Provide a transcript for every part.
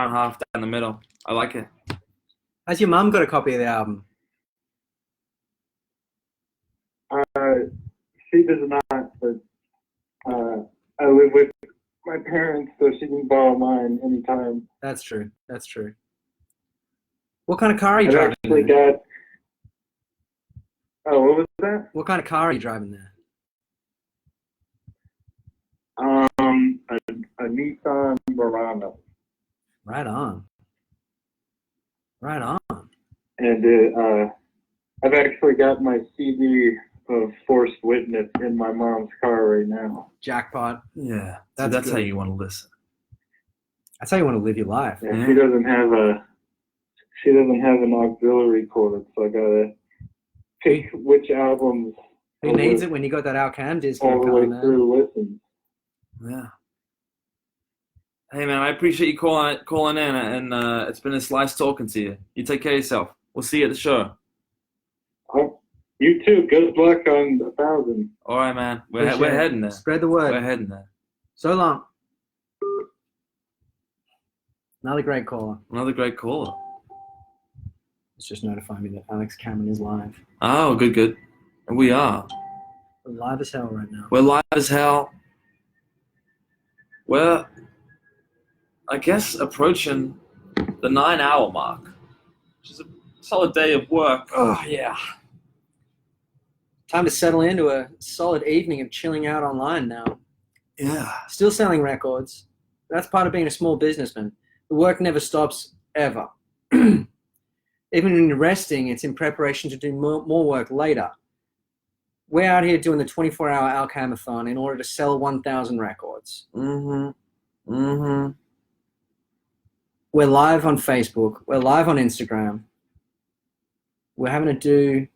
hour and a half down the middle. I like it. Has your mum got a copy of the album? She does not, but I live with my parents, so she can borrow mine anytime. That's true. That's true. What kind of car are you I've driving actually there? got. Oh, what was that? What kind of car are you driving there? A Nissan Murano. Right on. Right on. And I've actually got my CD of Forced Witness in my mom's car right now. Jackpot. Yeah, That's how good. you want to listen. That's how you want to live your life. Yeah, she doesn't have an auxiliary cord, so I gotta pick which albums. Who needs it when you got that Alcam disc all the way coming, man? through listen. Yeah. Hey man, I appreciate you calling in, and it's been a slice talking to you. You take care of yourself. We'll see you at the show. Oh, you too. Good luck on 1,000. All right, man. We're Appreciate it. heading there. Spread the word. We're heading there. So long. Another great caller. Another great caller. It's just notifying me that Alex Cameron is live. Oh, good. We are. We're live as hell right now. We're live as hell. We're, I guess, approaching the 9-hour mark, which is a solid day of work. Oh, yeah. Time to settle into a solid evening of chilling out online now. Yeah. Still selling records. That's part of being a small businessman. The work never stops, ever. Even when you're resting, it's in preparation to do more work later. We're out here doing the 24-hour Alcamathon in order to sell 1,000 records. We're live on Facebook. We're live on Instagram. We're having to do...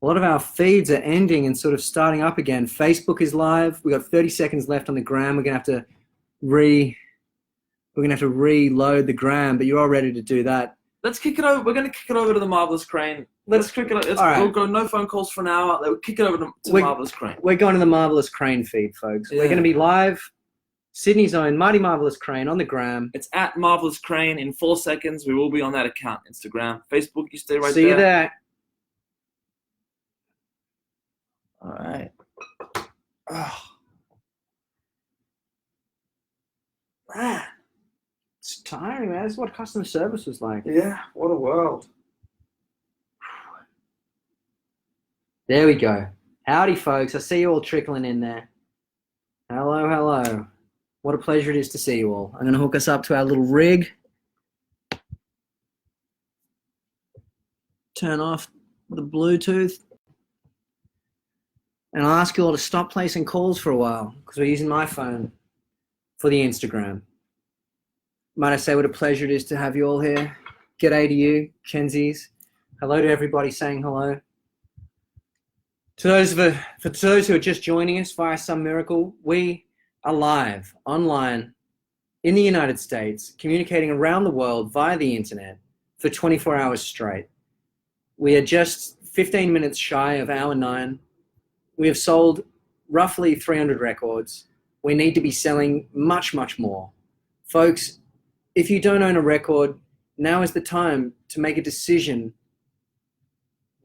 A lot of our feeds are ending and sort of starting up again. Facebook is live. We've got 30 seconds left on the gram. We're going to have to reload the gram, but you're all ready to do that. Let's kick it over. We're going to kick it over to the Marvelous Crane. Let's kick it over. All right. We'll go no phone calls for an hour. We'll kick it over to Marvelous Crane. We're going to the Marvelous Crane feed, folks. Yeah. We're going to be live. Sydney's own Mighty Marvelous Crane on the gram. It's at Marvelous Crane in 4 seconds. We will be on that account. Instagram, Facebook. You stay right there. See you there. All right. Oh. Man. It's tiring, man. This is what customer service was like. Yeah, what a world. There we go. Howdy, folks. I see you all trickling in there. Hello. What a pleasure it is to see you all. I'm going to hook us up to our little rig. Turn off the Bluetooth. And I'll ask you all to stop placing calls for a while because we're using my phone for the Instagram. Might I say what a pleasure it is to have you all here. G'day to you, Kenzies. Hello to everybody saying hello. For those who are just joining us via some miracle, we are live, online, in the United States, communicating around the world via the internet for 24 hours straight. We are just 15 minutes shy of hour 9. We have sold roughly 300 records. We need to be selling much, much more. Folks, if you don't own a record, now is the time to make a decision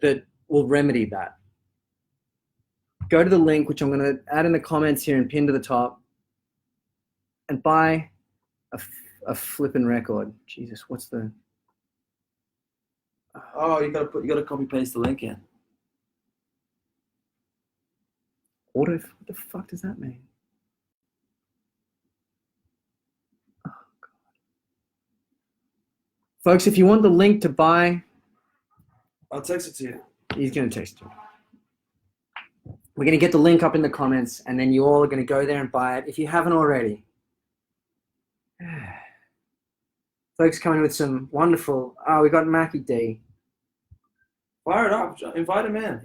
that will remedy that. Go to the link, which I'm going to add in the comments here and pin to the top, and buy a flippin' record. Jesus, what's the... Oh, you gotta copy paste the link in. What the fuck does that mean? Oh, God. Folks, if you want the link to buy... I'll text it to you. He's going to text you. We're going to get the link up in the comments, and then you all are going to go there and buy it if you haven't already. Folks coming with some wonderful... Oh, we got Mackie D. Fire it up. Invite him in.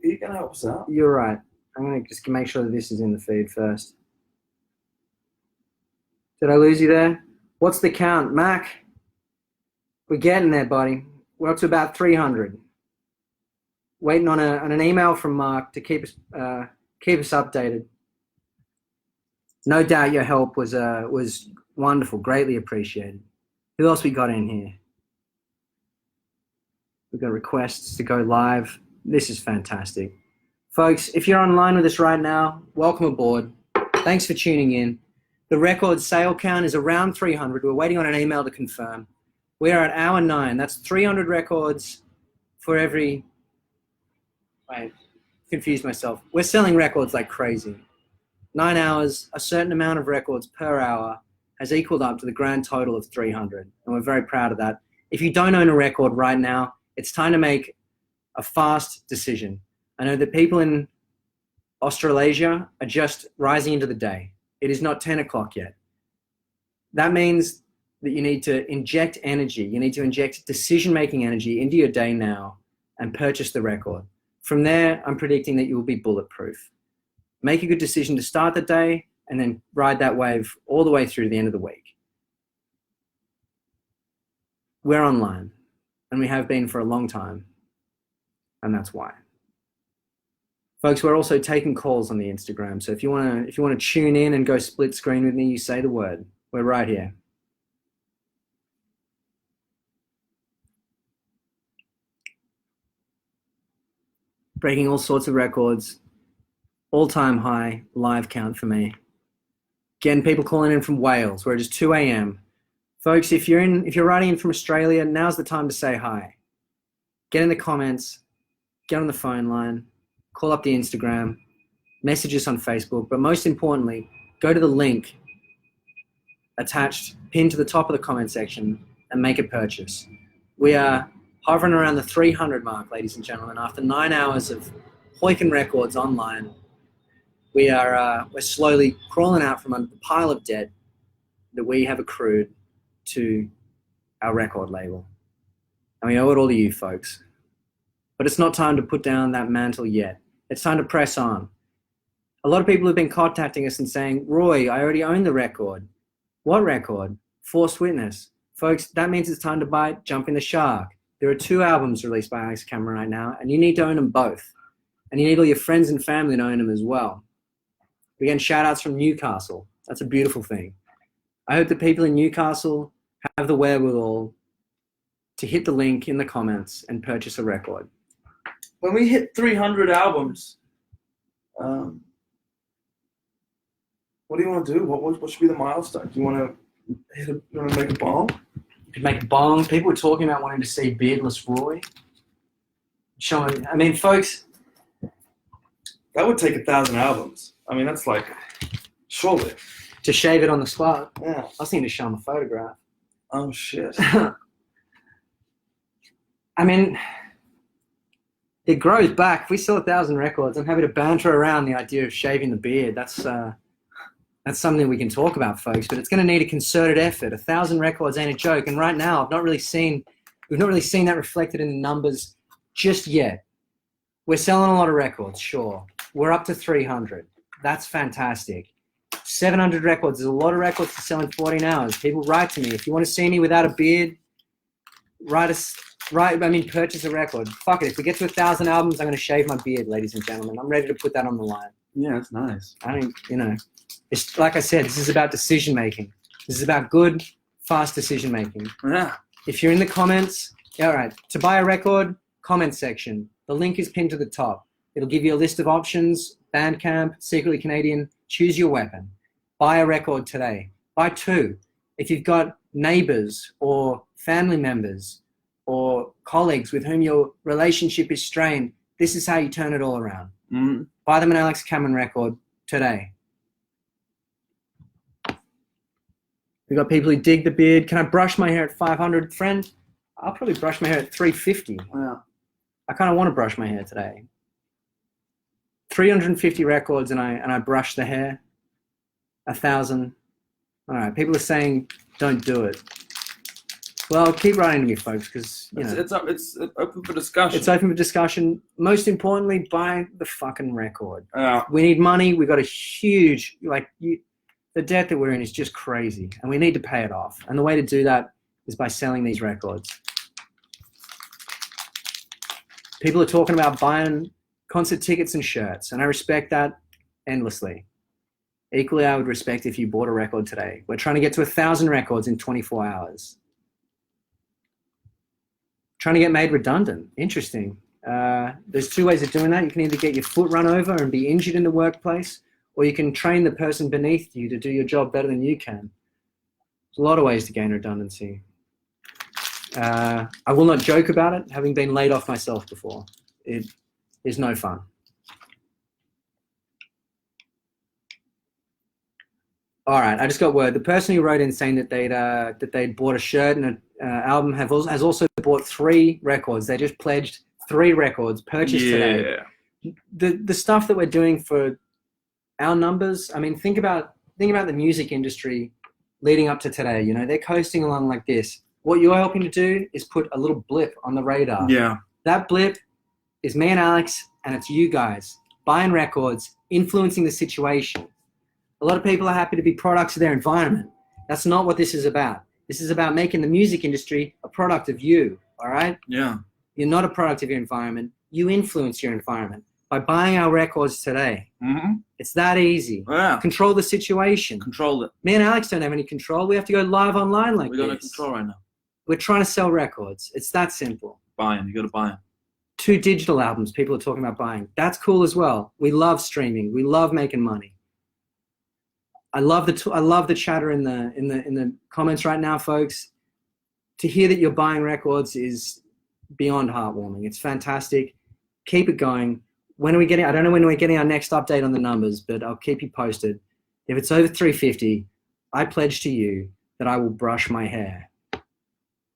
He can help us out. You're right. I'm going to just make sure that this is in the feed first. Did I lose you there? What's the count? Mac, we're getting there, buddy. We're up to about 300. Waiting on an email from Mark to keep us updated. No doubt your help was wonderful, greatly appreciated. Who else we got in here? We've got requests to go live. This is fantastic. Folks, if you're online with us right now, welcome aboard. Thanks for tuning in. The record sale count is around 300. We're waiting on an email to confirm. We are at hour 9. That's 300 records for every... Wait, confused myself. We're selling records like crazy. 9 hours, a certain amount of records per hour has equaled up to the grand total of 300. And we're very proud of that. If you don't own a record right now, it's time to make a fast decision. I know that people in Australasia are just rising into the day. It is not 10 o'clock yet. That means that you need to inject energy. You need to inject decision-making energy into your day now and purchase the record. From there, I'm predicting that you will be bulletproof. Make a good decision to start the day and then ride that wave all the way through to the end of the week. We're online, and we have been for a long time, and that's why. Folks, we're also taking calls on the Instagram, so if you want to tune in and go split screen with me, you say the word. We're right here. Breaking all sorts of records, all-time high live count for me. Again, people calling in from Wales, where it is 2 a.m. Folks, if you're writing in from Australia, now's the time to say hi. Get in the comments, get on the phone line, call up the Instagram, message us on Facebook, but most importantly, go to the link attached, pinned to the top of the comment section, and make a purchase. We are hovering around the 300 mark, ladies and gentlemen. After 9 hours of hoiking records online, we're slowly crawling out from under the pile of debt that we have accrued to our record label. And we owe it all to you folks. But it's not time to put down that mantle yet. It's time to press on. A lot of people have been contacting us and saying, Roy, I already own the record. What record? Forced Witness. Folks, that means it's time to buy Jumping the Shark. There are 2 albums released by Alex Cameron right now, and you need to own them both. And you need all your friends and family to own them as well. We're getting shout outs from Newcastle. That's a beautiful thing. I hope the people in Newcastle have the wherewithal to hit the link in the comments and purchase a record. When we hit 300 albums, what do you want to do? What should be the milestone? Do you want to make a bomb? You could make a bong. People were talking about wanting to see Beardless Roy. Showing, I mean, folks. That would take 1,000 albums. I mean, that's like, surely. To shave it on the spot. Yeah. I was thinking to show him a photograph. Oh, shit. I mean, it grows back. If we sell 1,000 records, I'm happy to banter around the idea of shaving the beard. That's something we can talk about, folks, but it's going to need a concerted effort. 1,000 records ain't a joke. And right now, we've not really seen that reflected in the numbers just yet. We're selling a lot of records, sure. We're up to 300. That's fantastic. 700 records is a lot of records to sell in 14 hours. People write to me. If you want to see me without a beard, purchase a record. Fuck it. If we get to 1,000 albums, I'm going to shave my beard, ladies and gentlemen. I'm ready to put that on the line. Yeah, that's nice. It's like I said, this is about decision making. This is about good, fast decision making. Yeah. If you're in the comments, all right, to buy a record, comment section. The link is pinned to the top. It'll give you a list of options, Bandcamp, Secretly Canadian, choose your weapon. Buy a record today. Buy 2. If you've got neighbors or family members or colleagues with whom your relationship is strained, this is how you turn it all around. Mm-hmm. Buy them an Alex Cameron record today. We've got people who dig the beard. Can I brush my hair at 500? Friend, I'll probably brush my hair at 350. Wow. I kind of want to brush my hair today. 350 records and I brush the hair. 1,000. All right, people are saying don't do it. Well, keep writing to me, folks, because it's open for discussion. It's open for discussion. Most importantly, buy the fucking record. Yeah. We need money. We got a huge the debt that we're in is just crazy, and we need to pay it off. And the way to do that is by selling these records. People are talking about buying concert tickets and shirts, and I respect that endlessly. Equally, I would respect if you bought a record today. We're trying to get to 1,000 records in 24 hours. trying to get made redundant. Interesting. There's two ways of doing that. You can either get your foot run over and be injured in the workplace, or you can train the person beneath you to do your job better than you can. There's a lot of ways to gain redundancy. I will not joke about it, having been laid off myself before. It is no fun. All right, I just got word. The person who wrote in saying that they'd bought a shirt and an album has also bought 3 records. They just pledged 3 records purchased today. The stuff that we're doing for our numbers. I mean, think about the music industry leading up to today. You know, they're coasting along like this. What you're helping to do is put a little blip on the radar. Yeah. That blip is me and Alex, and it's you guys buying records, influencing the situation. A lot of people are happy to be products of their environment. That's not what this is about. This is about making the music industry a product of you, all right? Yeah. You're not a product of your environment. You influence your environment by buying our records today. Mm-hmm. It's that easy. Yeah. Control the situation. Control it. Me and Alex don't have any control. We have to go live online like We this. got no control right now. We're trying to sell records. It's that simple. Buy them. You got to buy them. 2 digital albums people are talking about buying. That's cool as well. We love streaming. We love making money. I love the chatter in the comments right now, folks. To hear that you're buying records is beyond heartwarming. It's fantastic. Keep it going. When are we getting? I don't know when we're getting our next update on the numbers, but I'll keep you posted. If it's over 350, I pledge to you that I will brush my hair.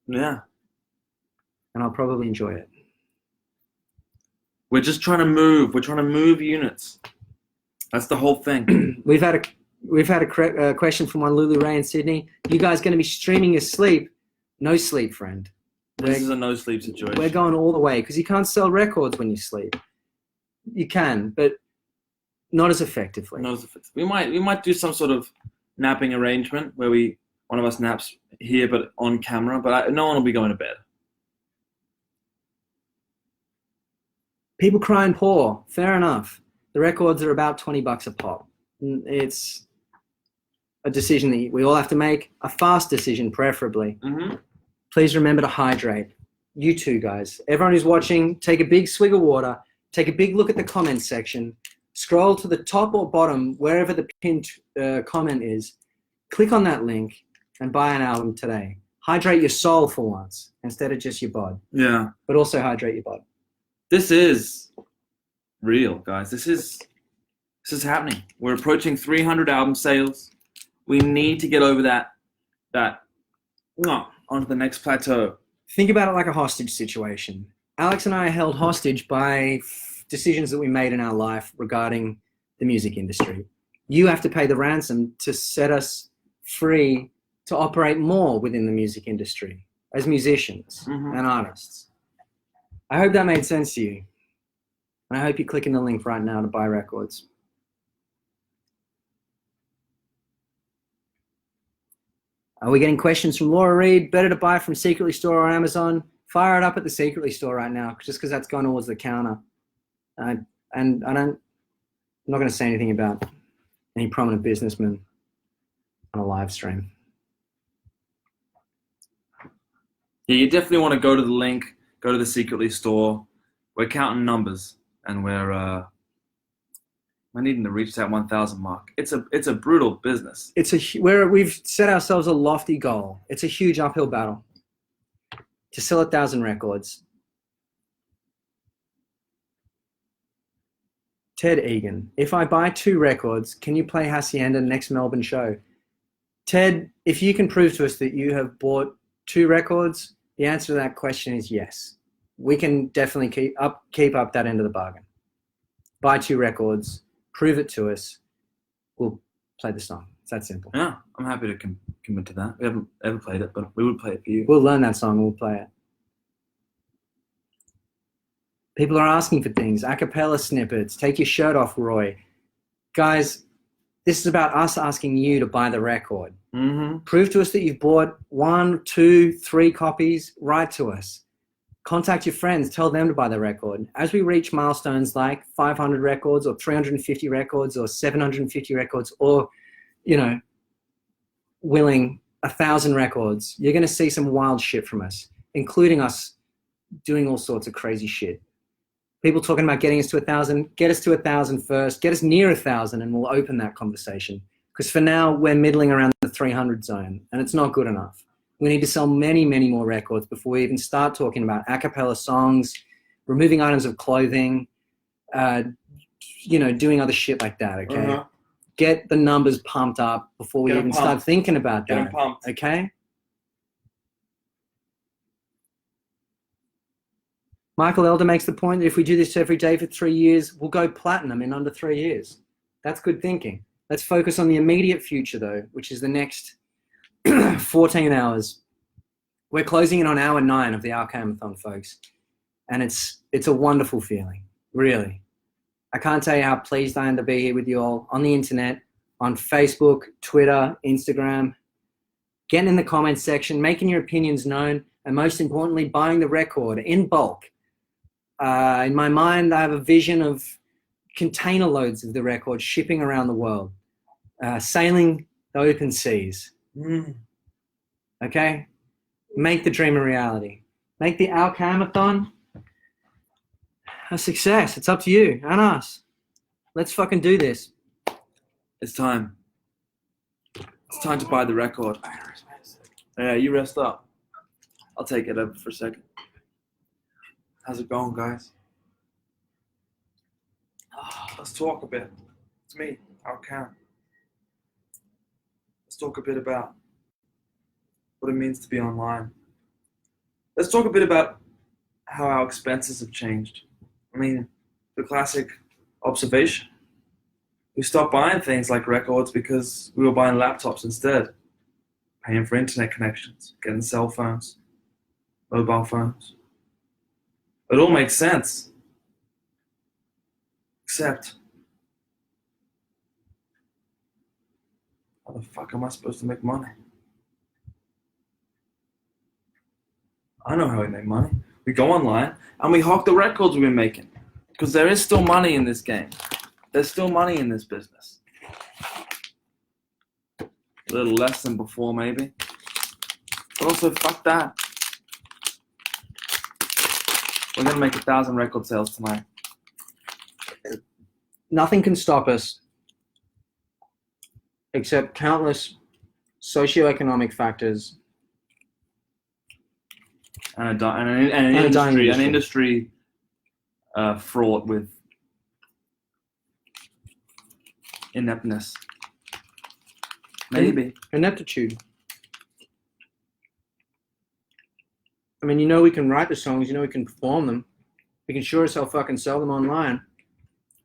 Yeah. And I'll probably enjoy it. We're just trying to move. We're trying to move units. That's the whole thing. We've had a question from one Lulu Ray in Sydney. You guys going to be streaming your sleep? No sleep, friend. This is a no sleep situation. We're going all the way because you can't sell records when you sleep. You can, but not as effectively. Not as effectively. We might do some sort of napping arrangement where one of us naps here but on camera, but no one will be going to bed. People crying poor. Fair enough. The records are about $20 a pop. It's a decision that we all have to make, a fast decision preferably. Mm-hmm. Please remember to hydrate. You too, guys. Everyone who's watching, take a big swig of water, take a big look at the comments section, scroll to the top or bottom, wherever the pinned comment is, click on that link and buy an album today. Hydrate your soul for once instead of just your bod. Yeah. But also hydrate your bod. This is real, guys. This is happening. We're approaching 300 album sales. We need to get over that onto the next plateau. Think about it like a hostage situation. Alex and I are held hostage by decisions that we made in our life regarding the music industry. You have to pay the ransom to set us free to operate more within the music industry as musicians and artists. I hope that made sense to you. And I hope you're clicking the link right now to buy records. Are we getting questions from Laura Reed? Better to buy from Secretly Store or Amazon? Fire it up at the Secretly Store right now, just because that's gone towards the counter. I'm not going to say anything about any prominent businessman on a live stream. Yeah, you definitely want to go to the link, go to the Secretly Store. We're counting numbers, and we're needing to reach that 1,000 mark. It's a brutal business. We've set ourselves a lofty goal. It's a huge uphill battle to sell 1,000 records. Ted Egan, if I buy 2 records, can you play Hacienda next Melbourne show? Ted, if you can prove to us that you have bought 2 records, the answer to that question is yes. We can definitely keep up that end of the bargain. Buy 2 records, prove it to us, we'll play the song. It's that simple. Yeah, I'm happy to commit to that. We haven't ever played it, but we would play it for you. We'll learn that song and we'll play it. People are asking for things. A cappella snippets. Take your shirt off, Roy. Guys, this is about us asking you to buy the record. Prove to us that you've bought 1, 2, 3 copies. Write to us. Contact your friends. Tell them to buy the record. As we reach milestones like 500 records or 350 records or 750 records or, willing 1,000 records, you're going to see some wild shit from us, including us doing all sorts of crazy shit. People talking about getting us to 1,000. Get us to 1,000 first. Get us near 1,000, and we'll open that conversation. Because for now, we're middling around the 300 zone, and it's not good enough. We need to sell many, many more records before we even start talking about a cappella songs, removing items of clothing, doing other shit like that, okay? Uh-huh. Get the numbers pumped up before we Get 'em even pumped. start thinking about Get 'em that, pumped. okay? Michael Elder makes the point that if we do this every day for 3 years, we'll go platinum in under 3 years. That's good thinking. Let's focus on the immediate future, though, which is the next 14 hours. We're closing in on hour 9 of the Alcamathon, folks. And it's a wonderful feeling, really. I can't tell you how pleased I am to be here with you all on the internet, on Facebook, Twitter, Instagram, getting in the comments section, making your opinions known, and most importantly, buying the record in bulk. In my mind, I have a vision of container loads of the record shipping around the world, sailing the open seas. Okay? Make the dream a reality. Make the Alcamathon a success. It's up to you and us. Let's fucking do this. It's time. It's time to buy the record. Yeah, you rest up. I'll take it over for a second. How's it going, guys? Let's talk a bit. It's me, Alcam. Let's talk a bit about what it means to be online. Let's talk a bit about how our expenses have changed. I mean, the classic observation. We stopped buying things like records because we were buying laptops instead, paying for internet connections, getting cell phones, mobile phones. It all makes sense. Except, how the fuck am I supposed to make money? I know how we make money. We go online and we hawk the records we've been making. Because there is still money in this game. There's still money in this business. A little less than before, maybe. But also, fuck that. We're going to make 1,000 record sales tonight. Nothing can stop us except countless socioeconomic factors. And an industry fraught with ineptness. Maybe. Ineptitude. I mean, we can write the songs, we can perform them. We can sure as hell fucking sell them online.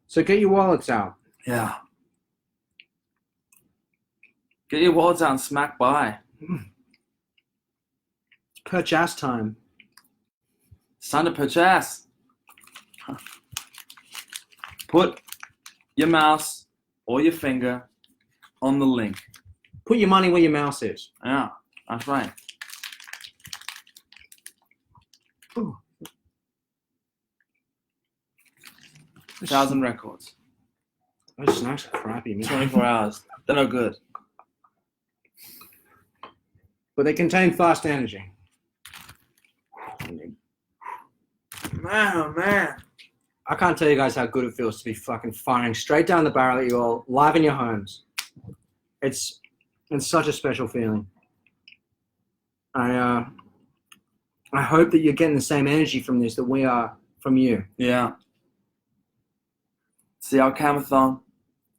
So get your wallets out. Yeah. Get your wallets out and smack buy. Purchase time. It's time to purchase. Put your mouse or your finger on the link. Put your money where your mouse is. Yeah, that's right. Ooh. 1,000 records. Those snacks are crappy, man. 24 hours. They're no good. But they contain fast energy. Man, oh man. I can't tell you guys how good it feels to be fucking firing straight down the barrel at you all, live in your homes. It's such a special feeling. I hope that you're getting the same energy from this that we are from you. Yeah. It's the Alcamathon.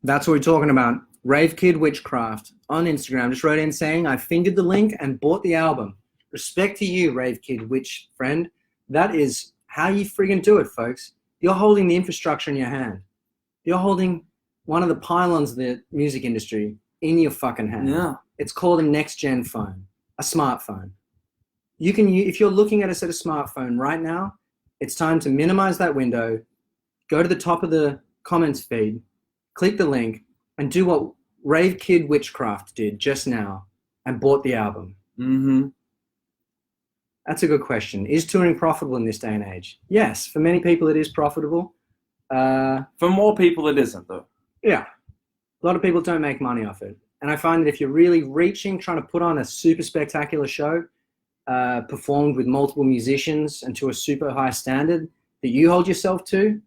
That's what we're talking about. Rave Kid Witchcraft on Instagram just wrote in saying, I fingered the link and bought the album. Respect to you, Rave Kid Witch friend. That is how you friggin' do it, folks. You're holding the infrastructure in your hand. You're holding one of the pylons of the music industry in your fucking hand. Yeah. It's called a next-gen phone, a smartphone. You can, if you're looking at us at a smartphone right now, it's time to minimize that window, go to the top of the comments feed, click the link, and do what Rave Kid Witchcraft did just now and bought the album. Mm-hmm. That's a good question. Is touring profitable in this day and age? Yes, for many people it is profitable. For more people, it isn't, though. Yeah. A lot of people don't make money off it. And I find that if you're really reaching, trying to put on a super spectacular show, performed with multiple musicians and to a super high standard that you hold yourself to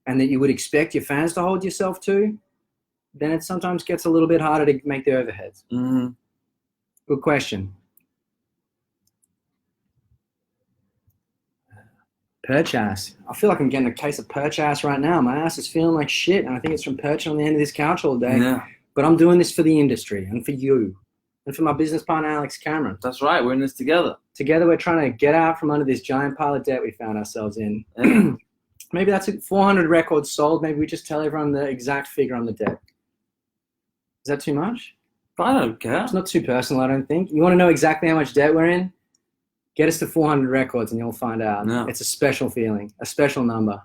and that you would expect your fans to hold yourself to, then it sometimes gets a little bit harder to make the overheads. Mm-hmm. Good question. Perch ass. I feel like I'm getting a case of perch ass right now. My ass is feeling like shit, and I think it's from perching on the end of this couch all day. Yeah. But I'm doing this for the industry and for you and for my business partner, Alex Cameron. That's right. We're in this together. Together, we're trying to get out from under this giant pile of debt we found ourselves in. Yeah. Maybe that's 400 records sold. Maybe we just tell everyone the exact figure on the debt. Is that too much? I don't care. It's not too personal, I don't think. You want to know exactly how much debt we're in? Get us to 400 records and you'll find out. No. It's a special feeling, a special number.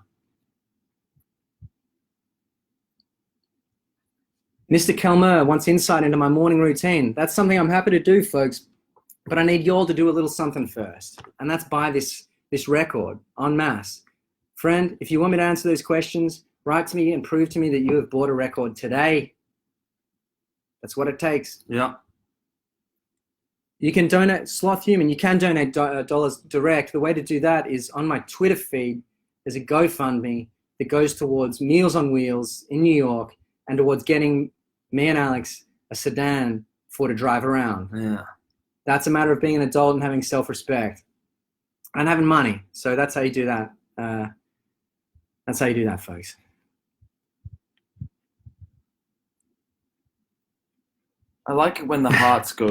Mr. Kelmer wants insight into my morning routine. That's something I'm happy to do, folks. But I need you all to do a little something first. And that's buy this record en masse. Friend, if you want me to answer those questions, write to me and prove to me that you have bought a record today. That's what it takes. Yeah. You can donate, Sloth Human, you can donate dollars direct. The way to do that is on my Twitter feed. There's a GoFundMe that goes towards Meals on Wheels in New York and towards getting me and Alex a sedan for to drive around. Yeah. That's a matter of being an adult and having self-respect and having money. So that's how you do that. That's how you do that, folks. I like it when the hearts go.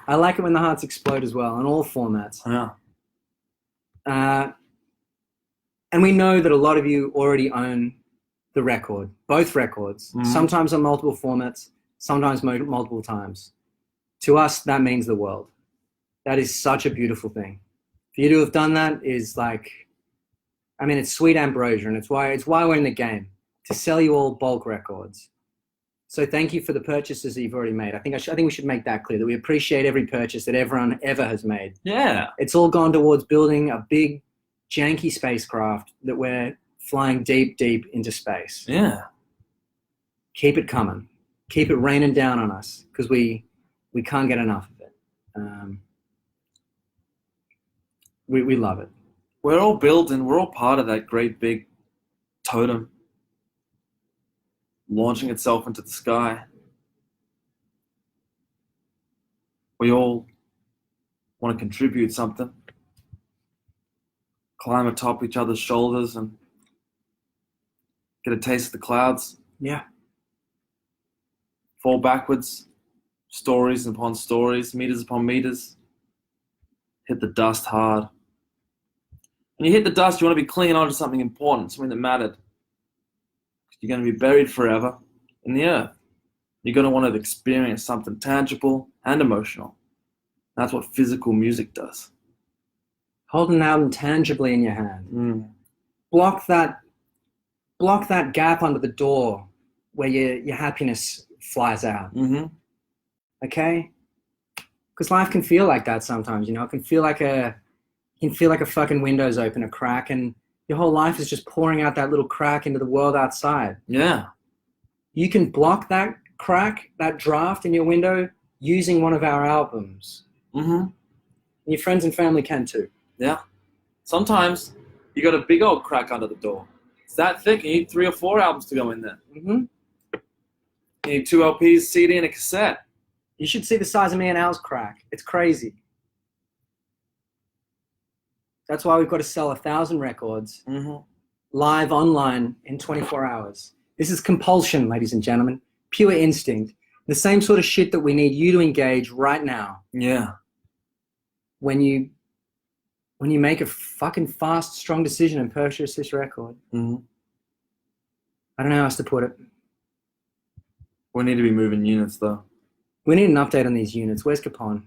I like it when the hearts explode as well, in all formats. Yeah. And we know that a lot of you already own the record, both records, sometimes on multiple formats, sometimes multiple times. To us, that means the world. That is such a beautiful thing. For you to have done that is like, I mean, it's sweet ambrosia, and it's why we're in the game, to sell you all bulk records. So thank you for the purchases that you've already made. I think we should make that clear, that we appreciate every purchase that everyone ever has made. Yeah. It's all gone towards building a big, janky spacecraft that we're flying deep, deep into space. Yeah. Keep it coming. Keep it raining down on us, because we can't get enough of it. We love it. We're all building, we're all part of that great big totem launching itself into the sky. We all want to contribute something, climb atop each other's shoulders and get a taste of the clouds. Yeah. Fall backwards, stories upon stories, meters upon meters. Hit the dust hard. When you hit the dust, you want to be clinging on to something important, something that mattered. You're going to be buried forever in the earth. You're going to want to experience something tangible and emotional. That's what physical music does. Hold an album tangibly in your hand. Block that gap under the door where your happiness flies out. Okay? Because life can feel like that sometimes, you know. It can feel like a fucking window's open, a crack, and your whole life is just pouring out that little crack into the world outside. Yeah. You can block that crack, that draft in your window, using one of our albums. And your friends and family can too. Yeah. Sometimes you got a big old crack under the door. It's that thick, you need 3 or 4 albums to go in there. You need 2 LPs, CD, and a cassette. You should see the size of me and Al's crack. It's crazy. That's why we've got to sell 1,000 records live online in 24 hours. This is compulsion, ladies and gentlemen. Pure instinct. The same sort of shit that we need you to engage right now. Yeah. When you make a fucking fast, strong decision and purchase this record. I don't know how else to put it. We need to be moving units, though. We need an update on these units. Where's Capon?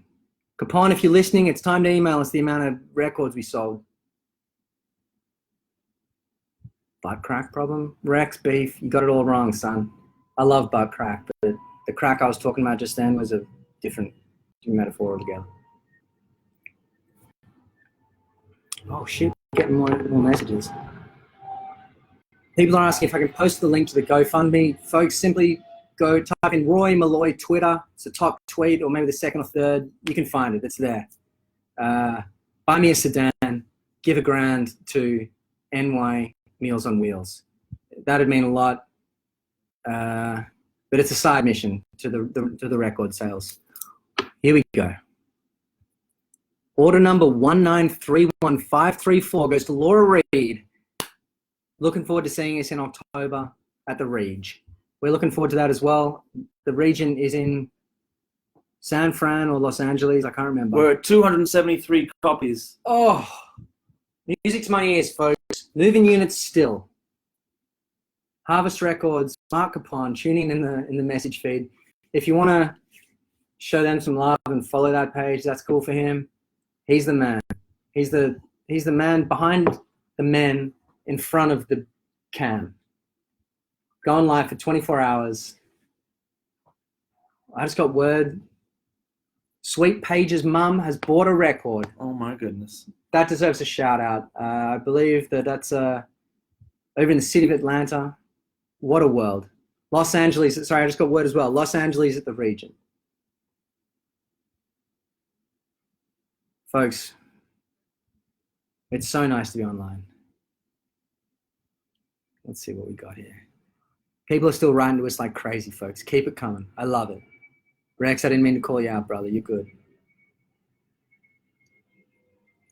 Capon, if you're listening, it's time to email us the amount of records we sold. Butt crack problem? Rex, beef, you got it all wrong, son. I love butt crack, but the crack I was talking about just then was a different metaphor altogether. Oh shit, getting more messages. People are asking if I can post the link to the GoFundMe. Folks, simply go type in Roy Malloy Twitter. It's the top tweet, or maybe the second or third. You can find it. It's there. buy me a sedan, give $1,000 to NY Meals on Wheels. That'd mean a lot, but it's a side mission to the record sales. Here we go. Order number 1931534 goes to Laura Reed. Looking forward to seeing us in October at the Reg. We're looking forward to that as well. The region is in San Fran or Los Angeles. I can't remember. We're at 273 copies. Oh, music to my ears, folks. Moving units still. Harvest Records, Mark Capone, tuning in the message feed. If you want to show them some love and follow that page, that's cool for him. He's the man. He's the man behind the men in front of the cam. Going live for 24 hours. I just got word. Sweet Paige's mum has bought a record. Oh my goodness. That deserves a shout out. I believe that's over in the city of Atlanta. What a world. Los Angeles, sorry, I just got word as well. Los Angeles at the region. Folks, it's so nice to be online. Let's see what we got here. People are still writing to us like crazy, folks. Keep it coming. I love it. Rex, I didn't mean to call you out, brother. You're good.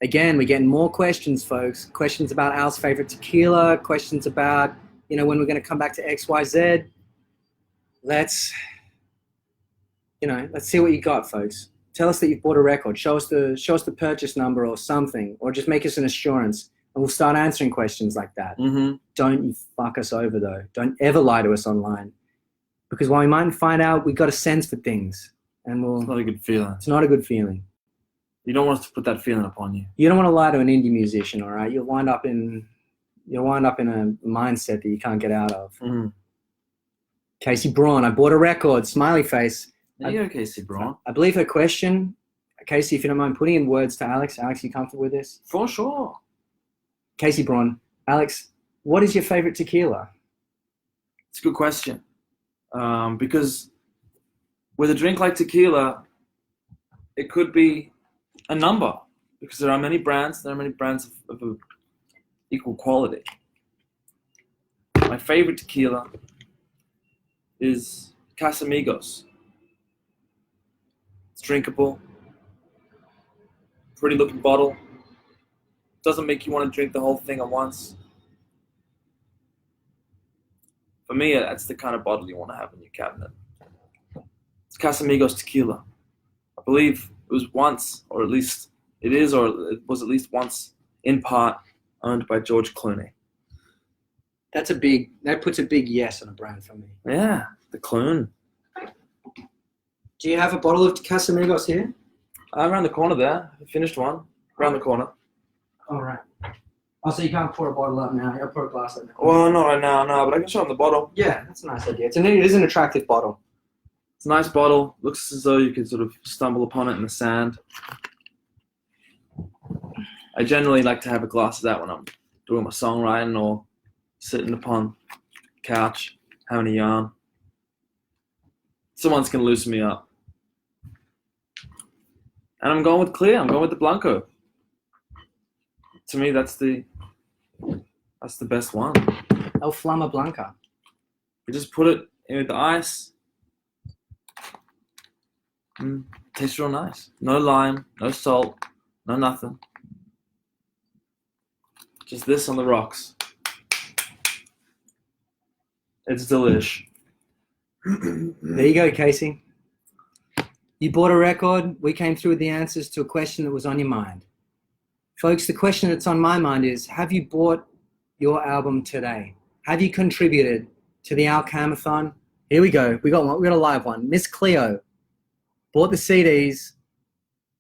Again, we're getting more questions, folks. Questions about Al's favorite tequila. Questions about, when we're going to come back to XYZ. Let's see what you got, folks. Tell us that you've bought a record. Show us the purchase number or something, or just make us an assurance, and we'll start answering questions like that. Mm-hmm. Don't you fuck us over, though. Don't ever lie to us online, because while we might find out, we got a sense for things, and It's not a good feeling. It's not a good feeling. You don't want us to put that feeling upon you. You don't want to lie to an indie musician, all right? You'll wind up in a mindset that you can't get out of. Mm-hmm. Casey Braun, I bought a record. Smiley face. There you go, Casey Braun. I believe her question, Casey, if you don't mind putting in words to Alex. Alex, you comfortable with this? For sure. Casey Braun, Alex, what is your favorite tequila? It's a good question. Because with a drink like tequila, it could be a number, because there are many brands. There are many brands of equal quality. My favorite tequila is Casamigos. It's drinkable, pretty looking bottle. Doesn't make you want to drink the whole thing at once. For me, that's the kind of bottle you want to have in your cabinet. It's Casamigos tequila. I believe it was once, or at least it is, or it was at least once, in part, owned by George Clooney. That puts a big yes on a brand for me. Yeah, the Cloon. Do you have a bottle of Casamigos here? Around the corner there. I finished one. Around the corner. All right. Oh, so you can't pour a bottle up now. You'll pour a glass up now. Well, not right now, no, but I can show them the bottle. Yeah, that's a nice idea. It is an attractive bottle. It's a nice bottle. Looks as though you could sort of stumble upon it in the sand. I generally like to have a glass of that when I'm doing my songwriting or sitting upon the couch, having a yarn. Someone's going to loosen me up. And I'm going with clear. I'm going with the Blanco. To me, that's the best one. El Flama Blanca. You just put it in with the ice. Tastes real nice. No lime, no salt, no nothing. Just this on the rocks. It's delish. There you go, Casey. You bought a record. We came through with the answers to a question that was on your mind. Folks, the question that's on my mind is, have you bought your album today? Have you contributed to the Alcamathon? Here we go. We got one. We got a live one. Miss Cleo bought the CDs.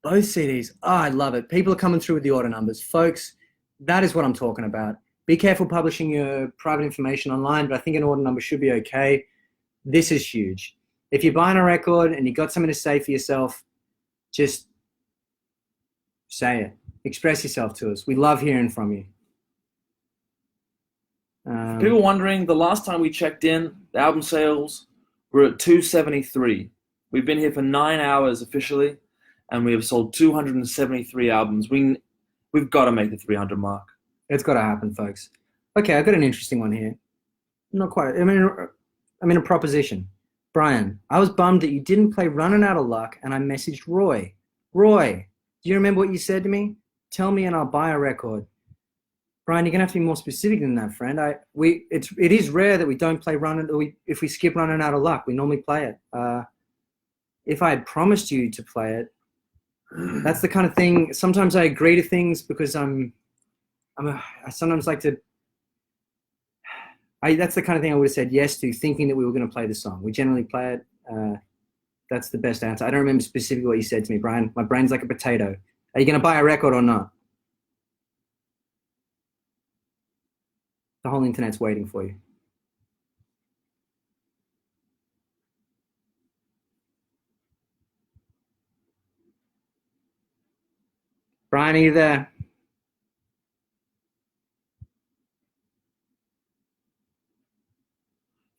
Both CDs. Oh, I love it. People are coming through with the order numbers. Folks, that is what I'm talking about. Be careful publishing your private information online, but I think an order number should be okay. This is huge. If you're buying a record and you've got something to say for yourself, just say it. Express yourself to us. We love hearing from you. People wondering, the last time we checked in, the album sales were at 273. We've been here for 9 hours officially, and we have sold 273 albums. We've got to make the 300 mark. It's got to happen, folks. Okay, I've got an interesting one here. Not quite. I mean a proposition. Brian, I was bummed that you didn't play Running Out of Luck, and I messaged Roy. Roy, do you remember what you said to me? Tell me and I'll buy a record. Brian, you're gonna have to be more specific than that, friend. It is rare that we don't play if we skip Running Out of Luck, we normally play it. If I had promised you to play it, that's the kind of thing. Sometimes I agree to things because I sometimes like to. That's the kind of thing I would have said yes to, thinking that we were going to play the song. We generally play it. That's the best answer. I don't remember specifically what you said to me, Brian. My brain's like a potato. Are you going to buy a record or not? The whole internet's waiting for you. Brian, are you there?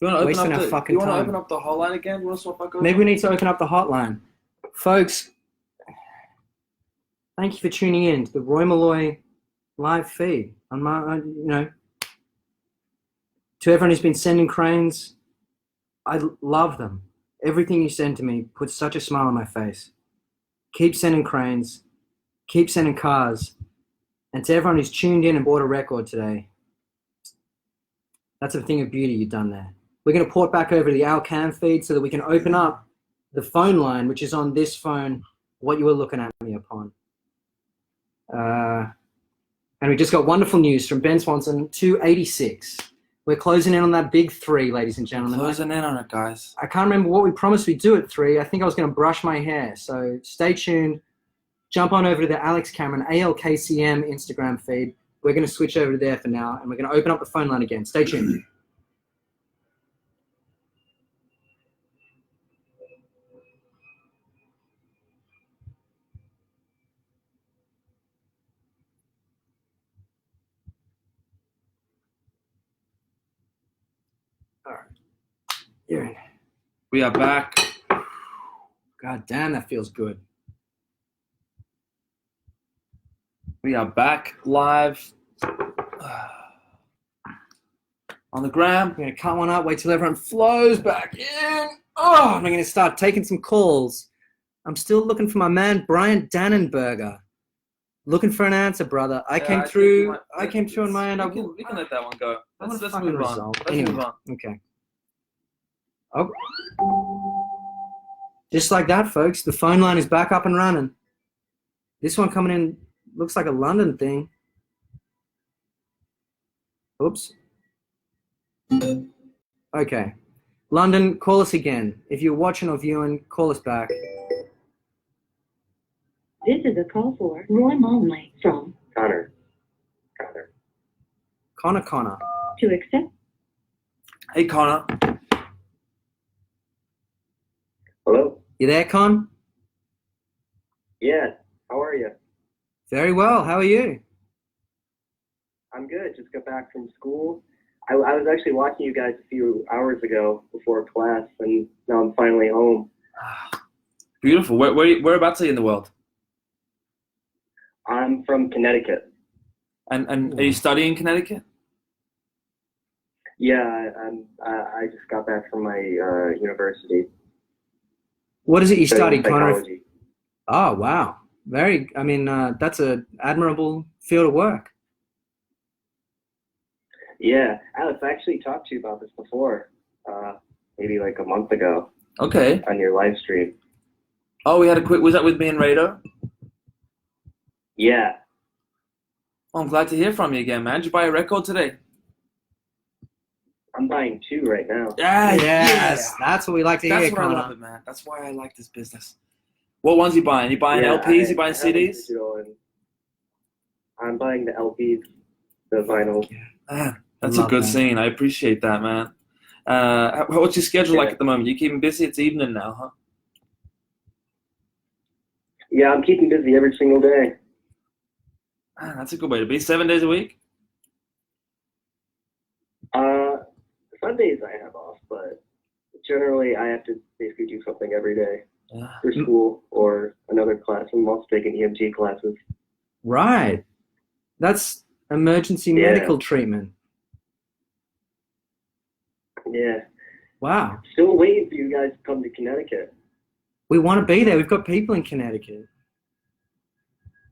You want to Wasting our fucking time. open up the hotline again? You want to swap back over? Maybe we need to open up the hotline. Folks, thank you for tuning in to the Roy Malloy live feed. To everyone who's been sending cranes, I love them. Everything you send to me puts such a smile on my face. Keep sending cranes. Keep sending cars. And to everyone who's tuned in and bought a record today, that's a thing of beauty you've done there. We're going to port back over to the Alcam feed so that we can open up the phone line, which is on this phone, what you were looking at me upon. And we just got wonderful news from Ben Swanson, 286. We're closing in on that big 3, ladies and gentlemen. Closing in on it, guys. I can't remember what we promised we'd do at 3. I think I was going to brush my hair. So stay tuned. Jump on over to the Alex Cameron, ALKCM Instagram feed. We're going to switch over to there for now, and we're going to open up the phone line again. Stay tuned. All right. You're in. We are back. God damn, that feels good. We are back live on the gram. We're going to cut one up, wait till everyone flows back in. Oh, I'm going to start taking some calls. I'm still looking for my man, Brian Dannenberger. Looking for an answer, brother. I came through on my end. We can let that one go. Let's move on. Anyway, Move on. Okay. Oh. Just like that, folks. The phone line is back up and running. This one coming in looks like a London thing. Oops. Okay. London, call us again. If you're watching or viewing, call us back. This is a call for Roy Malloy from Connor. Connor. to accept. Hey, Connor. Hello? You there, Con? Yeah. How are you? Very well. How are you? I'm good. Just got back from school. I was actually watching you guys a few hours ago before class, and now I'm finally home. Beautiful. Whereabouts are you in the world? I'm from Connecticut. And are you studying in Connecticut? Yeah, I just got back from my university. What is it you study, Studying Connor? psychology. Oh, wow. That's an admirable field of work. Yeah, Alex, I actually talked to you about this before, maybe like a month ago Okay. on your live stream. Oh, we had a quick. Was that with me and Rado? Yeah. Oh, I'm glad to hear from you again, man. Did you buy a record today? I'm buying 2 right now. Yes. That's what we like to That's hear, why I Connor. love it, man. That's why I like this business. What ones you buying? You buying Yeah, LPs? You buying I have a CDs? digital, and I'm buying the LPs, the vinyl. Man, that's a Love good that. scene. I appreciate that, man. What's your schedule like at the moment? You keeping busy? It's evening now, huh? Yeah, I'm keeping busy every single day. Man, that's a good way to be. 7 days a week? Sundays I have off, but generally I have to basically do something every day. for school or another class. I'm also taking EMT classes. Right. That's emergency Yeah. medical treatment. Yeah. Wow. Still waiting for you guys to come to Connecticut. We want to be there. We've got people in Connecticut.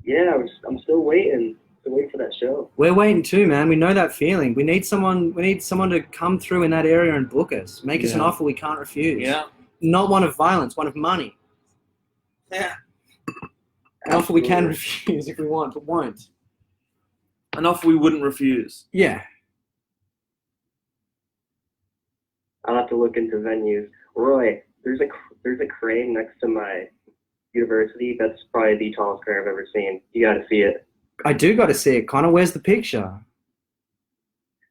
Yeah, I'm still waiting. Still waiting for that show. We're waiting too, man. We know that feeling. We need someone to come through in that area and book us. Make us an offer we can't refuse. Yeah. Not one of violence, one of money. Yeah. An offer we can Absolutely. refuse if we want, but won't. An offer we wouldn't refuse. Yeah. I'll have to look into venues. Roy, there's a crane next to my university. That's probably the tallest crane I've ever seen. You got to see it. I do got to see it. Connor, where's the picture?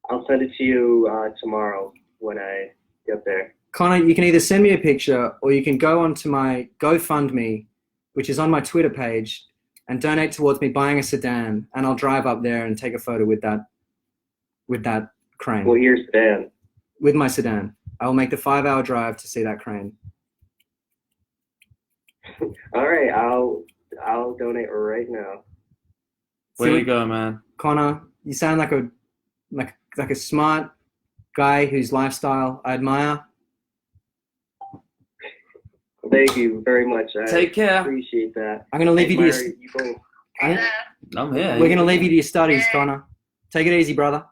I'll send it to you tomorrow when I get there. Connor, you can either send me a picture or you can go onto my GoFundMe, which is on my Twitter page, and donate towards me buying a sedan, and I'll drive up there and take a photo with that crane. Well, here's Dan. With my sedan. I will make the 5-hour drive to see that crane. All right, I'll donate right now. Way See, to go, man. Connor, you sound like a smart guy whose lifestyle I admire. Thank you very much. I Take care. appreciate that. I'm gonna leave you to your, Admire you both. I'm here. we're gonna leave you to your studies, Connor. Take it easy, brother.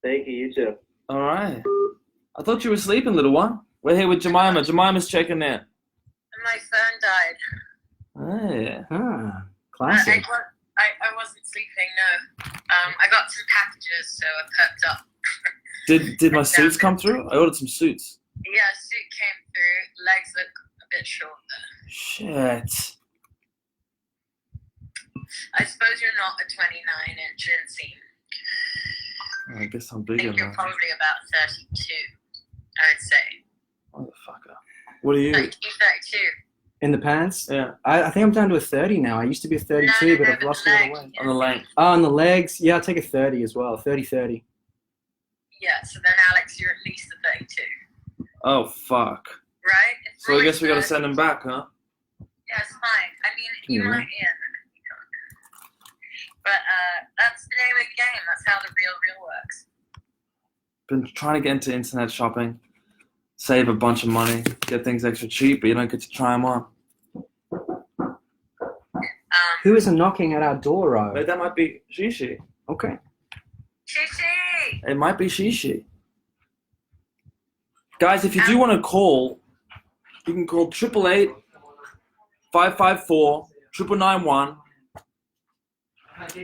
Thank you. You too. All right. I thought you were sleeping, little one. We're here with Jemima. Jemima's checking in. My phone died. Oh, yeah. Ah, classic. I wasn't sleeping, no. I got some packages, so I perked up. Did my suits come through? I ordered some suits. Yeah, suit came through. Legs look a bit short, though. Shit. I suppose you're not a 29-inch inseam. I guess I'm I bigger think you're now. probably about 32, I would say. Motherfucker. What are you? 32, 32. In the pants? Yeah. I think I'm down to a 30 now. I used to be a 32, but I've lost a lot of weight. On the length. Oh, on the legs? Yeah, I'll take a 30 as well. 30-30. Yeah, so then Alex, you're at least a 32. Oh, fuck. Right? If So I guess we gotta Roy's send him back, huh? Yeah, it's fine. I mean, you Yeah. might, but that's the name of the game. That's how the real works. Been trying to get into internet shopping, save a bunch of money, get things extra cheap, but you don't get to try them on. Who is knocking at our door, Ro? Wait, that might be Shishi. Okay. Shishi! It might be Shishi. Guys, if you do want to call, you can call 888-554-9991.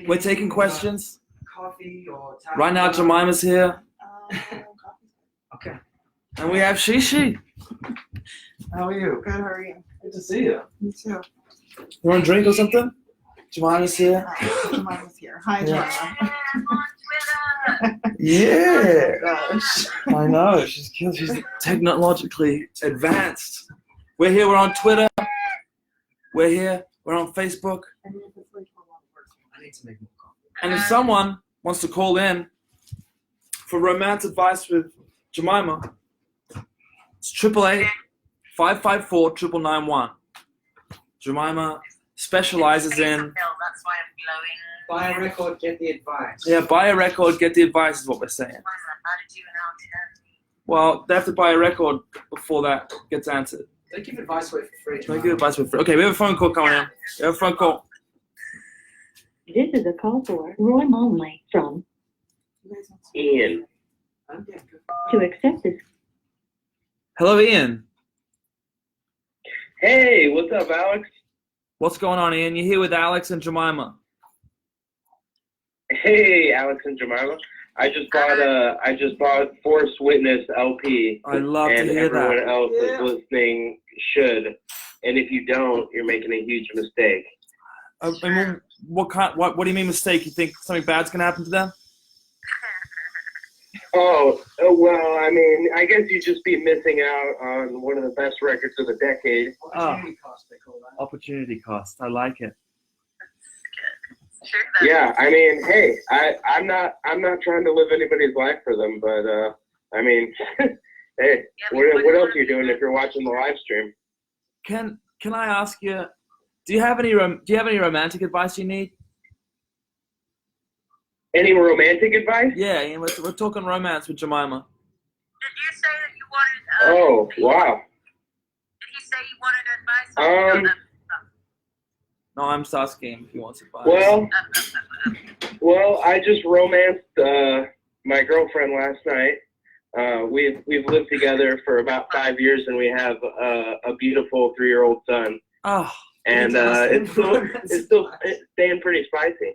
We're taking questions. Coffee or Right now, Jemima's here, Okay. and we have Shishi. How are you? Good, how are you? Good to see you. Me too. You want a drink or something? Jemima's here. Jemima's here. Hi, Yeah. Jemima. I'm on Twitter! Yeah. Gosh. I know. She's technologically advanced. We're here. We're on Twitter. We're here. We're on Facebook. I need to make more coffee. And if someone wants to call in for romance advice with Jemima, it's 888-554-9991. Jemima specializes in That's why I'm glowing. Buy a record, get the advice. buy a record, get the advice is what we're saying. How to do an alternate. Well, they have to buy a record before that gets answered. Don't give advice away for free. Don't give advice with okay, we have a phone call coming in. We have a phone call. This is a call for Roy Molnley from Ian. to accept this. Hello, Ian. Hey, what's up, Alex? What's going on, Ian? You're here with Alex and Jemima. Hey, Alex and Jemima. I just bought Force Witness LP. I love to and hear everyone that. else is listening should. And if you don't, you're making a huge mistake. I mean, what do you mean mistake? You think something bad's gonna happen to them? Oh, well, I mean, I guess you'd just be missing out on one of the best records of the decade. Opportunity cost, they call that. Opportunity cost. I like it. Sure, then. Yeah, I mean, hey, I'm not trying to live anybody's life for them, but I mean, hey, Yeah, what else are you doing if you're watching the live stream? can I ask you? Do you have any romantic advice you need? Any romantic advice? Yeah, Ian, we're talking romance with Jemima. Did you say that you wanted? Oh, wow. Did he say he wanted advice? Or you know that stuff? No, I'm asking if he wants advice. Well, I just romanced my girlfriend last night. We've lived together for about 5 years, and we have a beautiful 3-year-old son. Oh, And it's still staying pretty spicy.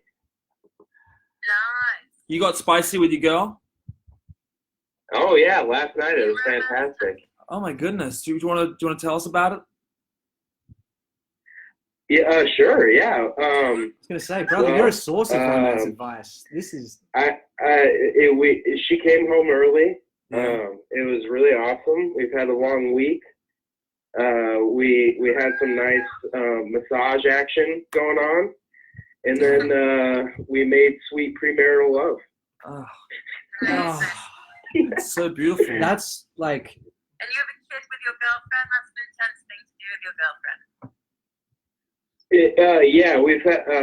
Nice. you got spicy with your girl? Oh yeah, last night it was fantastic. Oh my goodness! Do you want to tell us about it? Yeah, sure. Yeah. I was gonna say, brother, you're a source of romance advice. This is. She came home early. It was really awesome. We've had a long week. We had some nice massage action going on, and then we made sweet premarital love. Oh, Amazing. it's so beautiful. That's like. And you have a kid with your girlfriend? That's an intense thing to do with your girlfriend. Yeah,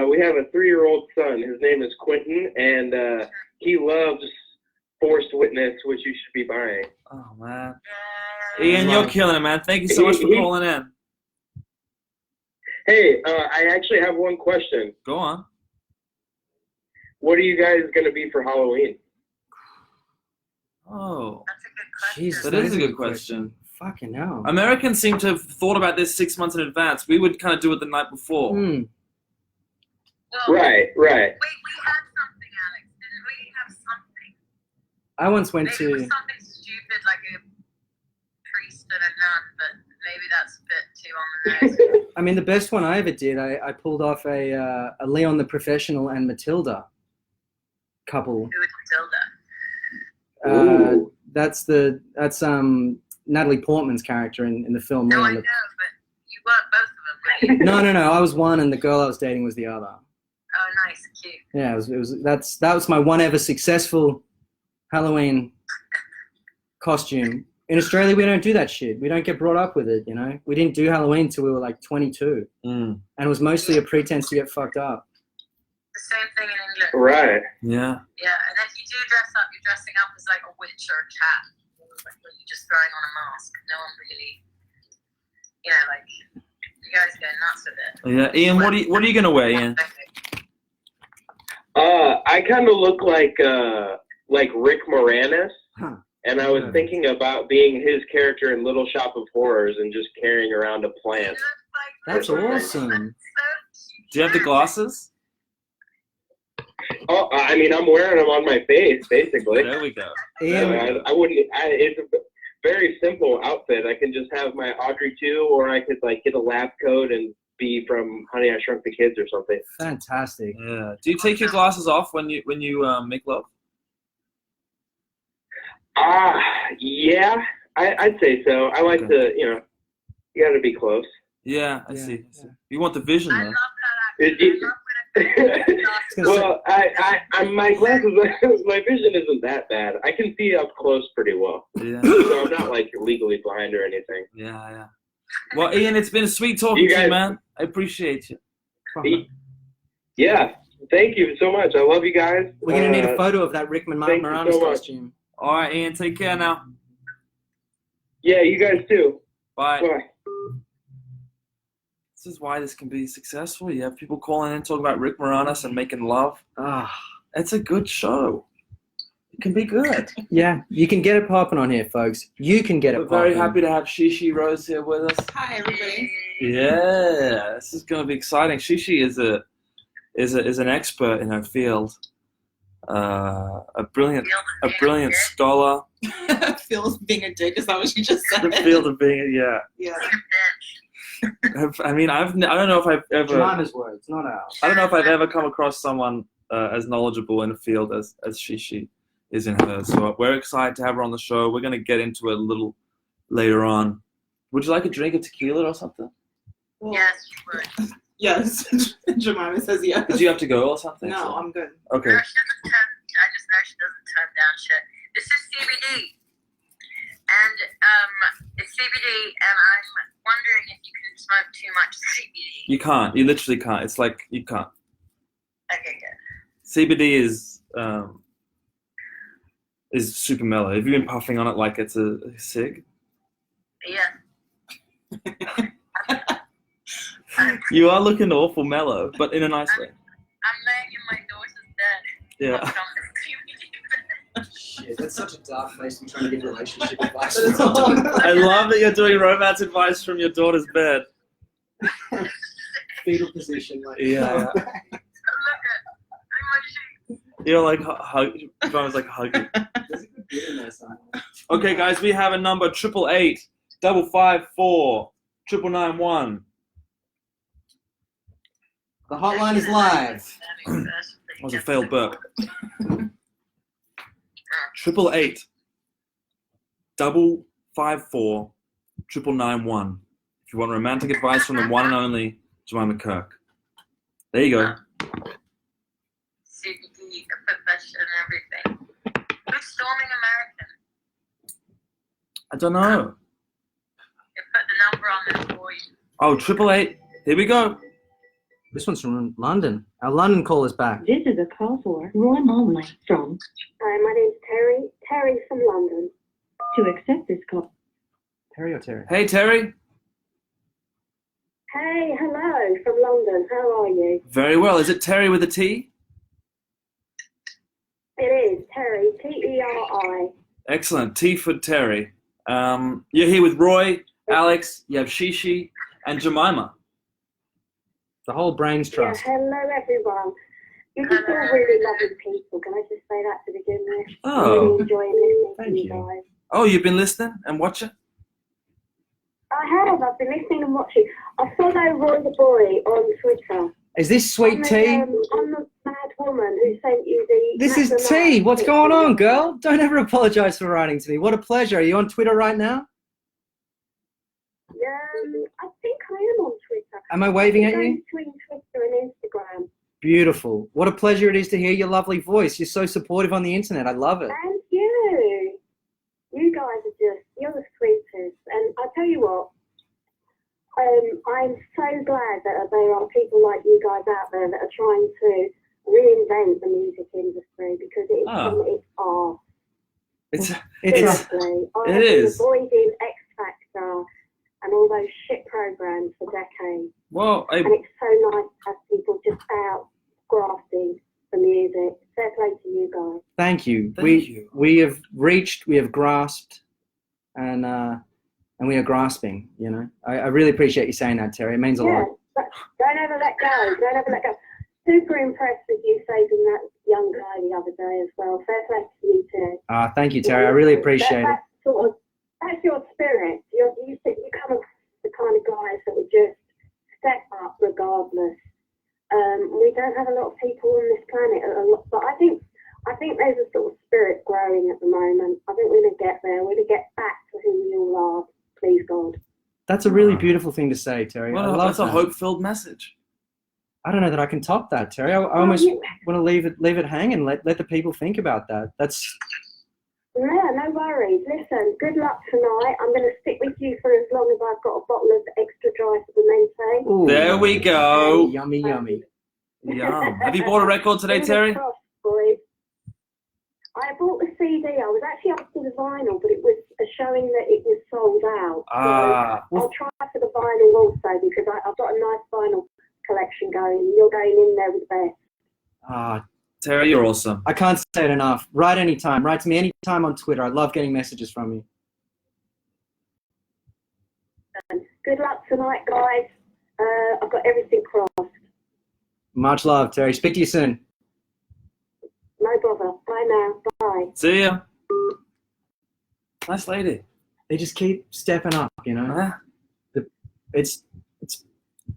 we have a 3-year-old son. His name is Quentin, and he loves Forced Witness, which you should be buying. Oh man, Ian, you're killing it, man. Thank you so much for calling in. Hey, I actually have one question. Go on. What are you guys gonna be for Halloween? Oh, That's a good question. Jesus, that is a good question. Fucking hell. Americans seem to have thought about this 6 months in advance. We would kind of do it the night before. Hmm. Well, Right. we had something, Alex. Didn't we have something? I once went Maybe it was to. something stupid like a priest and a nun, but maybe that's a bit too on the nose. I mean, the best one I ever did, I pulled off a Leon the Professional and Matilda couple. Who was Matilda? Ooh. That's Natalie Portman's character in the film. No, I Leon know, the- but you weren't both of them, were you? No. I was one, and the girl I was dating was the other. Oh, nice, cute. Yeah, that was my one ever successful Halloween costume. In Australia, we don't do that shit. We don't get brought up with it, you know. We didn't do Halloween till we were like 22, and it was mostly a pretense to get fucked up. The same thing in England. Right. Yeah. Yeah, and if you do dress up, you're dressing up as like a witch or a cat. Like when you're just throwing on a mask. No one really, like you guys go nuts with it. Yeah, Ian, what are you gonna wear, Ian? I kind of look like Rick Moranis, Huh. and I was thinking about being his character in Little Shop of Horrors and just carrying around a plant. That's awesome. Do you have the glasses? Oh, I mean, I'm wearing them on my face, basically. There we go. Ian, I wouldn't. It's a very simple outfit. I can just have my Audrey 2, or I could like get a lab coat and be from Honey, I Shrunk the Kids or something. fantastic. Yeah. Do you take your glasses off when you make love? Yeah, I'd say so. I like to, you got to be close. Yeah, I Yeah, see. yeah. You want the vision I though. love that accent. I love when Well, my glasses, my vision isn't that bad. I can see up close pretty well. Yeah. So I'm not like legally blind or anything. Yeah. Well, Ian, it's been sweet talking You to you, guys- man. I appreciate you. Yeah, thank you so much. I love you guys. We're gonna need a photo of that Rick thank you Moranis so much. costume. All right, Ian, take care now. Yeah, you guys too. Bye. Bye. This is why this can be successful. You have people calling in talking about Rick Moranis and making love. Ah, It's a good show. It can be good. yeah, you can get it popping on here, folks. You can get it We're popping. very happy to have Shishi Rose here with us. Hi, everybody. Yeah, this is going to be exciting. Shishi is an expert in her field. A brilliant scholar. Feels being a dick. Is that what you just said? The field of being, yeah. Yeah. I mean, I don't know if I've ever. Jemima's words, not ours. I don't know if I've ever come across someone as knowledgeable in a field as Shishi is in hers. So we're excited to have her on the show. We're going to get into it a little later on. Would you like a drink of tequila or something? Well, Yes, you would. yes. Jemima says yes. Did you have to go or something? No, I'm good. Okay. No, she doesn't turn. I just know she doesn't turn down shit. This is CBD. it's CBD, and I'm wondering if you can smoke too much CBD. You can't. You literally can't. It's like you can't. Okay, good. CBD is super mellow. Have you been puffing on it like it's a cig? Yeah. You are looking awful mellow, but in a nice way. I'm laying in my daughter's bed. Yeah. puffed on this CBD. Shit, that's such a dark place to be trying to give relationship advice. I love that you're doing romance advice from your daughter's bed. Fetal position. Like, Yeah. Look at my sheets. You're like hug. Joanna's like hugging. There's a good bit in there, son. Okay, guys, we have a number 888 554 991. The hotline is live. That was a failed burp. 888 554 991. If you want romantic advice from the one and only Jemima Kirk. There you go. CBD, profession, and everything. Who's storming American? I don't know. You put the number on there for you. Oh, 888. Here we go. This one's from London. Our London call is back. This is a call for Roy Momley from. Hi, my name's Terry. Terry from London. To accept this call. Terry or Terry? Hey, Terry. Hey, hello from London. How are you? Very well. Is it Terry with a T? It is Terry. T-E-R-I. Excellent. T for Terry. You're here with Roy, Alex, you have Shishi, and Jemima. The whole brains Yeah, trust. hello everyone. You're just all really lovely people. Can I just say that to begin with? I'm Oh. really enjoying listening Thank to you you. guys. Oh, you've been listening and watching? I have. I've been listening and watching. I follow Roy the Boy on Twitter. Is this Sweet Tea? I'm the mad woman who sent you the... This is T. What's going on, girl? Don't ever apologize for writing to me. What a pleasure. Are you on Twitter right now? I think I am on Twitter. Am I waving at I'm you? between Twitter and Instagram. Beautiful. What a pleasure it is to hear your lovely voice. You're so supportive on the internet. I love it. And you. You guys are just, you're the sweetest. And I tell you what, I'm so glad that there are people like you guys out there that are trying to reinvent the music industry because it's art. It's Seriously. it I've been is. avoiding X Factor and all those shit programs for decades. Well, And it's so nice to have people just out grafting the music. Fair play to you guys. Thank you. Thank you. We have reached, we have grasped, and we are grasping, you know. I really appreciate you saying that, Terry. It means a Yeah, lot. but don't ever let go. Don't ever let go. Super impressed with you saving that young guy the other day as well. Fair play to you too. Thank you, Terry. I really appreciate it. That's your spirit. You come across the kind of guys that would just step up regardless. We don't have a lot of people on this planet, but I think there's a sort of spirit growing at the moment. I think we're going to get there. We're going to get back to who we all are, please God. That's a really beautiful thing to say, Terry. I love that's a that. hope-filled message. I don't know that I can top that, Terry. I almost want to leave it hanging. Let the people think about that. Yeah, no worries. Listen, good luck tonight. I'm going to stick with you for as long as I've got a bottle of extra dry Sublime. Ooh, There we go. Yummy, yummy. Yum. Have you bought a record today, Terry? Fingers crossed, boys. I bought the CD. I was actually up for the vinyl, but it was showing that it was sold out. So I'll try for the vinyl also because I've got a nice vinyl collection going. You're going in there with the best. Terry, you're awesome. I can't say it enough. Write anytime. Write to me anytime on Twitter. I love getting messages from you. Good luck tonight, guys. I've got everything crossed. Much love, Terry. Speak to you soon. No bother. Bye now. Bye. See ya. Nice lady. They just keep stepping up, you know. Huh? It's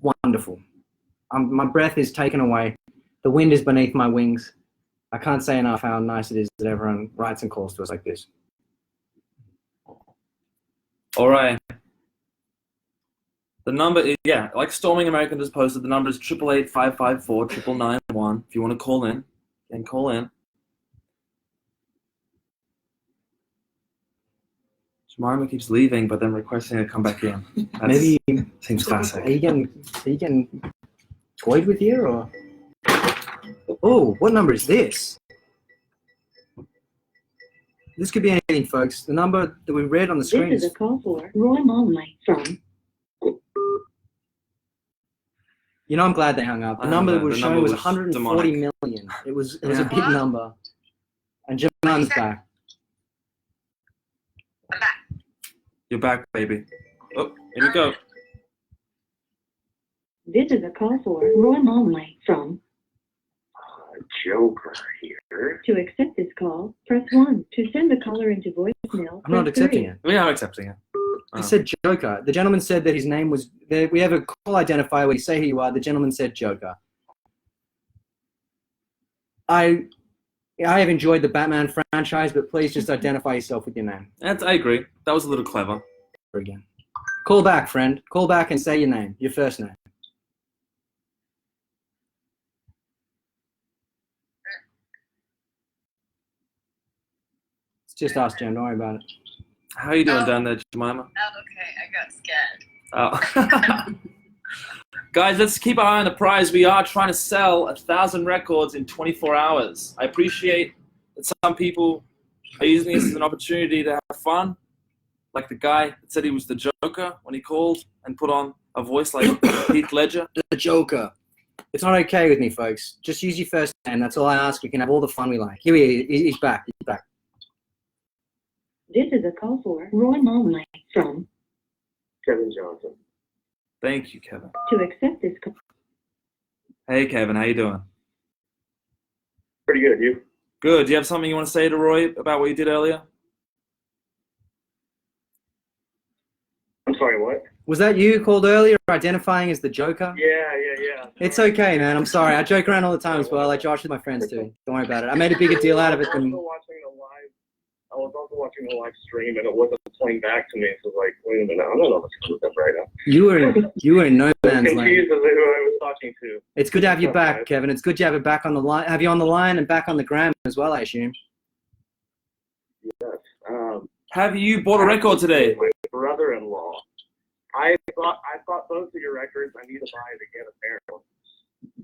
wonderful. My breath is taken away. The wind is beneath my wings. I can't say enough how nice it is that everyone writes and calls to us like this. All right. The number is, like Storming American just posted, the number is 888-554-9991. If you want to call in, then call in. Jemima keeps leaving, but then requesting to come back in. That's, Maybe seems classic. are you getting toyed with here or? Oh, what number is this? This could be anything, folks. The number that we read on the screen This is is a call for Roy Momley from. You know, I'm glad they hung up. The I number know, that was the shown number was was 140 demonic. million. It was a Yeah. big number. And Jemima's back. I'm back. You're back, baby. Oh, here we go. This is a call for Roy Momley from. Joker here. To accept this call, press 1. To send the caller into voicemail, I'm not press accepting 3. it. We are accepting it. He Oh. said Joker. The gentleman said that his name was. We have a call identifier where you say who you are. The gentleman said Joker. I have enjoyed the Batman franchise, but please just identify yourself with your name I agree. That was a little clever. again. Call back, friend. Call back and say your name, your first name. It's just us, Jim. Don't worry about it. How are you doing down there, Jemima? Oh, okay. I got scared. Oh. Guys, let's keep our eye on the prize. We are trying to sell 1,000 records in 24 hours. I appreciate that some people are using this as an opportunity to have fun. Like the guy that said he was the Joker when he called and put on a voice like Heath Ledger. The Joker. It's not okay with me, folks. Just use your first name. That's all I ask. We can have all the fun we like. Here he is. He's back. He's back. This is a call for Roy Momley from. Kevin Johnson. Thank you, Kevin. To accept this call. Hey, Kevin, how you doing? Pretty good, you? Good. Do you have something you want to say to Roy about what you did earlier? I'm sorry, what? Was that you called earlier identifying as the Joker? Yeah. It's okay, man. I'm sorry. I joke around all the time as well. I josh with my friends too. Don't worry about it. I made a bigger deal out of it than... I was also watching the live stream, and it wasn't playing back to me. So I was like, wait a minute, I don't know what's going on right now. You were in no man's land. Confused as to who I was talking to. It's good to have you back, Kevin. It's good to have you back on the line. Have you on the line and back on the gram as well, I assume. Yes. Have you bought a record today? My brother-in-law. I thought both of your records I need to buy it again, apparently.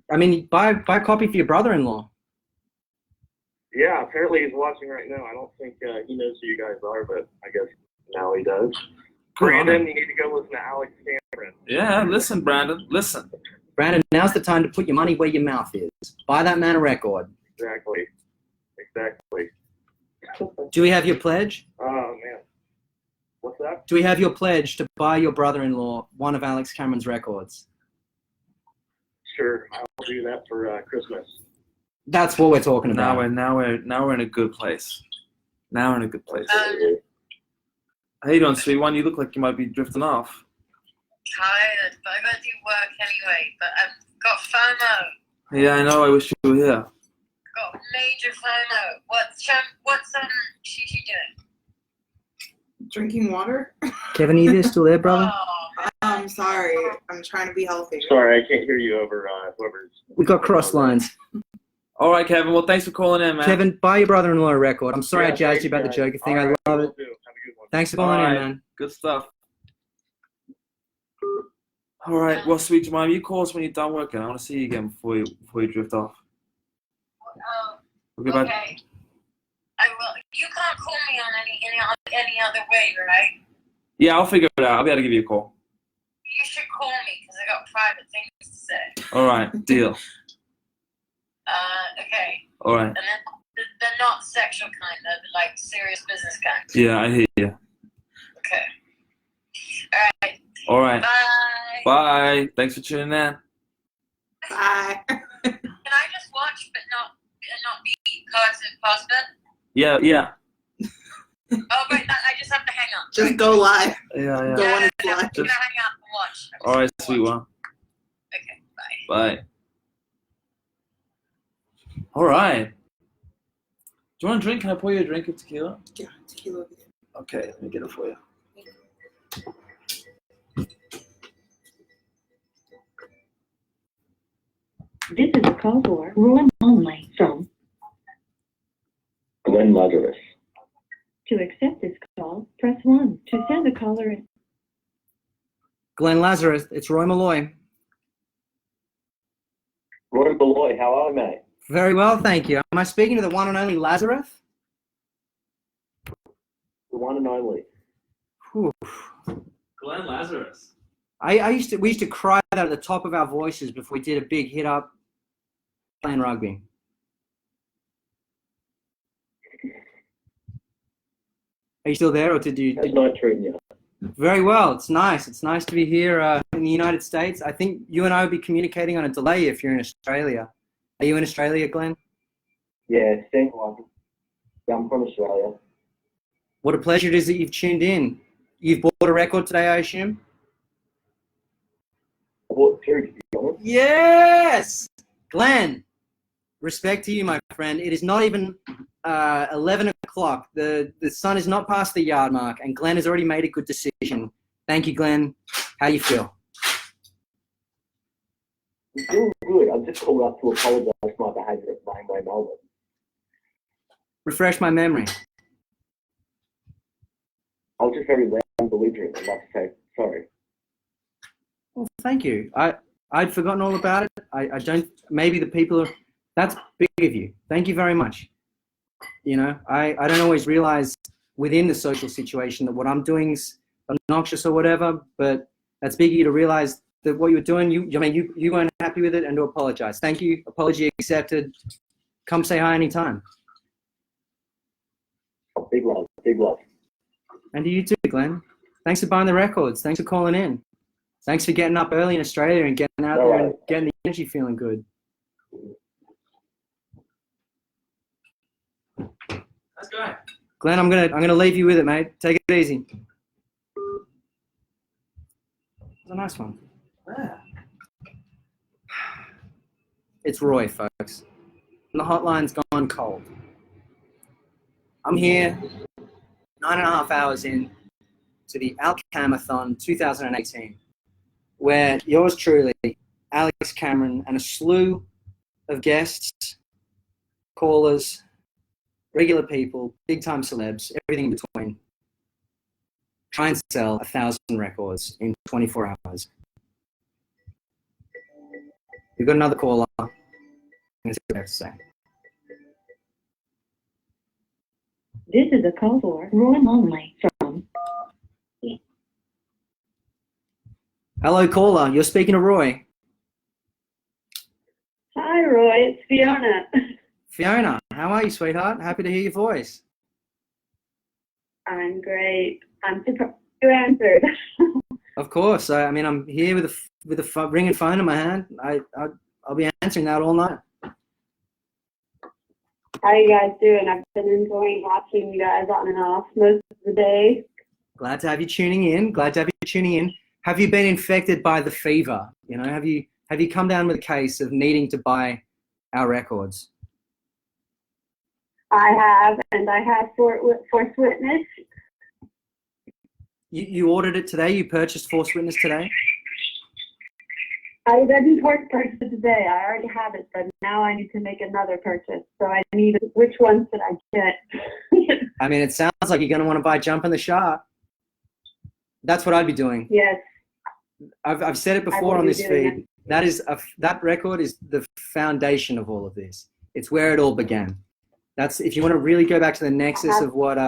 I mean, buy a copy for your brother-in-law. Yeah, apparently he's watching right now. I don't think he knows who you guys are, but I guess now he does. Brandon, you need to go listen to Alex Cameron. Yeah, listen, Brandon. Listen. Brandon, now's the time to put your money where your mouth is. Buy that man a record. Exactly. Do we have your pledge? Oh, man. What's that? Do we have your pledge to buy your brother-in-law one of Alex Cameron's records? Sure, I'll do that for Christmas. That's what we're talking about. Now we're in a good place. Now we're in a good place. How you doing, sweet one? You look like you might be drifting off. Tired, but I gotta do work anyway. But I've got FOMO. Yeah, I know. I wish you were here. Got major FOMO. What's Shishi doing? Drinking water? Kevin, are you still there, brother? Oh, I'm sorry. I'm trying to be healthy. Sorry, I can't hear you over whoever's... We got cross lines. All right, Kevin. Well, thanks for calling in, man. Kevin, buy your brother-in-law a record. I'm sorry I jazzed you about the guys. Joker thing. All right, I love will it. do. Have a good one. Thanks for calling All in, right. man. Good stuff. All right. Well, sweet Jemima, you call us when you're done working. I want to see you again before you drift off. We'll get back. okay. I will. You can't call me on any other way, right? Yeah, I'll figure it out. I'll be able to give you a call. You should call me because I got private things to say. All right. Deal. Okay. All right. And then the not sexual kind, the like serious business kind. Yeah, I hear you. Okay. All right. All right. Bye. Bye. Thanks for tuning in. Bye. Can I just watch but not be cards and past bed? Yeah. Oh wait, I just have to hang up. Just go live. Yeah. Go on and I'm live. gonna hang up and watch. All right, sweet one. Okay, bye. Bye. All right. Do you want a drink? Can I pour you a drink of tequila? Yeah, tequila over there. Okay, let me get it for you. This is a call for Roy Momley from. Glenn Lazarus. To accept this call, press press 1. To send a caller in. Glenn Lazarus, it's Roy Malloy. Roy Malloy, how are you, mate? Very well, thank you. Am I speaking to the one and only Lazarus? The one and only. Whew. Glenn Lazarus. We used to cry that at the top of our voices before we did a big hit up playing rugby. Are you still there, or did you? That's not true, yeah. Very well. It's nice. It's nice to be here in the United States. I think you and I will be communicating on a delay if you're in Australia. Are you in Australia, Glenn? Yeah, seems like it. Yeah, I'm from Australia. What a pleasure it is that you've tuned in. You've bought a record today, I assume? I bought two, to be honest. Yes! Glenn, respect to you, my friend. It is not even 11 o'clock. The sun is not past the yard mark, and Glenn has already made a good decision. Thank you, Glenn. How do you feel? I'm doing good. I've just called up to apologise for my behaviour at Laneway, Melbourne. Refresh my memory. I was just very loud and belligerent. I'd like to say sorry. Well, thank you. I'd forgotten all about it. I don't, maybe the people are, that's big of you. Thank you very much. You know, I don't always realize within the social situation that what I'm doing is obnoxious or whatever, but that's big of you to realize that what you were doing, you weren't happy with it, and to apologize. Thank you. Apology accepted. Come say hi anytime. Oh, big love, big love. And to you too, Glenn. Thanks for buying the records. Thanks for calling in. Thanks for getting up early in Australia and getting out there and getting the energy feeling good. Let's go. Glenn, I'm gonna leave you with it, mate. Take it easy. It's a nice one. Yeah. It's Roy, folks. And the hotline's gone cold. I'm here 9.5 hours in to the Alcamathon 2018, where yours truly, Alex Cameron, and a slew of guests, callers, regular people, big-time celebs, everything in between, try and sell 1,000 records in 24 hours. We've got another caller. Let's see what they have to say. This is a call for Roy Malloy from. Hello, caller. You're speaking to Roy. Hi, Roy. It's Fiona. Fiona, how are you, sweetheart? Happy to hear your voice. I'm great. I'm surprised you answered. Of course. I mean, I'm here with a ringing phone in my hand. I'll be answering that all night. How you guys doing? I've been enjoying watching you guys on and off most of the day. Glad to have you tuning in. Have you been infected by the fever? You know, have you come down with a case of needing to buy our records? I have, and I have Force Witness. You ordered it today? You purchased Force Witness today? I didn't purchase it today. I already have it, but now I need to make another purchase. So I need, which one should I get? I mean, it sounds like you're going to want to buy Jump in the Shark. That's what I'd be doing. Yes. I've said it before on this feed. That record is the foundation of all of this. It's where it all began. That's, if you want to really go back to the nexus of what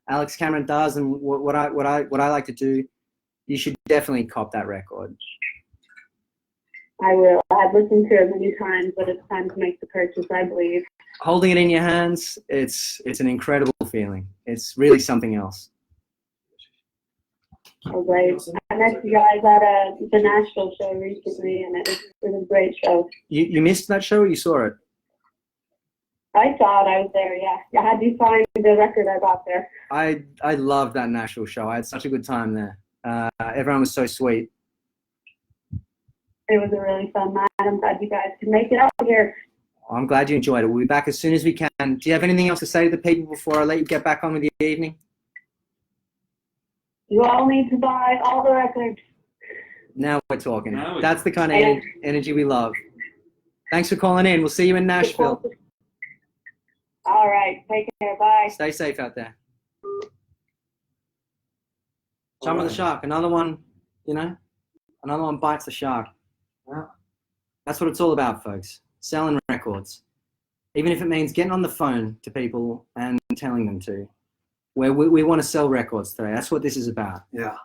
Alex Cameron does and what I like to do, you should definitely cop that record. I will. I've listened to it many times, but it's time to make the purchase, I believe. Holding it in your hands, it's an incredible feeling. It's really something else. Oh, great. I met you guys at the Nashville show recently, and it was a great show. You missed that show or you saw it? I saw it. I was there, yeah. I had you sign the record I got there. I loved that Nashville show. I had such a good time there. Everyone was so sweet. It was a really fun night. I'm glad you guys could make it out here. I'm glad you enjoyed it. We'll be back as soon as we can. Do you have anything else to say to the people before I let you get back on with the evening? You all need to buy all the records. Now we're talking. That's the kind of energy we love. Thanks for calling in. We'll see you in Nashville. All right. Take care. Bye. Stay safe out there. Jump on the Alright. shark. Another one, another one bites the shark. Yeah. That's what it's all about, folks. Selling records. Even if it means getting on the phone to people and telling them to. We want to sell records today. That's what this is about. Yeah.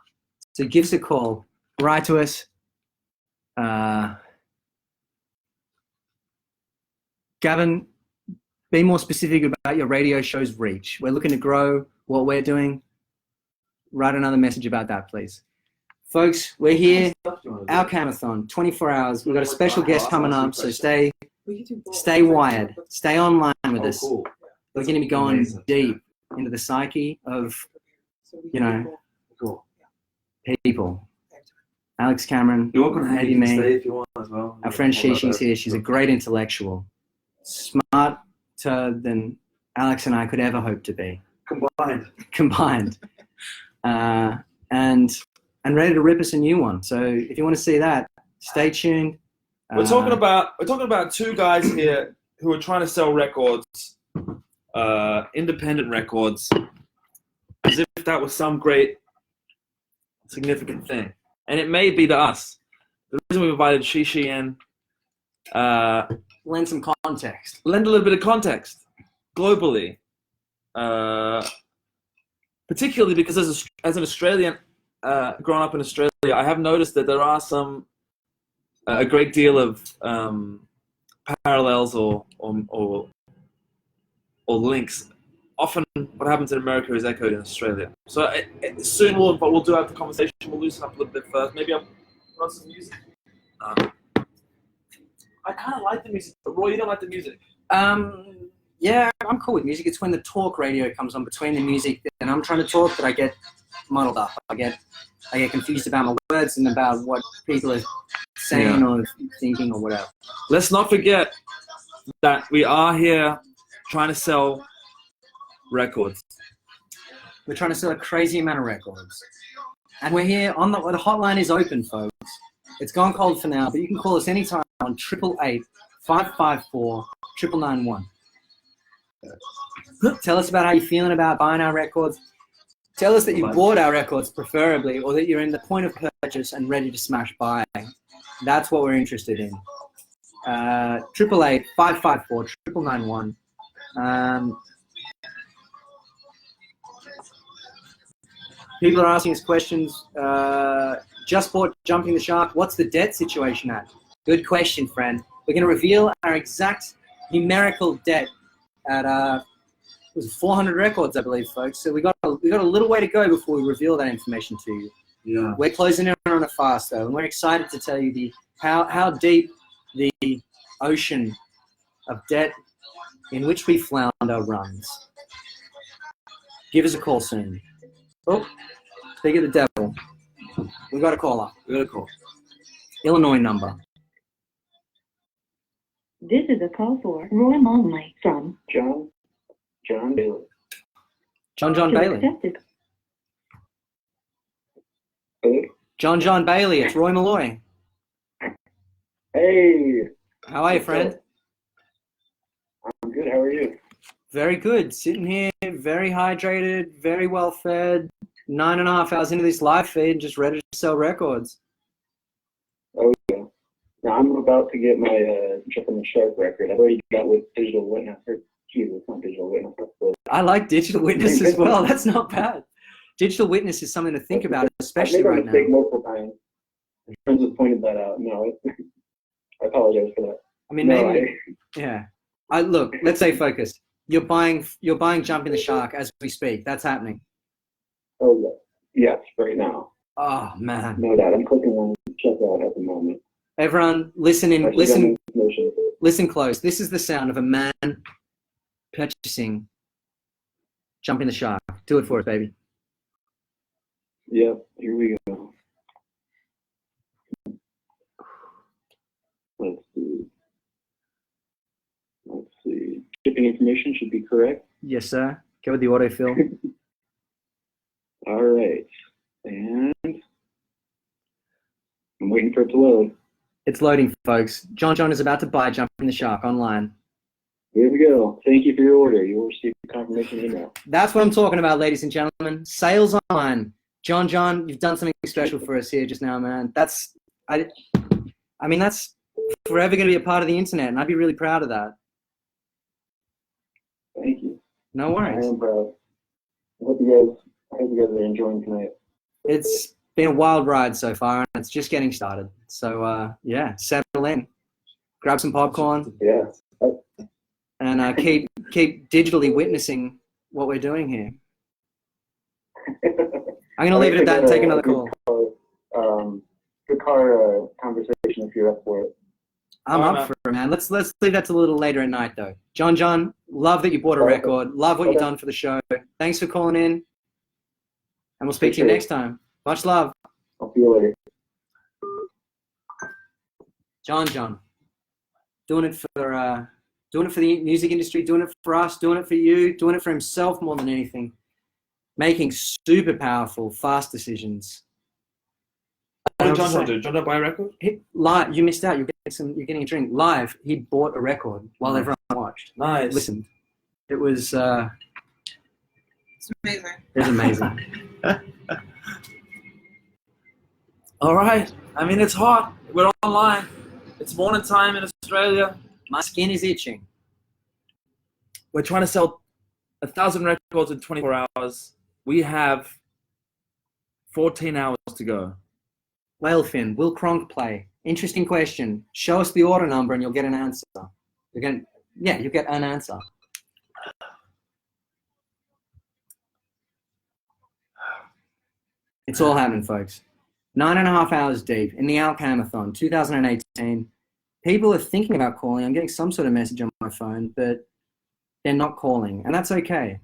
So give us a call. Write to us. Gavin, be more specific about your radio show's reach. We're looking to grow what we're doing. Write another message about that, please. Folks, we're here. Alcamathon, 24 hours. We've got a special guest coming up, so stay wired. Stay online with us. Cool. We're going to be going Amazing. deep into the psyche of, Cool. people. Alex Cameron, You're welcome to Eddie you can May. stay if you want as well. Our friend Shishi's here. She's a great intellectual. Smarter than Alex and I could ever hope to be. Combined. And ready to rip us a new one. So if you want to see that, stay tuned. We're talking about two guys here who are trying to sell records, independent records, as if that was some great, significant thing. And it may be to us. The reason we invited Shishi in, lend some context. lend a little bit of context globally, particularly because as an Australian, growing up in Australia, I have noticed that there are a great deal of parallels or links. Often, what happens in America is echoed in Australia. So soon we'll do have the conversation. We'll loosen up a little bit first. Maybe I'll run some music. I kind of like the music, but Roy, you don't like the music. Yeah, I'm cool with music. It's when the talk radio comes on between the music and I'm trying to talk that I get muddled up. I get confused about my words and about what people are saying or thinking or whatever. Let's not forget that we are here trying to sell records. We're trying to sell a crazy amount of records. And we're here on the hotline is open, folks. It's gone cold for now, but you can call us anytime on 888-554-9991. Tell us about how you're feeling about buying our records. Tell us that you bought our records, preferably, or that you're in the point of purchase and ready to smash buy. That's what we're interested in. 888-554-9991. People are asking us questions. Just bought Jumping the Shark. What's the debt situation at? Good question, friend. We're going to reveal our exact numerical debt at it was 400 records, I believe, folks. So we got a little way to go before we reveal that information to you. Yeah. We're closing in on a fast, though, and we're excited to tell you how deep the ocean of debt in which we flounder runs. Give us a call soon. Oh, speak of the devil. We've got a caller. Illinois number. This is a call for Roy Mullenly from John Bailey. John to Bailey. accepted. Hello? John Bailey. It's Roy Malloy. Hey, How are you, friend? I'm good. How are you? Very good. Sitting here, very hydrated, very well fed. 9.5 hours into this live feed, just ready to sell records. Oh, yeah. Now, I'm about to get my Jumping the Shark record. I've already got with Digital Witness. Jesus, not Digital Witness. I like Digital Witness as well. That's not bad. Digital Witness is something to think about, especially right now. I've made a mistake multiple times. My friends have pointed that out. No, I apologize for that. I mean, maybe, yeah. Look, let's stay focused. You're buying Jumping the Shark as we speak. That's happening. Oh, yeah. Yes, right now. Oh, man. No doubt. I'm clicking on check out at the moment. Everyone, listen Information. close. This is the sound of a man purchasing Jumping the Shark. Do it for us, baby. Yep, here we go. Let's see. Shipping information should be correct. Yes, sir. Go with the autofill. All right. And I'm waiting for it to load. It's loading, folks. John is about to buy Jumping the Shark online. Here we go. Thank you for your order. You will receive a confirmation email. That's what I'm talking about, ladies and gentlemen. Sales online. John, you've done something special for us here just now, man. I mean, that's forever going to be a part of the internet, and I'd be really proud of that. Thank you. No I worries. am proud. I hope you guys are enjoying tonight. It's been a wild ride so far, and it's just getting started. So, yeah, settle in, grab some popcorn, Yeah. and keep digitally witnessing what we're doing here. I'm going to leave it at that and take another call. Good car conversation if you're up for it. I'm up for it, man. Let's leave that to a little later at night, though. John, love that you bought a record. Love what you've done for the show. Thanks for calling in, and we'll speak to you next time. Much love. I'll see you later. John, doing it for the music industry, doing it for us, doing it for you, doing it for himself more than anything, making super powerful, fast decisions. What did John do? John buy a record? Live, you missed out. You're getting a drink. Live, he bought a record while everyone watched. Nice. Listened. It was. It's amazing. It was amazing. All right. I mean, it's hot. We're online. It's morning time in Australia. My skin is itching. We're trying to sell 1,000 records in 24 hours. We have 14 hours to go. Whalefin, will Kronk play? Interesting question. Show us the order number and you'll get an answer. You'll get an answer. It's all happening, folks. 9.5 hours deep in the Alcamathon, 2018. People are thinking about calling. I'm getting some sort of message on my phone, but they're not calling, and that's okay.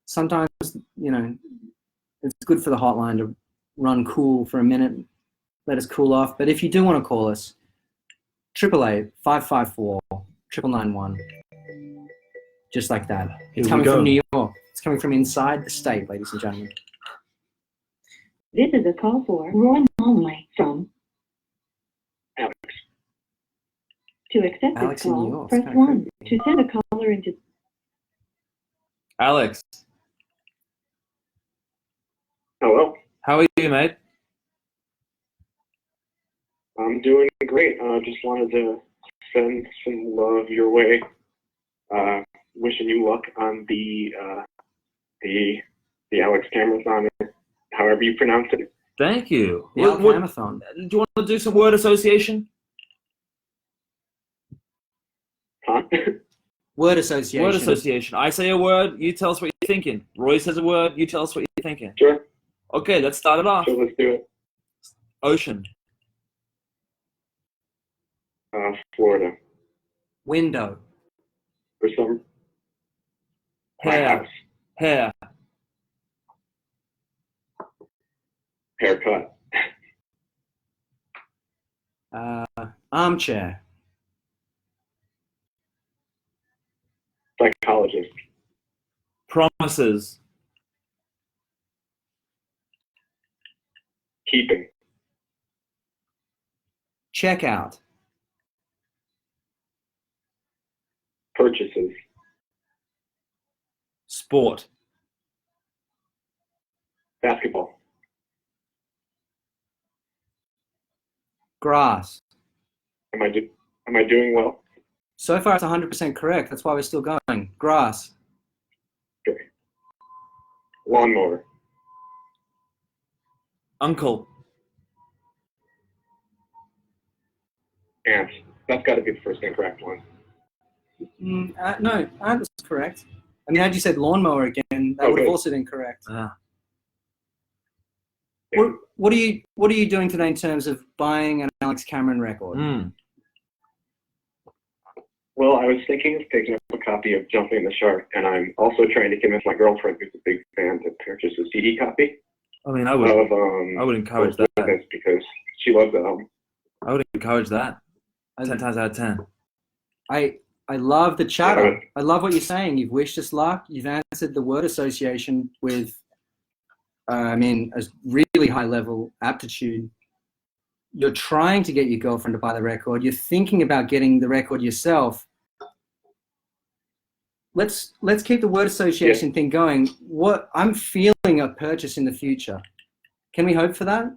Sometimes, it's good for the hotline to run cool for a minute, let us cool off. But if you do want to call us, 888-554-9991. Just like that. It's coming from New York. It's coming from inside the state, ladies and gentlemen. This is a call for Roy Mullenweg from Alex. To accept Alex this in New call, York. press It's kinda 1. creepy. To send a caller into Alex, Hello. how are you, mate? I'm doing great. Just wanted to send some love your way. Wishing you luck on the Alcamathon, however you pronounce it. Thank you. The Alcamathon. Do you want to do some word association? Huh? Word association. Word association. I say a word, you tell us what you're thinking. Roy says a word, you tell us what you're thinking. Sure. Okay, let's start it off. So let's do it. Ocean. Florida. Window. For some. My Hair. house. Hair. Haircut. Armchair. Psychologist. Promises. Keeping. Checkout. Purchases. Sport. Basketball. Grass. Am I doing well? So far, it's 100% correct. That's why we're still going. Grass. Okay. Lawnmower. Uncle. Ants. That's got to be the first incorrect one. No, that was correct. I mean, had you said lawnmower again, that would have also been correct. Ah. Yeah. What are you doing today in terms of buying an Alex Cameron record? Well, I was thinking of picking up a copy of Jumping the Shark, and I'm also trying to convince my girlfriend, who's a big fan, to purchase a CD copy I mean, of I would encourage that. because she loves the album. I would encourage that. 10 times out of 10. I love the chatter. I love what you're saying. You've wished us luck. You've answered the word association with, a really high level aptitude. You're trying to get your girlfriend to buy the record. You're thinking about getting the record yourself. Let's keep the word association thing going. I'm feeling a purchase in the future. Can we hope for that?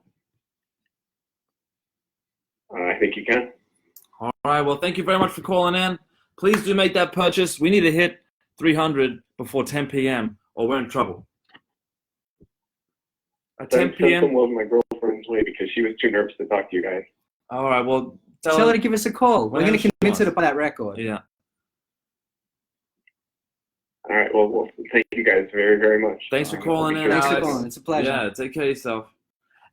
I think you can. All right. Well, thank you very much for calling in. Please do make that purchase. We need to hit 300 before 10 p.m. or we're in trouble. At 10 Send p.m. some love my girlfriend's way because she was too nervous to talk to you guys. All right. Well, Tell her to give us a call. We're whenever going to she convince her to wants. buy that record. Yeah. All right. Well, thank you guys very, very much. Thanks for calling in, Thanks for Alex. calling. It's a pleasure. Yeah, take care of yourself.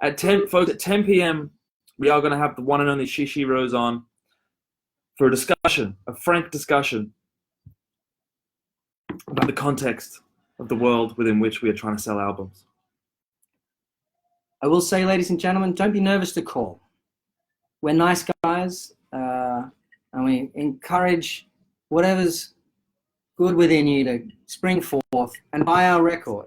At 10, folks, at 10 p.m., we are going to have the one and only Shishi Rose on for a discussion, a frank discussion about the context of the world within which we are trying to sell albums. I will say, ladies and gentlemen, don't be nervous to call. We're nice guys, and we encourage whatever's good within you to spring forth and buy our record,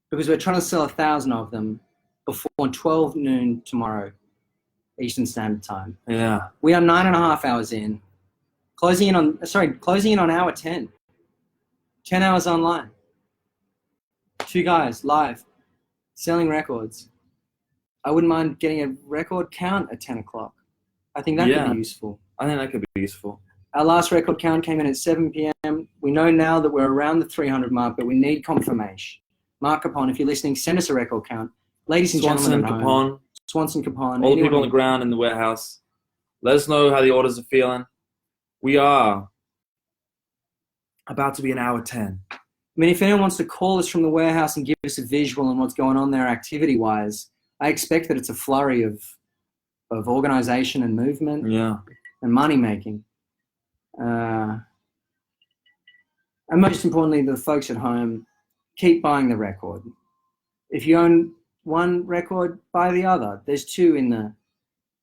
because we're trying to sell 1,000 of them before 12 noon tomorrow, Eastern Standard Time. Yeah. We are 9.5 hours in, closing in on hour 10. 10 hours online. 2 guys live selling records. I wouldn't mind getting a record count at 10 o'clock. I think that could be useful. I think that could be useful. Our last record count came in at 7 p.m. We know now that we're around the 300 mark, but we need confirmation. Mark Capone, if you're listening, send us a record count. Ladies and Swanson, gentlemen, Capone, Swanson, Capone. all the people on the ground in the warehouse. Let us know how the orders are feeling. We are about to be an hour 10. I mean, if anyone wants to call us from the warehouse and give us a visual on what's going on there activity-wise, I expect that it's a flurry of organization and movement and money-making. And most importantly, the folks at home, keep buying the record. If you own one record, buy the other. There's 2 in the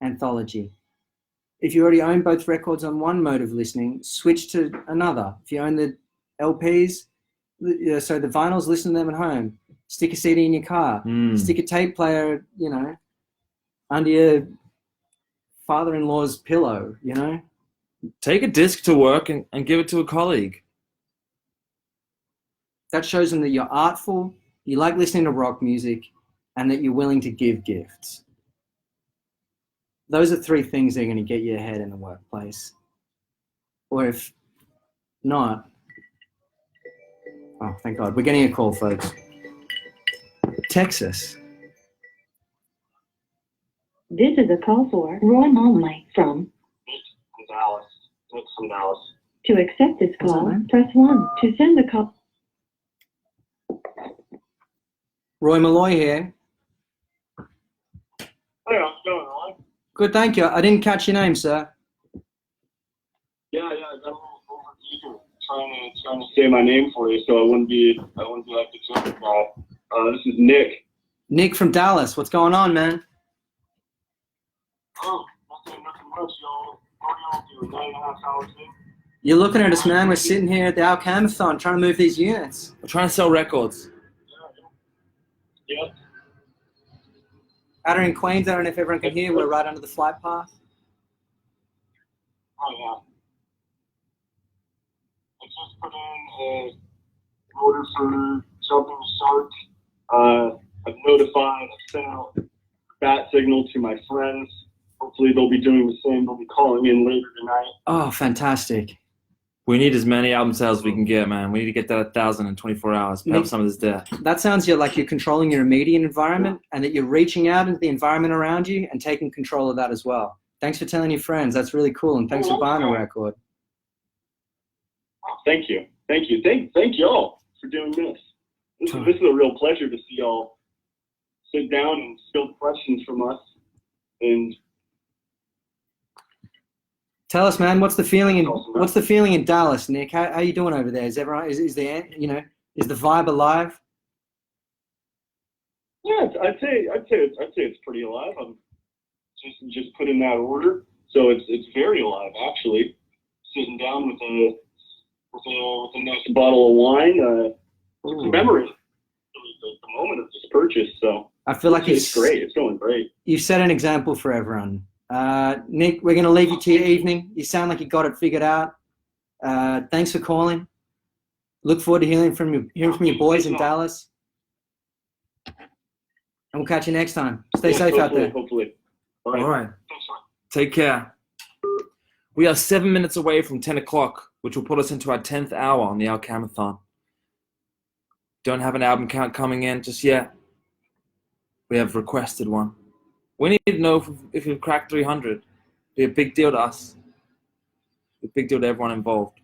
anthology. If you already own both records on one mode of listening, switch to another. If you own the LPs, so the vinyls, listen to them at home. Stick a CD in your car. Stick a tape player, under your father-in-law's pillow, Take a disc to work and give it to a colleague. That shows them that you're artful, you like listening to rock music, and that you're willing to give gifts. Those are 3 things that are going to get you ahead in the workplace. Or if not, oh, thank God, we're getting a call, folks. Texas. This is a call for Roy Molnley from Dallas. Nick from Dallas. To accept this What's call, that, man? press 1. To send the call. Roy Malloy here. Hey, how's it going, Roy? Good, thank you. I didn't catch your name, sir. Yeah, I got a little overeager trying to say my name for you, so I wouldn't be like the trumpet guy. This is Nick. Nick from Dallas. What's going on, man? Oh, nothing much, y'all. What do y'all do? 9.5 hours in? You're looking at us, man. We're sitting here at the Alcamathon trying to move these units. We're trying to sell records. Yeah. Out here in Queens, I don't know if everyone can hear, we're right under the flight path. Oh, yeah. I just put in a order for Jumping Shark. I've notified, I've sent out a bat signal to my friends. Hopefully they'll be doing the same. They'll be calling in later tonight. Oh, fantastic. We need as many album sales as we can get, man. We need to get that 1,000 in 24 hours. Pay off some of this debt. That sounds like you're controlling your immediate environment and that you're reaching out into the environment around you and taking control of that as well. Thanks for telling your friends. That's really cool. And thanks for buying a record. Thank you. Thank y'all for doing this. This is a real pleasure to see y'all sit down and field questions from us. And Tell us, man, what's the feeling in Dallas, Nick? How you doing over there? Is everyone is there, is the vibe alive? yeah, I'd say it's pretty alive. I'm just put in that order, so it's very alive actually. Sitting down with a nice bottle of wine to commemorate the moment of this purchase. So I feel like it's great. It's going great. You've set an example for everyone. Nick, we're going to leave you to your evening. You sound like you got it figured out. Thanks for calling. Look forward to hearing from your boys in Dallas. And we'll catch you next time. Stay safe out there. Hopefully. All right. Thanks, man. Take care. We are 7 minutes away from 10 o'clock, which will put us into our 10th hour on the Alcamathon. Don't have an album count coming in just yet. We have requested one. We need to know if we've cracked 300. Be a big deal to us. Be a big deal to everyone involved.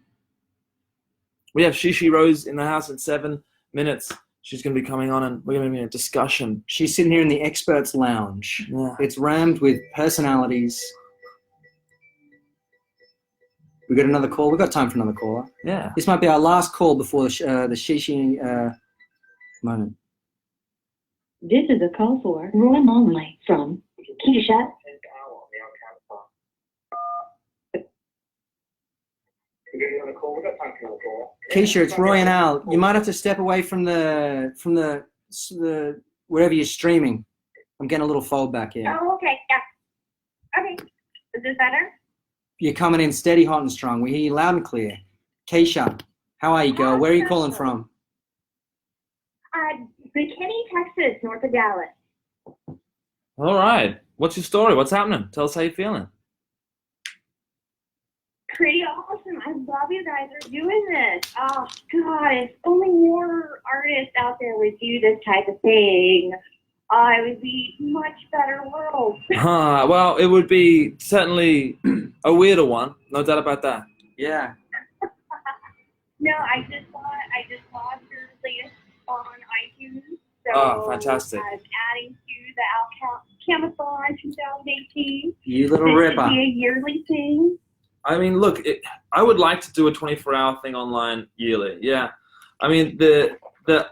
We have Shishi Rose in the house in 7 minutes. She's going to be coming on and we're going to be in a discussion. She's sitting here in the experts lounge. Yeah. It's rammed with personalities. We got another call. We got time for another caller. Yeah. This might be our last call before the Shishi moment. This is a call for Roy Monley from Keisha. Keisha, it's Roy and Al. You might have to step away from the wherever you're streaming. I'm getting a little fold back here. Oh, okay, yeah. Okay, is this better? You're coming in steady, hot and strong. We hear you loud and clear. Keisha, how are you, girl? Where are you calling from? McKinney, Texas, north of Dallas. All right. What's your story? What's happening? Tell us how you're feeling. Pretty awesome. I love you guys are doing this. Oh, God, if only more artists out there would do this type of thing. It would be a much better world. Well, it would be certainly a weirder one. No doubt about that. Yeah. No, I just saw your latest on iTunes. So Oh, fantastic. I'm adding to the Alcamathon 2018. You little This ripper. should be a yearly thing. I mean, look, I would like to do a 24-hour thing online yearly. Yeah. I mean, the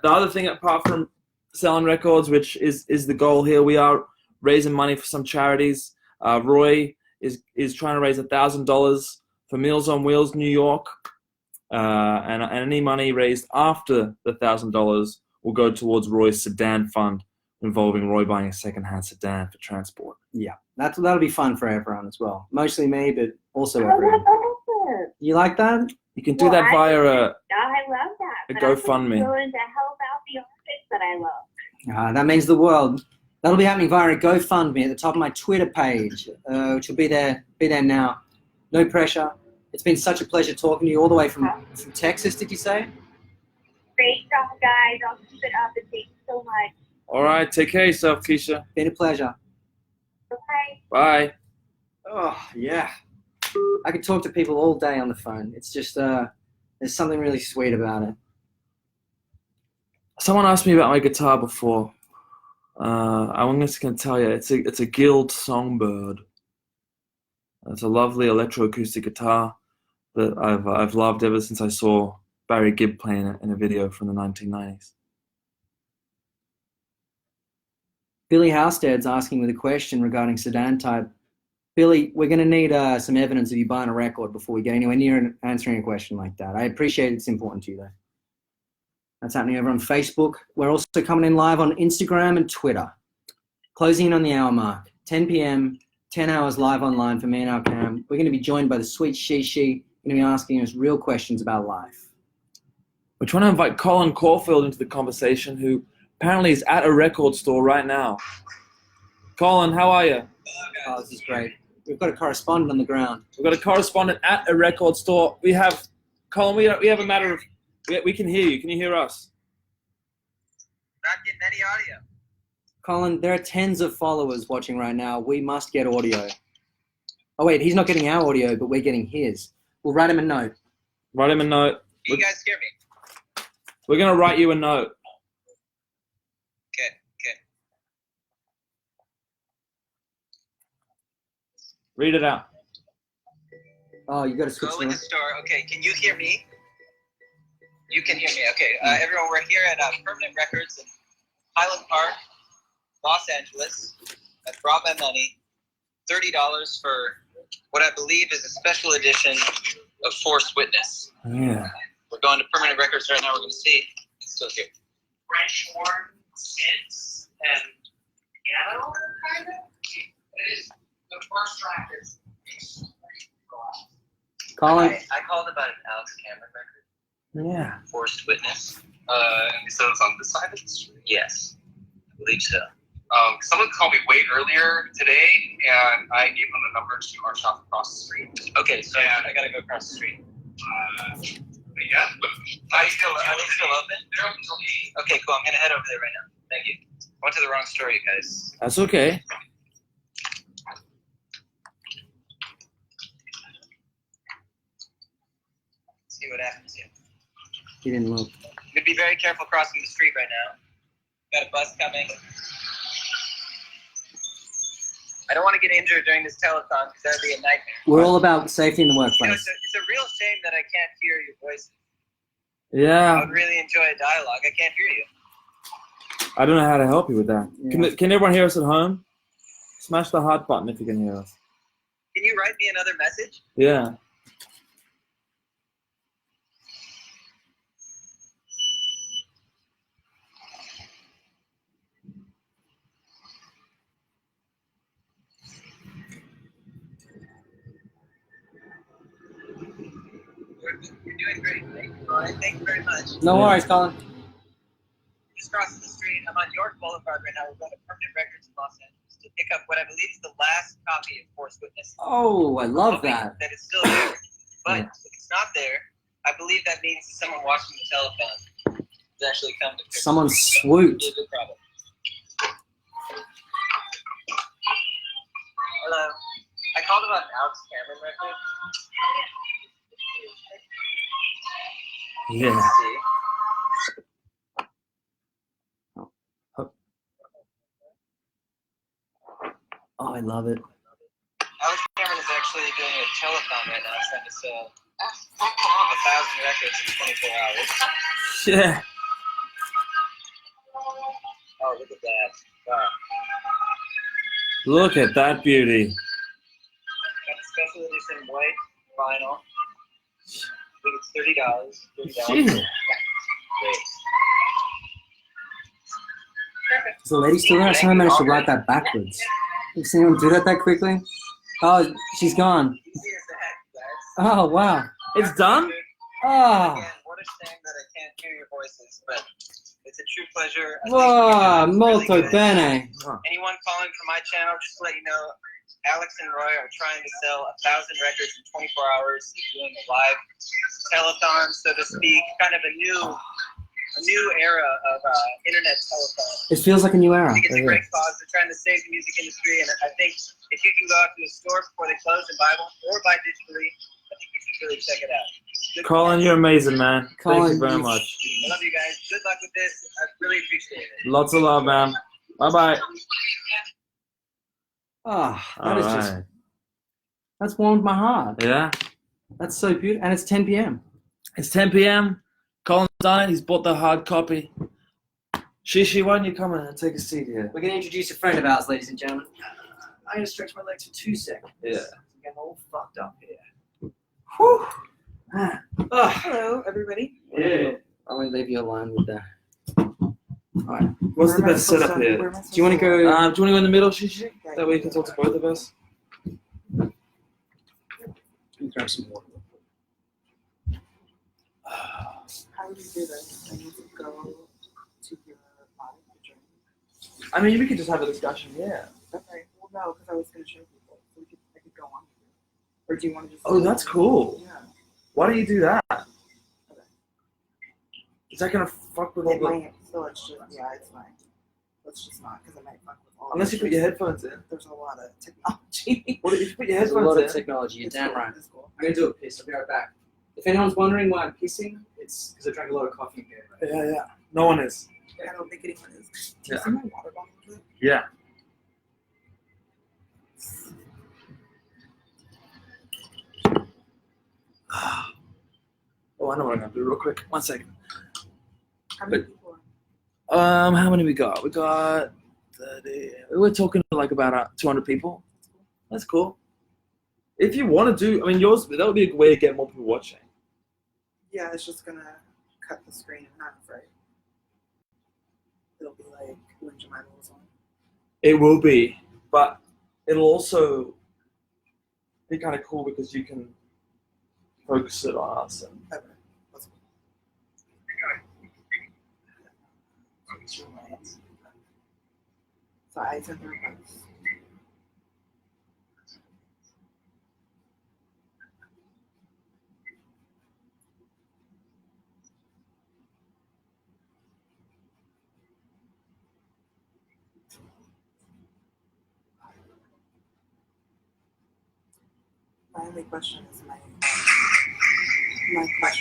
other thing apart from selling records, which is the goal here, we are raising money for some charities. Roy is trying to raise $1,000 for Meals on Wheels New York, and any money raised after the $1,000 will go towards Roy's sedan fund, involving Roy buying a second-hand sedan for transport. Yeah, that'll be fun for everyone as well. Mostly me, but also Oh, everyone. that's awesome. You like that? You can do Well, that via I love that. a but I'm GoFundMe. willing to help out the artists that I love. That means the world. That'll be happening via a GoFundMe at the top of my Twitter page, which will be there now. No pressure. It's been such a pleasure talking to you all the way from Texas, did you say? Great job, guys. I'll keep it up, and thank you so much. All right, take care of yourself, Keisha. Been a pleasure. Bye. Bye. Oh, yeah. I could talk to people all day on the phone. It's just, there's something really sweet about it. Someone asked me about my guitar before. I'm just going to tell you, it's a Guild Songbird. It's a lovely electroacoustic guitar that I've loved ever since I saw Barry Gibb playing it in a video from the 1990s. Billy Halstead's asking with a question regarding sedan type. Billy, we're going to need some evidence of you buying a record before we get anywhere near answering a question like that. I appreciate it's important to you, though. That's happening over on Facebook. We're also coming in live on Instagram and Twitter. Closing in on the hour mark. 10 p.m., 10 hours live online for me and Alcam. We're going to be joined by the sweet Shishi. Going to be asking us real questions about life. We're trying to invite Colin Caulfield into the conversation, who apparently is at a record store right now. Colin, how are you? Oh, this is great. We've got a correspondent on the ground. We've got a correspondent at a record store. We have, Colin, we have a matter of, we can hear you. Can you hear us? Not getting any audio. Colin, there are tens of followers watching right now. We must get audio. Oh, wait, he's not getting our audio, but we're getting his. We'll write him a note. Write him a note. Can you guys hear me? We're going to write you a note. Okay. Read it out. Oh, you got to switch Go in the store. Okay, can you hear me? You can hear me. Okay, everyone, we're here at Permanent Records in Highland Park, Los Angeles. I brought my money, $30 for what I believe is a special edition of Forced Witness. Yeah. We're going to Permanent Records right now. We're going to see. It's still here. French horn, synths, and piano, kind of. It is the first track is extremely relaxed. Colin? I called about an Alex Cameron record. Yeah. Forced Witness. So it's on the side of the street? Yes, I believe so. Someone called me way earlier today, and I gave them the number to our shop across the street. Okay, so I gotta go across the street. But yeah, Are they still open? they're open until 8. Okay, cool. I'm gonna head over there right now. Thank you. I went to the wrong store, you guys. That's okay. See what happens here. He didn't look. I'm gonna be very careful crossing the street right now. Got a bus coming. I don't want to get injured during this telethon because that'd be a nightmare. We're all about safety in the You know, workplace. it's a real shame that I can't hear your voices. I Yeah. would really enjoy a dialogue. I can't hear you. I don't know how to help you with that. Yeah. Can everyone hear us at home? Smash the heart button if you can hear us. Can you write me another message? Yeah. You're doing great. Thank you, Ryan. Thank you very much. No worries, Colin. Just crossing the street. I'm on York Boulevard right now. We're going to Permanent Records in Los Angeles to pick up what I believe is the last copy of Force Witness. Oh, I love Hoping that. that it's still there. But Yeah. if it's not there, I believe that means someone watching the telethon has actually come to fix Someone it. swooped. It's a problem. Hello. I called about an Alex Cameron record. Yeah. Let's see. Oh, I love it. Alex Cameron is actually doing a telethon right now, trying to sell 1,000 records in 24 hours. Yeah. Oh, look at that. Wow. Look at that beauty. Got a special edition white vinyl. I think it's $30. $30. Jeez. Great. Is the lady still there? I somehow managed to write that backwards. Have you seen anyone do that quickly? Oh, she's gone. Easy as that, guys. Oh, wow. It's done? Ah. Again, what a shame that I can't hear your voices, but it's a true pleasure. I think Wow, you're doing molto really good. bene. Anyone calling from my channel, just to let you know, Alex and Roy are trying to sell 1,000 records in 24 hours. They're doing a live telethon, so to speak, kind of a new era of internet telethon. It feels like a new era. I think it's a great cause. They're trying to save the music industry, and I think if you can go out to a store before they close and buy one, or buy digitally, I think you should really check it out. Good Colin, cause. you're amazing, man. Thank Colin, you very you- much. I love you guys. Good luck with this. I really appreciate it. Lots of love, man. Bye-bye. Ah, that All is right. just, that's warmed my heart. Yeah. That's so beautiful. And it's 10 p.m. It's 10 p.m. Colin's done it. He's bought the hard copy. Shishi, why don't you come in and take a seat here? We're going to introduce a friend of ours, ladies and gentlemen. I'm going to stretch my legs for 2 seconds. Yeah. I'm getting all fucked up here. Whew. Ah. Ah. Hello, everybody. Yeah. I'm going to leave you alone with that. All right. What's the best setup here? Do you want to go? Do you want to go in the middle, Shishi? That way you can talk to both of us. Let me grab some water. How do you do this? I need to go to your body to drink. I mean, we could just have a discussion, yeah. Okay, well, no, because I was going to show people. So I could go on with it. Or do you want to just. Oh, that's cool. Yeah. Why do you do that? Is that going to fuck with all It the... might, so let's just, yeah, it's fine. Let's just not, because it might fuck with all Unless the you put your shit. headphones in. There's a lot of technology. What if you put your There's a headphones lot in? of technology. You're It's damn cool, right. it's cool. I'm going to do a piss. I'll be right back. If anyone's wondering why I'm pissing, it's because I drank a lot of coffee again. Right? Yeah. No one is. I don't think anyone is. Do you Yeah. see my water bottle? Kid? Yeah. Oh, I know what I'm going to do real quick. 1 second. How many people are? How many we got? We got 30. We're talking like about 200 people. That's cool. If you want to do, I mean, yours, that would be a way to get more people watching. Yeah, it's just gonna cut the screen in half, right? It'll be like when Jemima was on. It will be, but it'll also be kind of cool because you can focus it on us. And Okay, let's go. but I took her bus. My only question is my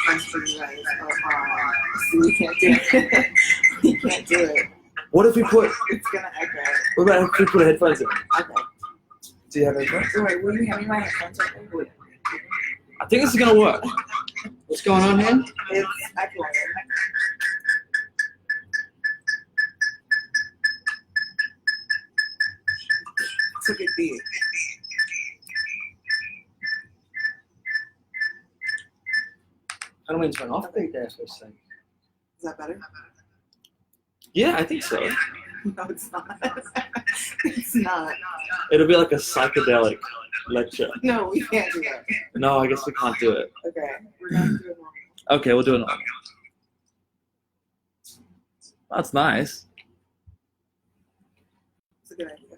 questions for you guys are we can't do it. We can't do it. What if we put? It's gonna echo. What about if we put headphones in? Okay. Do you have headphones? Wait, will you hand me my headphones right there? I think this is gonna work. What's going on here? It's echoing. It's a good beat. I don't mean to turn off the there for a second. Is that better? Yeah, I think so. No, it's not. It's not. It'll be like a psychedelic lecture. No, we can't do that. No, I guess we can't do it. Okay, we're gonna do it normal. Okay, we'll do it normal. That's nice. It's a good idea.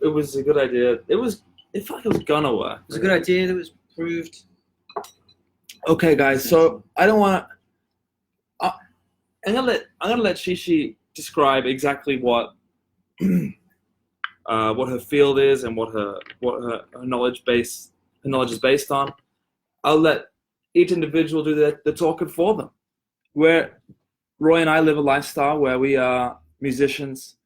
It was a good idea. It felt like it was gonna work. It was a good idea that was proved. Okay, guys. So I don't want to. I'm gonna let Shishi describe exactly what her field is and what her knowledge is based on. I'll let each individual do the talking for them. Where Roy and I live a lifestyle where we are musicians,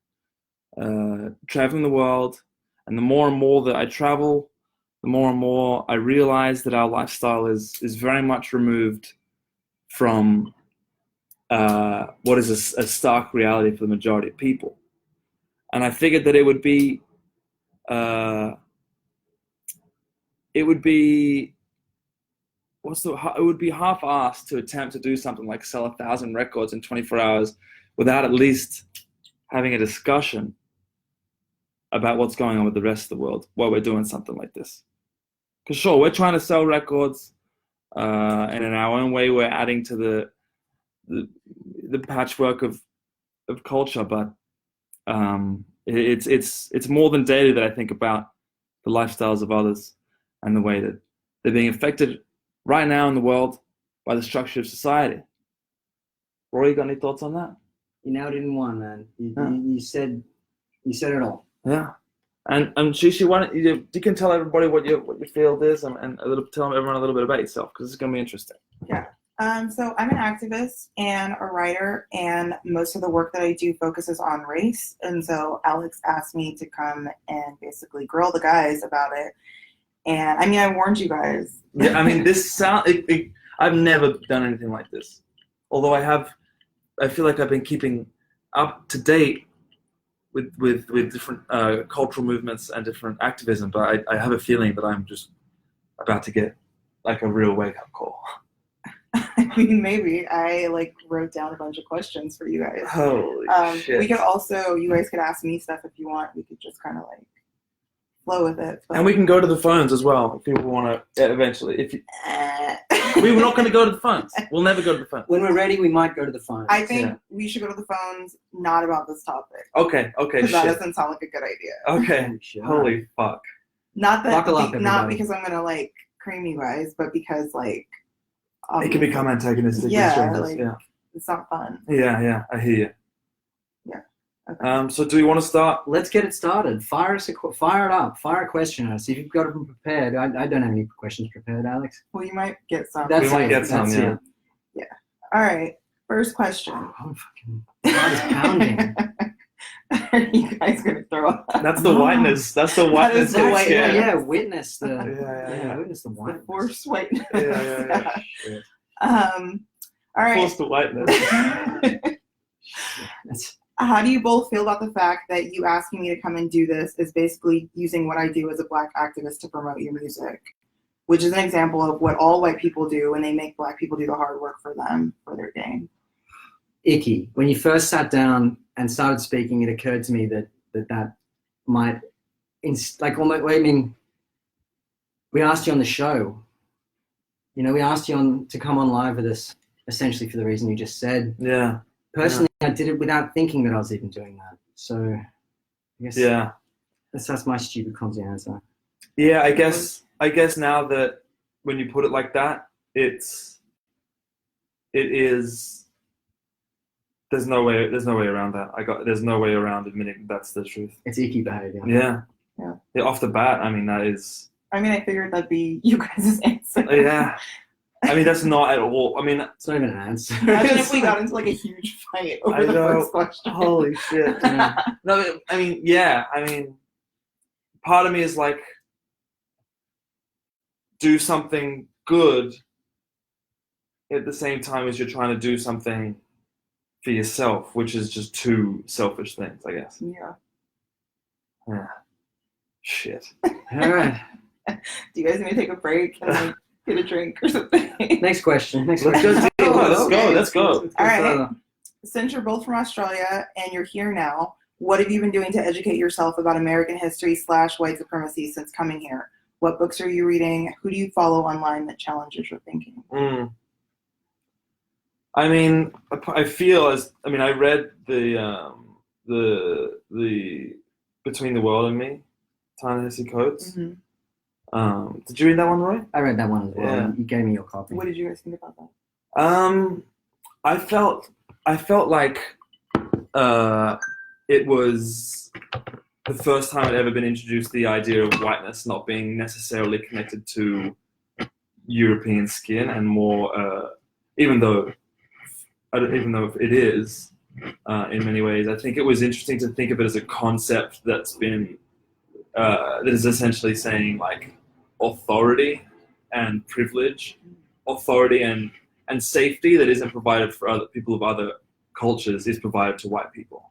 traveling the world, and the more and more that I travel, the more and more I realize that our lifestyle is very much removed from what is a stark reality for the majority of people. And I figured that it would be half-assed to attempt to do something like sell 1,000 records in 24 hours without at least having a discussion about what's going on with the rest of the world while we're doing something like this. Because sure, we're trying to sell records, and in our own way, we're adding to the patchwork of culture, but it's more than daily that I think about the lifestyles of others and the way that they're being affected right now in the world by the structure of society. Rory, you got any thoughts on that? You nailed it in one, man. You said it all. Yeah. And Shishi, why don't you can tell everybody what your field is and tell everyone a little bit about yourself, because it's going to be interesting. Yeah. So I'm an activist and a writer, and most of the work that I do focuses on race. And so Alex asked me to come and basically grill the guys about it. And I mean, I warned you guys. Yeah, I mean, I've never done anything like this. Although I feel like I've been keeping up to date with different cultural movements and different activism, but I have a feeling that I'm just about to get like a real wake-up call. I mean, maybe. I wrote down a bunch of questions for you guys. Holy shit. We could also, you guys could ask me stuff if you want. We could just kind of flow with it. But... And we can go to the phones as well if people want to eventually. We were not going to go to the phones. We'll never go to the phones. When we're ready, we might go to the phones. I think we should go to the phones, not about this topic. Okay, because that doesn't sound like a good idea. Okay, holy fuck. Not that, Buckle up, not because I'm going to cream you guys, but because it can become antagonistic. Yeah, it's not fun. Yeah, I hear you. Yeah. Okay. So do we want to start? Let's get it started. Fire it up. Fire a question at us. If you've got them prepared. I don't have any questions prepared, Alex. Well, you might get some. We might get some, yeah. Yeah. All right. First question. Oh, my heart is pounding. Are you guys going to throw up? That's the whiteness. That's the whiteness. Yeah, witness the witness the whiteness. The forced whiteness. Yeah. All right. Forced the whiteness. How do you both feel about the fact that you asking me to come and do this is basically using what I do as a Black activist to promote your music, which is an example of what all white people do when they make Black people do the hard work for them, for their gain? Icky. When you first sat down and started speaking, it occurred to me that might, we asked you on the show. We asked you to come on live with us, essentially for the reason you just said. Yeah. Personally, I did it without thinking that I was even doing that. So I guess Yeah. that's my stupid clumsy answer. Yeah, I guess now that when you put it like that, it is. There's no way around that. There's no way around admitting that's the truth. It's icky behavior. Yeah. Yeah. Off the bat, I mean, that is. I mean, I figured that'd be you guys' answer. Yeah. I mean, that's not at all. I mean, it's not even an answer. Imagine if we got into like a huge fight over the first question. Holy shit. No, I mean, yeah. I mean, part of me is like, do something good at the same time as you're trying to do something for yourself, which is just two selfish things, I guess. Yeah. Yeah. Shit. All right. Do you guys need to take a break and like get a drink or something? Next question. Let's go. All right. Since you're both from Australia and you're here now, what have you been doing to educate yourself about American history / white supremacy since coming here? What books are you reading? Who do you follow online that challenges your thinking? I mean, I read the Between the World and Me, Ta-Nehisi Coates. Mm-hmm. Did you read that one, Roy? I read that one as well. Yeah. You gave me your copy. What did you guys think about that? I felt like it was the first time I'd ever been introduced to the idea of whiteness not being necessarily connected to European skin, and more, even though it is in many ways, I think it was interesting to think of it as a concept that's been that is essentially saying like authority and privilege, authority and safety that isn't provided for other people of other cultures is provided to white people.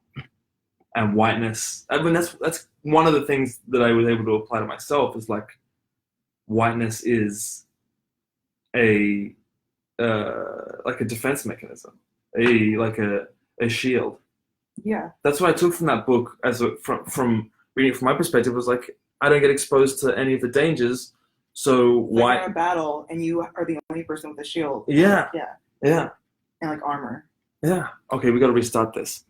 And whiteness, I mean, that's one of the things that I was able to apply to myself, is like whiteness is a defense mechanism, a shield. Yeah. That's what I took from that book from reading it from my perspective, was like, I don't get exposed to any of the dangers, so why? Like you're in a battle and you are the only person with a shield. Yeah. Yeah. Yeah. And like armor. Yeah. Okay, we got to restart this.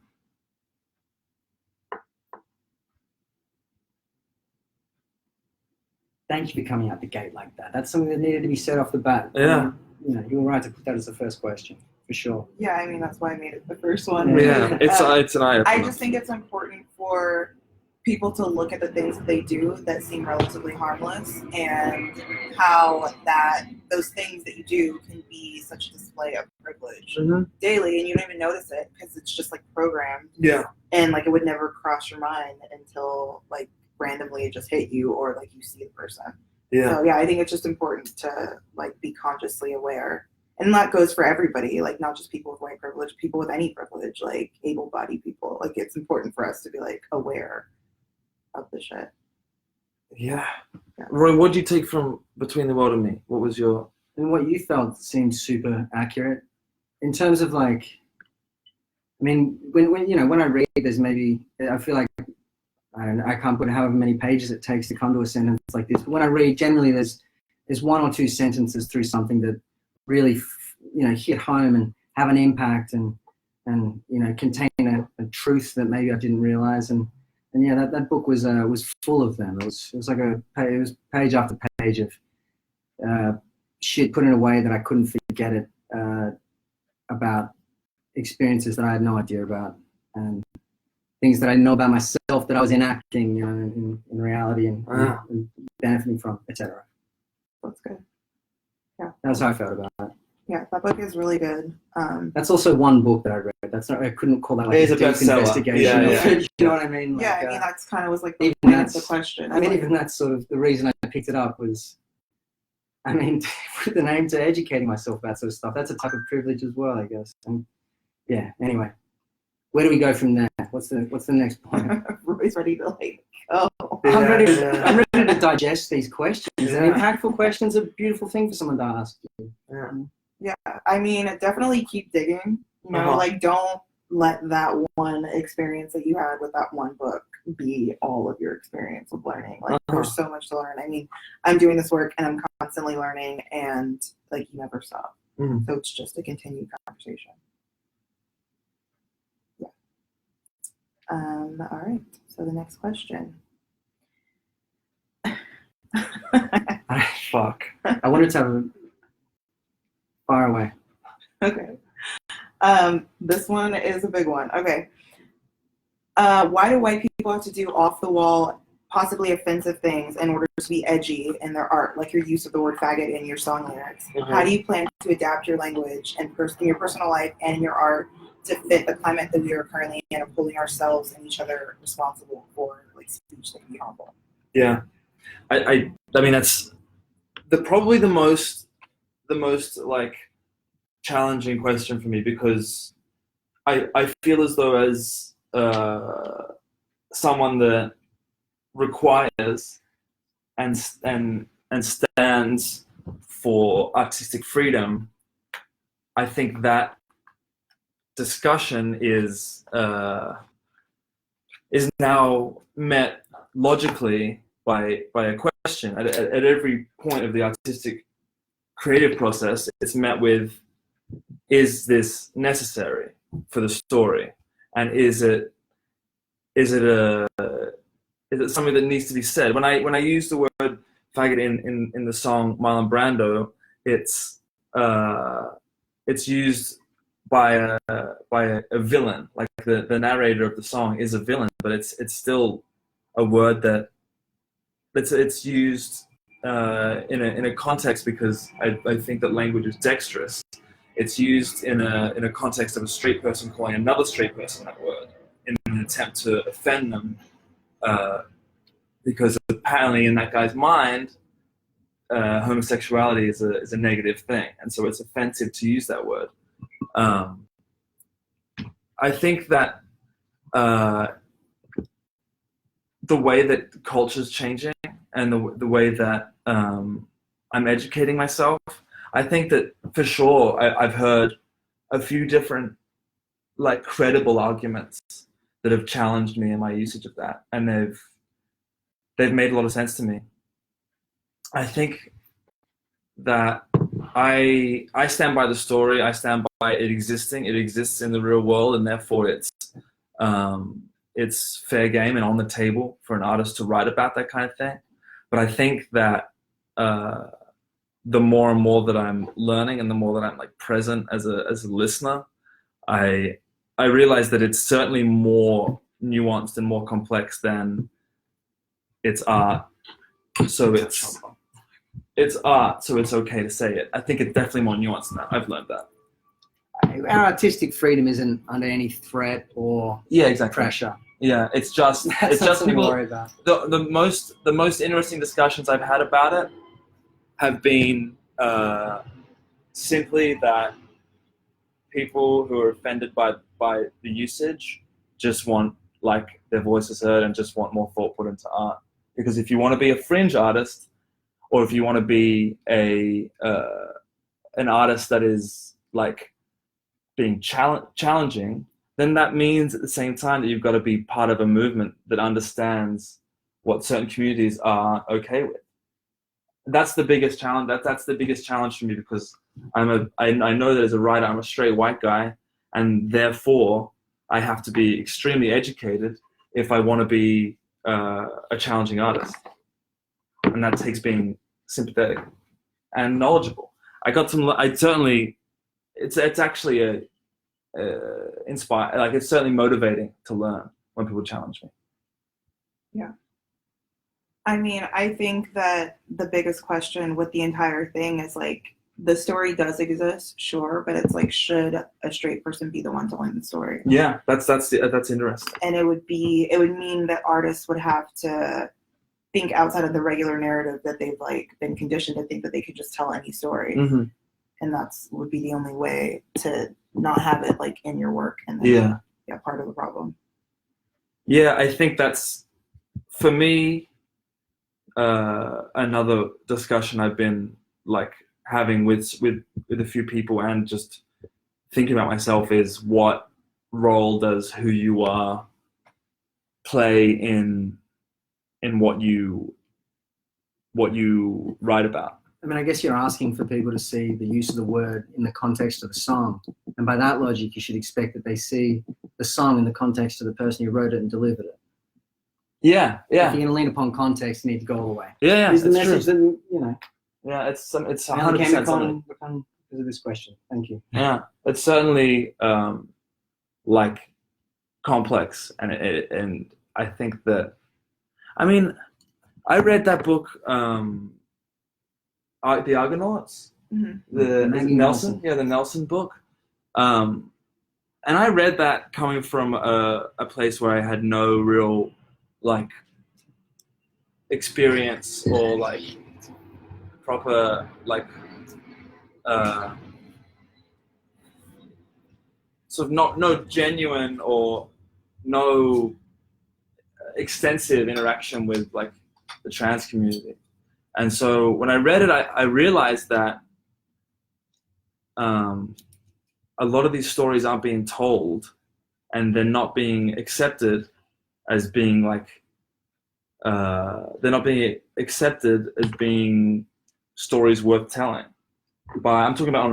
Thank you for coming out the gate like that. That's something that needed to be said off the bat. Yeah. You were right to put that as the first question, for sure. Yeah, I mean, that's why I made it the first one. Yeah, it's an eye-opener. I just think it's important for people to look at the things that they do that seem relatively harmless, and how those things that you do can be such a display of privilege daily, and you don't even notice it because it's just like programmed. Yeah. And like it would never cross your mind until like randomly it just hit you, or like you see the person. Yeah. So yeah, I think it's just important to like be consciously aware. And that goes for everybody, like not just people with white privilege, people with any privilege, like able-bodied people. Like it's important for us to be like aware of the shit. Yeah. Roy, what did you take from Between the World and Me? What was your... And what you felt seemed super accurate in terms of like, I mean, when I read, there's maybe, I feel like, I can't put however many pages it takes to come to a sentence like this. But when I read, generally there's one or two sentences through something that really, hit home and have an impact and contain a truth that maybe I didn't realize. And yeah, that book was full of them. It was like it was page after page of shit put in a way that I couldn't forget it, about experiences that I had no idea about, and things that I know about myself that I was enacting, in reality and benefiting from, etc. That's good. Yeah. That's how I felt about it. Yeah, that book is really good. That's also one book that I read. I couldn't call that like a deep investigation. Yeah. You know what I mean? Like, yeah, I mean that's kind of was like the point of the question. Even that's sort of the reason I picked it up was, I mean, put the name to educating myself about sort of stuff. That's a type of privilege as well, I guess. And yeah. Anyway, where do we go from there? What's the next point? Roy's ready to like go. I'm ready to digest these questions. And impactful questions are a beautiful thing for someone to ask you. Yeah, I mean, definitely keep digging. Like don't let that one experience that you had with that one book be all of your experience of learning. Like there's so much to learn. I mean, I'm doing this work and I'm constantly learning, and like you never stop. So it's just a continued conversation. Yeah. All right. So the next question. Fuck. I wanted to have a far away. Okay. This one is a big one. Okay. Why do white people have to do off-the-wall, possibly offensive things in order to be edgy in their art, like your use of the word faggot in your song lyrics? Mhm. How do you plan to adapt your language and in your personal life and in your art to fit the climate that we are currently in of holding ourselves and each other responsible for like speech that can be harmful? Yeah, I mean that's probably the most like challenging question for me, because I feel as though as someone that requires and stands for artistic freedom, I think that discussion is now met logically by a question. At every point of the artistic creative process, it's met with, is this necessary for the story, and is it something that needs to be said? When I use the word faggot in the song Marlon Brando, it's used by a villain. Like the narrator of the song is a villain, but it's still a word that it's used in a context, because I think that language is dexterous. It's used in a context of a straight person calling another straight person that word in an attempt to offend them, because apparently in that guy's mind, homosexuality is a negative thing, and so it's offensive to use that word. I think that the way that culture is changing and the way that I'm educating myself, I think that for sure I've heard a few different like credible arguments that have challenged me in my usage of that, and they've made a lot of sense to me. I think that I stand by the story. I stand by it existing. It exists in the real world, and therefore it's fair game and on the table for an artist to write about that kind of thing. But I think that the more and more that I'm learning, and the more that I'm like present as a listener, I realize that it's certainly more nuanced and more complex than it's art. So it's art, so it's okay to say it. I think it's definitely more nuanced than that. I've learned that. Our artistic freedom isn't under any threat or pressure. Yeah, it's just people. To worry about. The most interesting discussions I've had about it have been simply that people who are offended by the usage just want like their voices heard and just want more thought put into art. Because if you want to be a fringe artist, or if you want to be an artist that is like being challenging, then that means at the same time that you've got to be part of a movement that understands what certain communities are okay with. That's the biggest challenge. That's the biggest challenge for me, because I know that as a writer, I'm a straight white guy, and therefore I have to be extremely educated if I want to be a challenging artist, and that takes being sympathetic and knowledgeable. It's actually inspire, like it's certainly motivating to learn when people challenge me. Yeah. I mean, I think that the biggest question with the entire thing is like, the story does exist, sure, but it's like, should a straight person be the one telling the story? Yeah, that's interesting. And it would mean that artists would have to think outside of the regular narrative that they've like been conditioned to think that they could just tell any story. Mm-hmm. And that's would be the only way to not have it like in your work, and then part of the problem. Yeah, I think that's, for me, another discussion I've been like having with a few people, and just thinking about myself, is what role does who you are play in what you write about? I mean, I guess you're asking for people to see the use of the word in the context of the song. And by that logic, you should expect that they see the song in the context of the person who wrote it and delivered it. Yeah, If yeah, you're going to lean upon context, you need to go all the way. yeah. Is the It's message true. that, you know, Yeah, it's I only 100% came something. because of this question. Thank you. Yeah, it's certainly like complex, and I think that, I mean, I read that book, The Argonauts, Mm-hmm. the Maggie Nelson, Nelson. yeah, the Nelson book, and I read that coming from a place where I had no real like experience or like proper like sort of no genuine or no extensive interaction with like the trans community. And so when I read it, I realized that a lot of these stories aren't being told, and they're not being accepted as being like they're not being accepted as being stories worth telling. But I'm talking about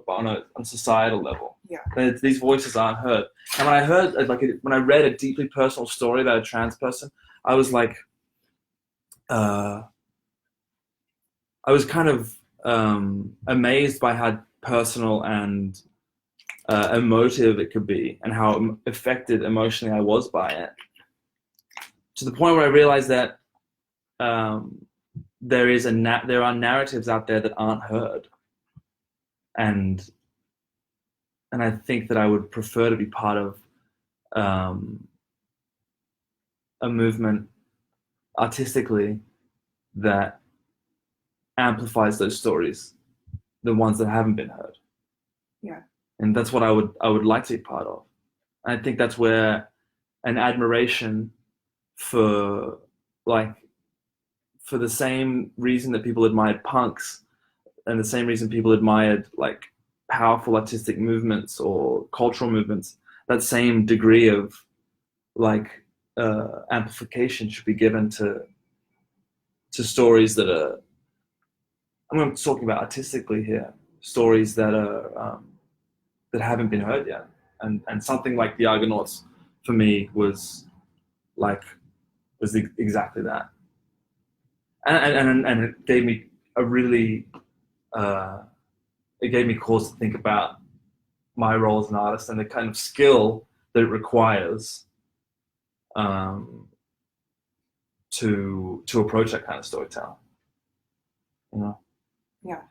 on a societal level. Yeah. These voices aren't heard. And when I heard when I read a deeply personal story about a trans person, I was like, I was kind of amazed by how personal and emotive it could be, and how affected emotionally I was by it. To the point where I realized that there are narratives out there that aren't heard, and I think that I would prefer to be part of a movement artistically that amplifies those stories, the ones that haven't been heard. Yeah. And that's what I would like to be part of. And I think that's where an admiration for the same reason that people admired punks, and the same reason people admired like powerful artistic movements or cultural movements, that same degree of like amplification should be given to stories that are, I'm talking about artistically here, stories that are that haven't been heard yet. And something like the Argonauts for me was exactly that. And it gave me a really it gave me cause to think about my role as an artist and the kind of skill that it requires to approach that kind of storytelling. You know? Yeah.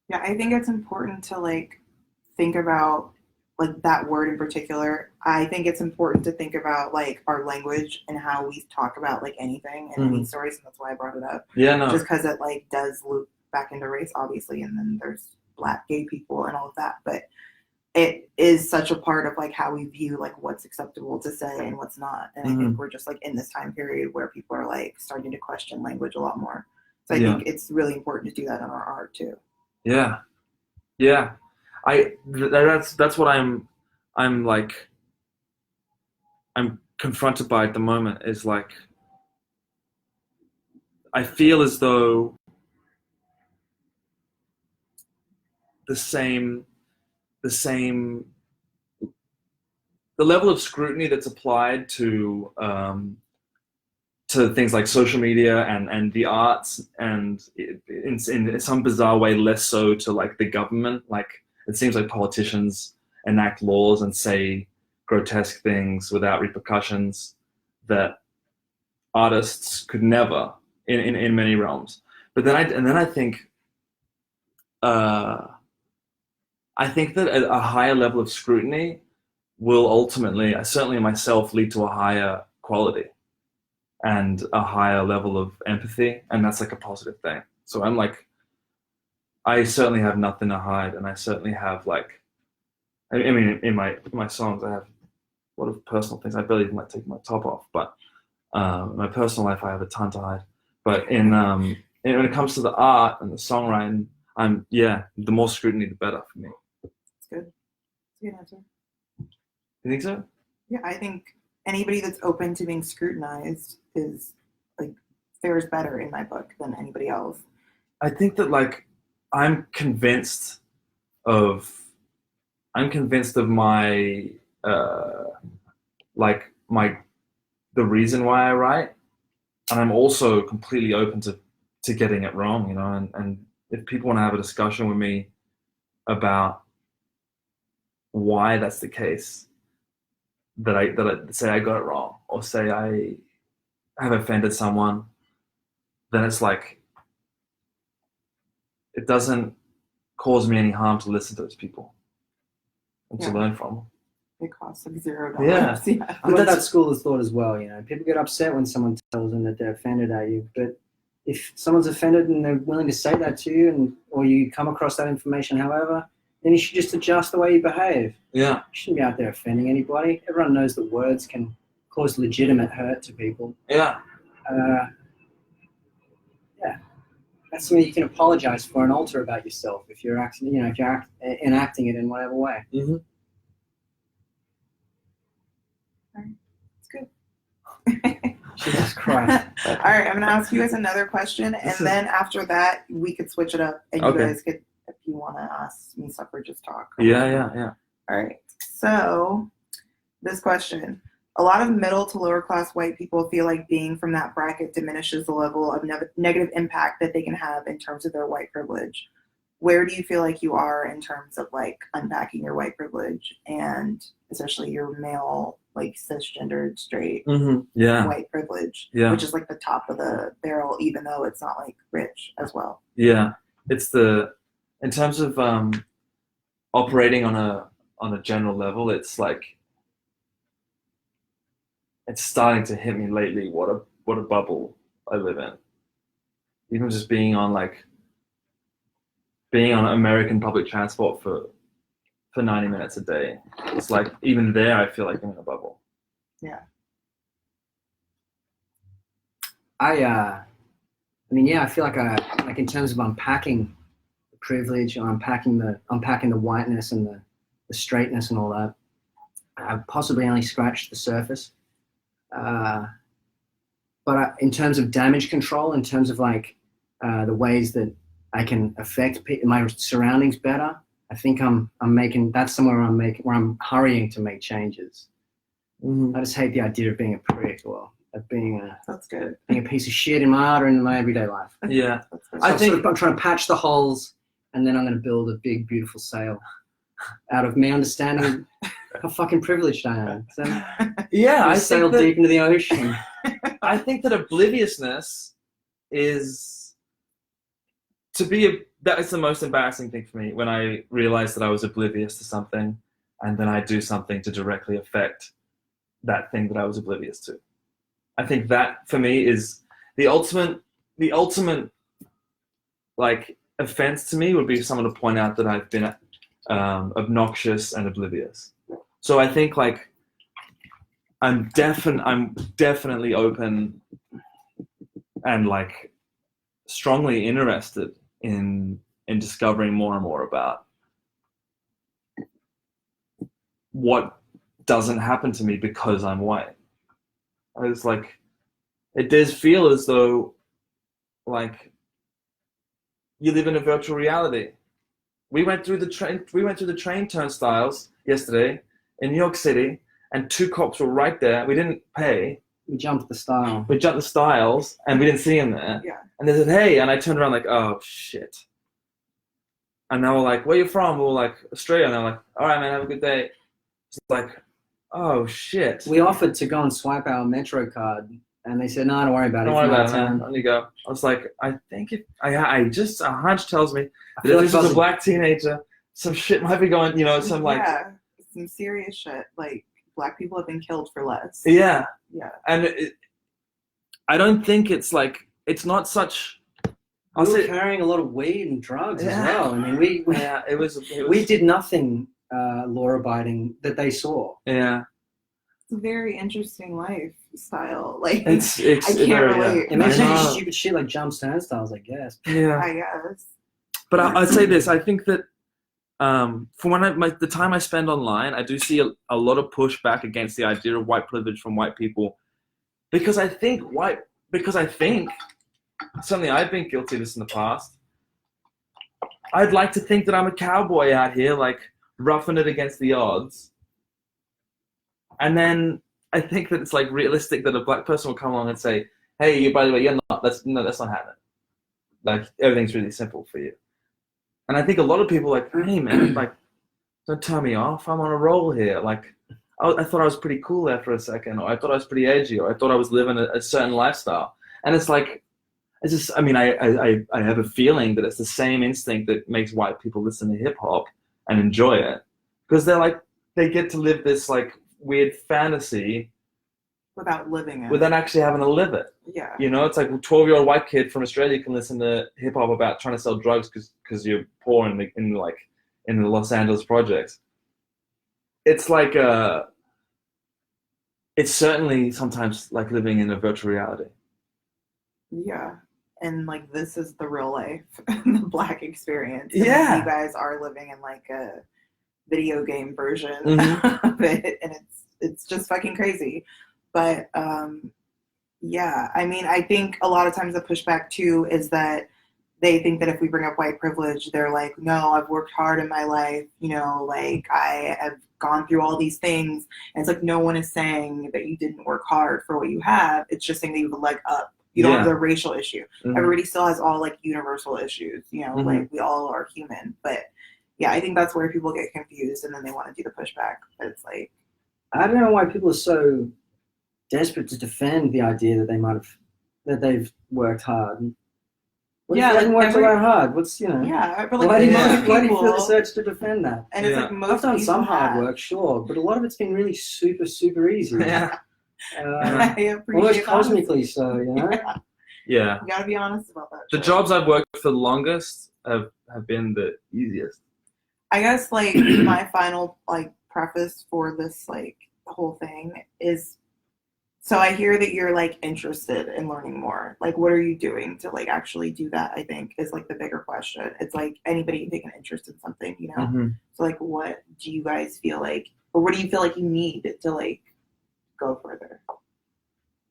Yeah, I think it's important to like think about like that word in particular. I think it's important to think about like our language and how we talk about like anything in any stories, and that's why I brought it up. Yeah, no. Just because it like does loop back into race, obviously, and then there's Black gay people and all of that, but it is such a part of like how we view like what's acceptable to say and what's not. And I think we're just like in this time period where people are like starting to question language a lot more. So I think it's really important to do that in our art too. Yeah, yeah. That's what I'm confronted by at the moment, is like I feel as though the level of scrutiny that's applied to things like social media and the arts, and in some bizarre way less so to like the government. Like it seems like politicians enact laws and say grotesque things without repercussions that artists could never in many realms. But then I think that a higher level of scrutiny will ultimately, certainly myself, lead to a higher quality and a higher level of empathy, and that's like a positive thing. So I'm like, I certainly have nothing to hide, and I certainly have like, I mean, in my songs, I have a lot of personal things. I barely even like taking my top off, but in my personal life, I have a ton to hide. But when it comes to the art and the songwriting, the more scrutiny, the better for me. That's good. That's a good answer. You think so? Yeah, I think anybody that's open to being scrutinized is like fares better in my book than anybody else. I think that like I'm convinced of my like the reason why I write, and I'm also completely open to getting it wrong, you know. And if people want to have a discussion with me about why that's the case, that I say I got it wrong, or say I have offended someone, then it's like it doesn't cause me any harm to listen to those people and to learn from them. It costs like $0. Yeah. I'm of that school of thought as well. You know, people get upset when someone tells them that they're offended at you, but if someone's offended and they're willing to say that to you, or you come across that information, however, then you should just adjust the way you behave. Yeah. You shouldn't be out there offending anybody. Everyone knows that words can cause legitimate hurt to people. Yeah. Yeah. That's something you can apologize for and alter about yourself if you're acting, you know, if you're enacting it in whatever way. Mm-hmm. It's good. Jesus Christ. All right, I'm going to ask you guys another question, and then after that, we could switch it up, and you guys could, if you want to ask me stuff or just talk. Yeah. All right, so this question. A lot of middle to lower class white people feel like being from that bracket diminishes the level of negative impact that they can have in terms of their white privilege. Where do you feel like you are in terms of like unpacking your white privilege, and especially your male, like cisgendered, straight white privilege, which is like the top of the barrel, even though it's not like rich as well. Yeah, it's in terms of operating on a general level, it's like it's starting to hit me lately what a bubble I live in. Even just being on American public transport for 90 minutes a day, it's like even there I feel like I'm in a bubble. Yeah. I feel like in terms of unpacking the privilege, or unpacking the whiteness and the straightness and all that, I've possibly only scratched the surface. But in terms of damage control, in terms of like the ways that I can affect my surroundings better, I think I'm making, that's somewhere where I'm hurrying to make changes. I just hate the idea of being a prick, or of being a piece of shit in my art or in my everyday life. Yeah. So I'm trying to patch the holes, and then I'm going to build a big, beautiful sail out of me understanding how fucking privileged I am. So yeah, I sail deep into the ocean. I think that obliviousness is that is the most embarrassing thing for me, when I realize that I was oblivious to something and then I do something to directly affect that thing that I was oblivious to. I think that for me is the ultimate like offense to me would be someone to point out that I've been obnoxious and oblivious. So I think like I'm definitely open and like strongly interested in discovering more and more about what doesn't happen to me because I'm white. It's like, it does feel as though like you live in a virtual reality. We went through the train turnstiles yesterday in New York City, and 2 cops were right there. We didn't pay. We jumped the stile. We jumped the stiles, and we didn't see him there. Yeah. And they said, hey, and I turned around like, oh, shit. And they were like, where you from? We were like, Australia. And they're like, all right, man, have a good day. It's like, oh, shit. We offered to go and swipe our Metro card, and they said, no, don't worry about it. Don't worry about it, man. On you go. I was like, I think a hunch tells me that if this was a black teenager, some shit might be going, some like... Yeah, some serious shit. Like, black people have been killed for less. Yeah. Yeah. And I don't think it's like, it's not such... We were carrying a lot of weed and drugs as well. I mean, we did nothing law-abiding that they saw. Yeah. It's a very interesting lifestyle. Like, it's I can't relate. Imagine stupid shit like jump turnstiles, I guess. Yeah. I guess. But I'd say this. I think that for the time I spend online, I do see a lot of pushback against the idea of white privilege from white people, because I think certainly I've been guilty of this in the past. I'd like to think that I'm a cowboy out here, like roughing it against the odds, And then I think that it's like realistic that a black person will come along and say, hey, by the way, you're not, that's not happening. Like, everything's really simple for you. And I think a lot of people are like, hey man, like, don't turn me off. I'm on a roll here. Like, I thought I was pretty cool there for a second, or I thought I was pretty edgy, or I thought I was living a certain lifestyle. And it's like, it's just, I mean, I have a feeling that it's the same instinct that makes white people listen to hip hop and enjoy it. Because they're like, they get to live this like weird fantasy without living it. Without actually having to live it. Yeah. You know, it's like a 12-year-old white kid from Australia can listen to hip hop about trying to sell drugs because you're poor in the Los Angeles projects. It's like it's certainly sometimes like living in a virtual reality. Yeah. And like this is the real life, the black experience. And Yeah. you guys are living in like a video game version Mm-hmm. of it, and it's just fucking crazy. But yeah, I mean, I think a lot of times the pushback too is that they think that if we bring up white privilege, they're like, no, I've worked hard in my life, you know, like I have gone through all these things. And it's like, no one is saying that you didn't work hard for what you have. It's just saying that you have a leg up. You don't have the racial issue. Mm-hmm. Everybody still has all like universal issues, you know, like we all are human. But yeah, I think that's where people get confused and then they want to do the pushback. But it's like, I don't know why people are so desperate to defend the idea that they've worked hard. What if you haven't worked that hard? What's, you know? Yeah, but like why do you people, feel the surge to defend that? And it's like most I've done some people hard have. work, sure, but a lot of it's been really super, super easy. Yeah. I appreciate Almost cosmically honesty. so, you know? Yeah. You gotta be honest about that. The jobs I've worked for the longest have been the easiest. I guess like my final like preface for this like whole thing is, so I hear that you're like interested in learning more. Like, what are you doing to like actually do that? I think is like the bigger question. It's like anybody can take an interest in something, you know? Mm-hmm. So like, what do you guys feel like, or what do you feel like you need to like go further?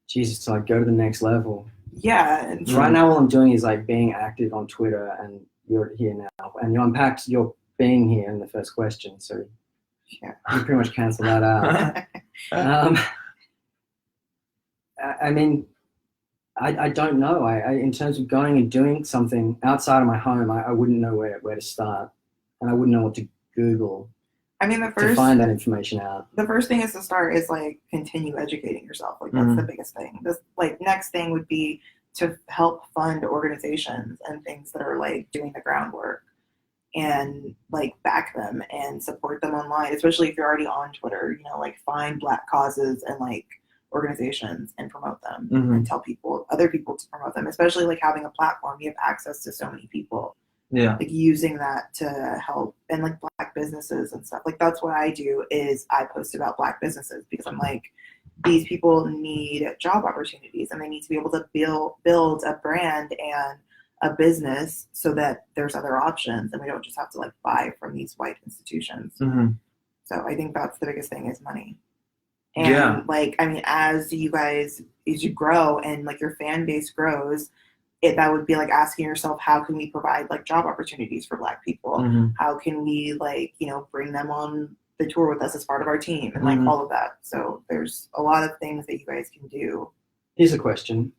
Jesus, to like go to the next level. Yeah. And Right now, all I'm doing is like being active on Twitter, and you're here now, and you unpacked your being here in the first question, so yeah, you pretty much cancel that out. I mean, I don't know. I in terms of going and doing something outside of my home, I wouldn't know where to start, and I wouldn't know what to Google. I mean, to find that information out. The first thing is to start is like continue educating yourself. Like that's the biggest thing. This like next thing would be to help fund organizations and things that are like doing the groundwork and like back them and support them online, especially if you're already on Twitter, you know, like find black causes and like organizations and promote them and tell other people to promote them, especially like having a platform. You have access to so many people. Yeah. Like using that to help, and like black businesses and stuff. Like that's what I do is I post about black businesses because I'm like, these people need job opportunities and they need to be able to build a brand and a business so that there's other options and we don't just have to like buy from these white institutions. So I think that's the biggest thing is money. And like, I mean, as you grow and like your fan base grows, that would be like asking yourself, how can we provide like job opportunities for black people? How can we like, you know, bring them on the tour with us as part of our team and like all of that. So there's a lot of things that you guys can do. Here's a question.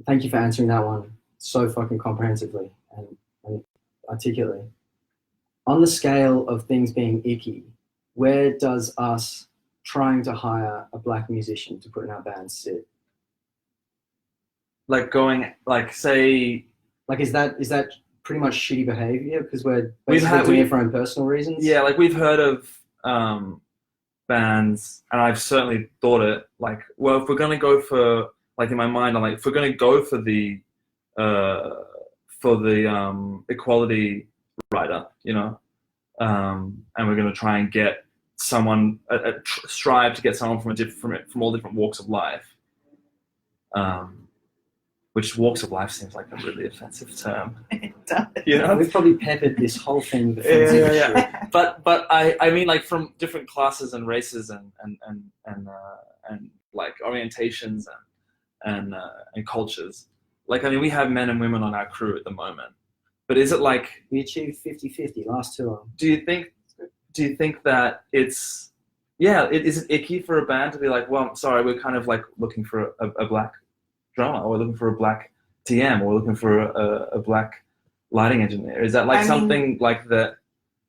Thank you for answering that one so fucking comprehensively and articulately. On the scale of things being icky, where does us trying to hire a black musician to put in our band sit? Like going, like say, like is that pretty much shitty behavior because we're basically doing it for our own personal reasons? Yeah, like we've heard of bands, and I've certainly thought it. Like, well, if we're gonna go for, like in my mind, I'm like, if we're gonna go for the equality rider, you know, and we're gonna try and get someone, strive to get someone from all different walks of life. Which walks of life seems like a really offensive term. It does. You know? We've probably peppered this whole thing with offensive shit. But I mean like from different classes and races and like orientations and cultures. Like I mean we have men and women on our crew at the moment. But is it like we achieved 50-50 last tour? Do you think that it's Yeah, is it icky for a band to be like, well, sorry, we're kind of like looking for a black drummer, or we're looking for a black TM, or we're looking for a black lighting engineer? Is that like something like that?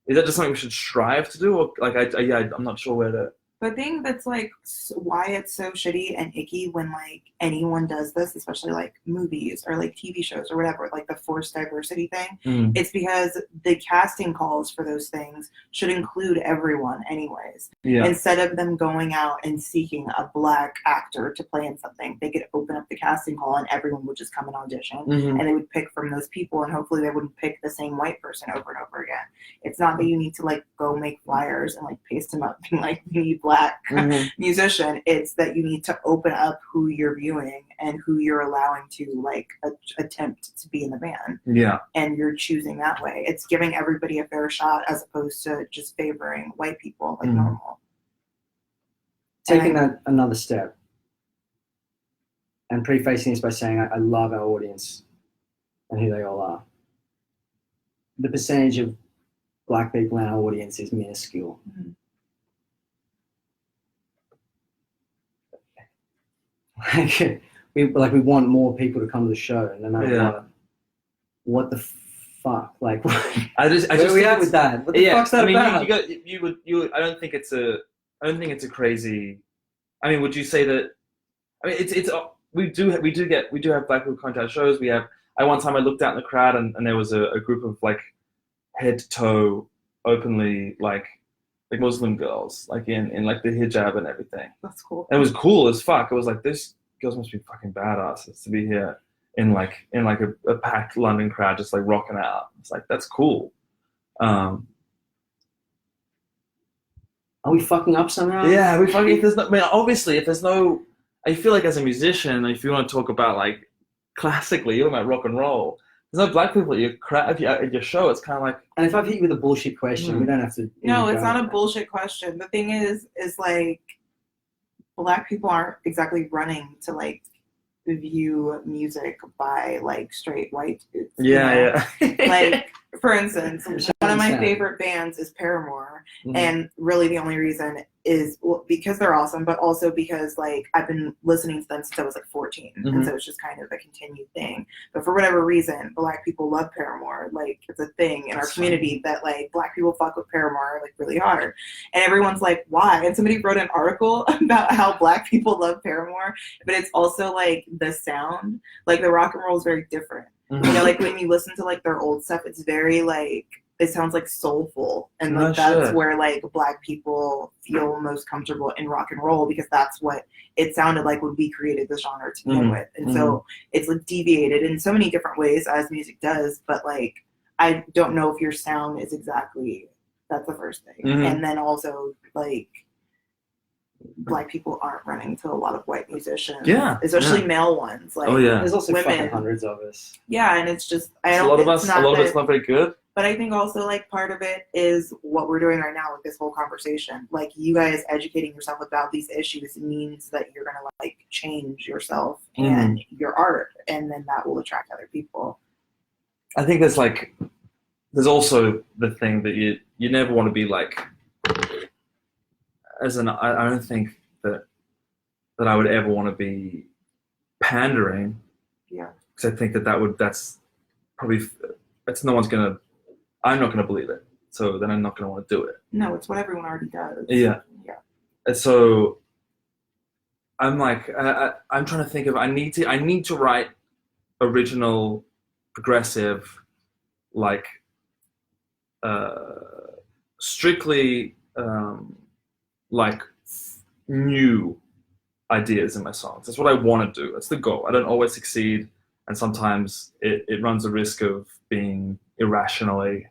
Is that just something we should strive to do, or like I'm not sure where to. The thing that's like why it's so shitty and icky when like anyone does this, especially like movies or like TV shows or whatever, like the forced diversity thing, it's because the casting calls for those things should include everyone anyways. Yeah. Instead of them going out and seeking a black actor to play in something, they could open up the casting call and everyone would just come and audition and they would pick from those people, and hopefully they wouldn't pick the same white person over and over again. It's not that you need to like go make flyers and like paste them up and like we need black musician. It's that you need to open up who you're viewing and who you're allowing to like attempt to be in the band. Yeah. And you're choosing that way. It's giving everybody a fair shot as opposed to just favoring white people like normal. Taking that another step and prefacing this by saying I love our audience and who they all are. The percentage of black people in our audience is minuscule. We want more people to come to the show, no matter what the fuck. Like, I just where we at with that? What the fuck's that about? I don't think it's a crazy. I mean, would you say that? I mean, we do have black people come to our shows. We have. One time I looked out in the crowd and there was a group of like head to toe, openly like Muslim girls, like in like the hijab and everything. That's cool. And it was cool as fuck. It was like, this girls must be fucking badasses to be here in like a packed London crowd just like rocking out. It's like, that's cool. Are we fucking up somehow? Yeah, we fucking. If there's no, I mean, obviously, if there's no, I feel like as a musician, if you want to talk about like classically, you're about rock and roll. There's no black people at your crowd at your show. It's kind of like. And if I've hit you with a bullshit question, we don't have to. No, it's not a bullshit question. The thing is like, black people aren't exactly running to like view music by like straight white dudes. Yeah. Like, for instance, one of my favorite bands is Paramore, and really the only reason is because they're awesome, but also because like I've been listening to them since I was like 14, and so it's just kind of a continued thing. But for whatever reason, black people love Paramore. Like, it's a thing in our community that like black people fuck with Paramore like really hard, and everyone's like, why? And somebody wrote an article about how black people love Paramore, but it's also like the sound, like the rock and roll is very different. You know, like when you listen to like their old stuff, it's very like, it sounds like soulful, and like that's where like black people feel most comfortable in rock and roll, because that's what it sounded like when we created the genre to begin with. And so it's like deviated in so many different ways as music does, but like I don't know if your sound is exactly, that's the first thing. And then also like black people aren't running to a lot of white musicians, especially male ones. Like, there's also women, fucking hundreds of us. Yeah, and it's just a lot of us. A lot of it's not very good. But I think also like part of it is what we're doing right now with this whole conversation. Like, you guys educating yourself about these issues means that you're gonna like change yourself and your art, and then that will attract other people. I think there's also the thing that you never want to be like. I don't think that I would ever want to be pandering. Yeah. Because I think that's probably, no one's gonna. I'm not gonna believe it. So then I'm not gonna want to do it. No, it's what everyone already does. Yeah. Yeah. And so I'm like, I'm trying to think of. I need to write original, progressive, like, strictly. Like new ideas in my songs. That's what I want to do. That's the goal. I don't always succeed, and sometimes it runs the risk of being irrationally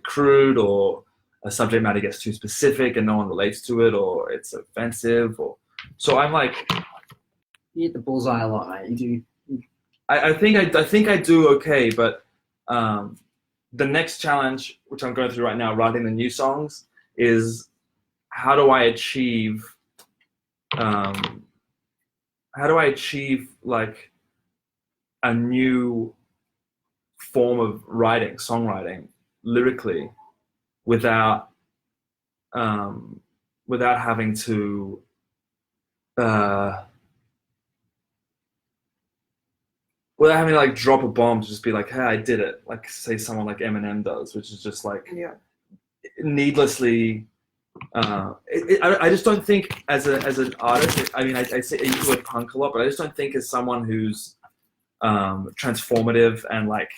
crude, or a subject matter gets too specific and no one relates to it, or it's offensive. So I'm like, you hit the bullseye a lot, mate. You do. I think I do okay, but the next challenge, which I'm going through right now, writing the new songs, is how do I achieve like a new form of writing, songwriting, lyrically, without without having to without having to like drop a bomb to just be like, hey, I did it. Like say someone like Eminem does, which is just like needlessly. I just don't think as an artist. I mean, I say I use the word punk a lot, but I just don't think as someone who's transformative and like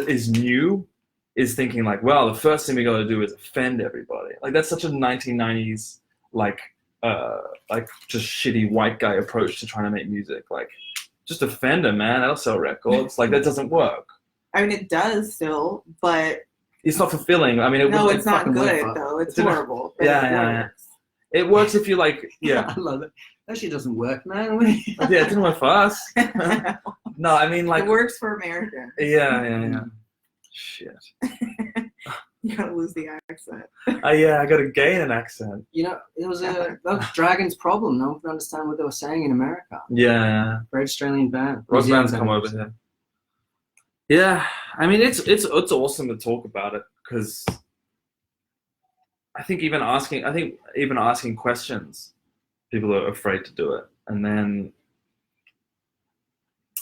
is new is thinking like, well, the first thing we got to do is offend everybody. Like that's such a 1990s like just shitty white guy approach to trying to make music. Like just offend them, man. That'll sell records. Like that doesn't work. I mean, it does still, but it's not fulfilling. I mean, no, it's not good though. It's horrible. Yeah. It works if you like. Yeah, I love it. That shit doesn't work, man. Yeah, it didn't work for us. No, I mean like it works for Americans. Yeah. Shit. You gotta lose the accent. Yeah, I gotta gain an accent. You know, that was Dragon's problem. No one could understand what they were saying in America. Yeah. Great Australian band. Rock bands come over here. Yeah, I mean it's awesome to talk about it because I think even asking questions, people are afraid to do it, and then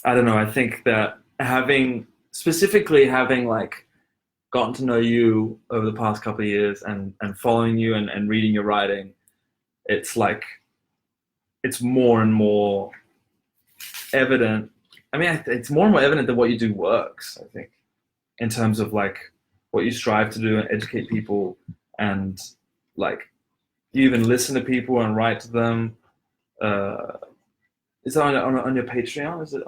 I don't know. I think that having like gotten to know you over the past couple of years and following you and reading your writing, it's like it's more and more evident. I mean, it's more and more evident that what you do works, I think, in terms of like what you strive to do and educate people, and like you even listen to people and write to them. Is it on your Patreon? Is it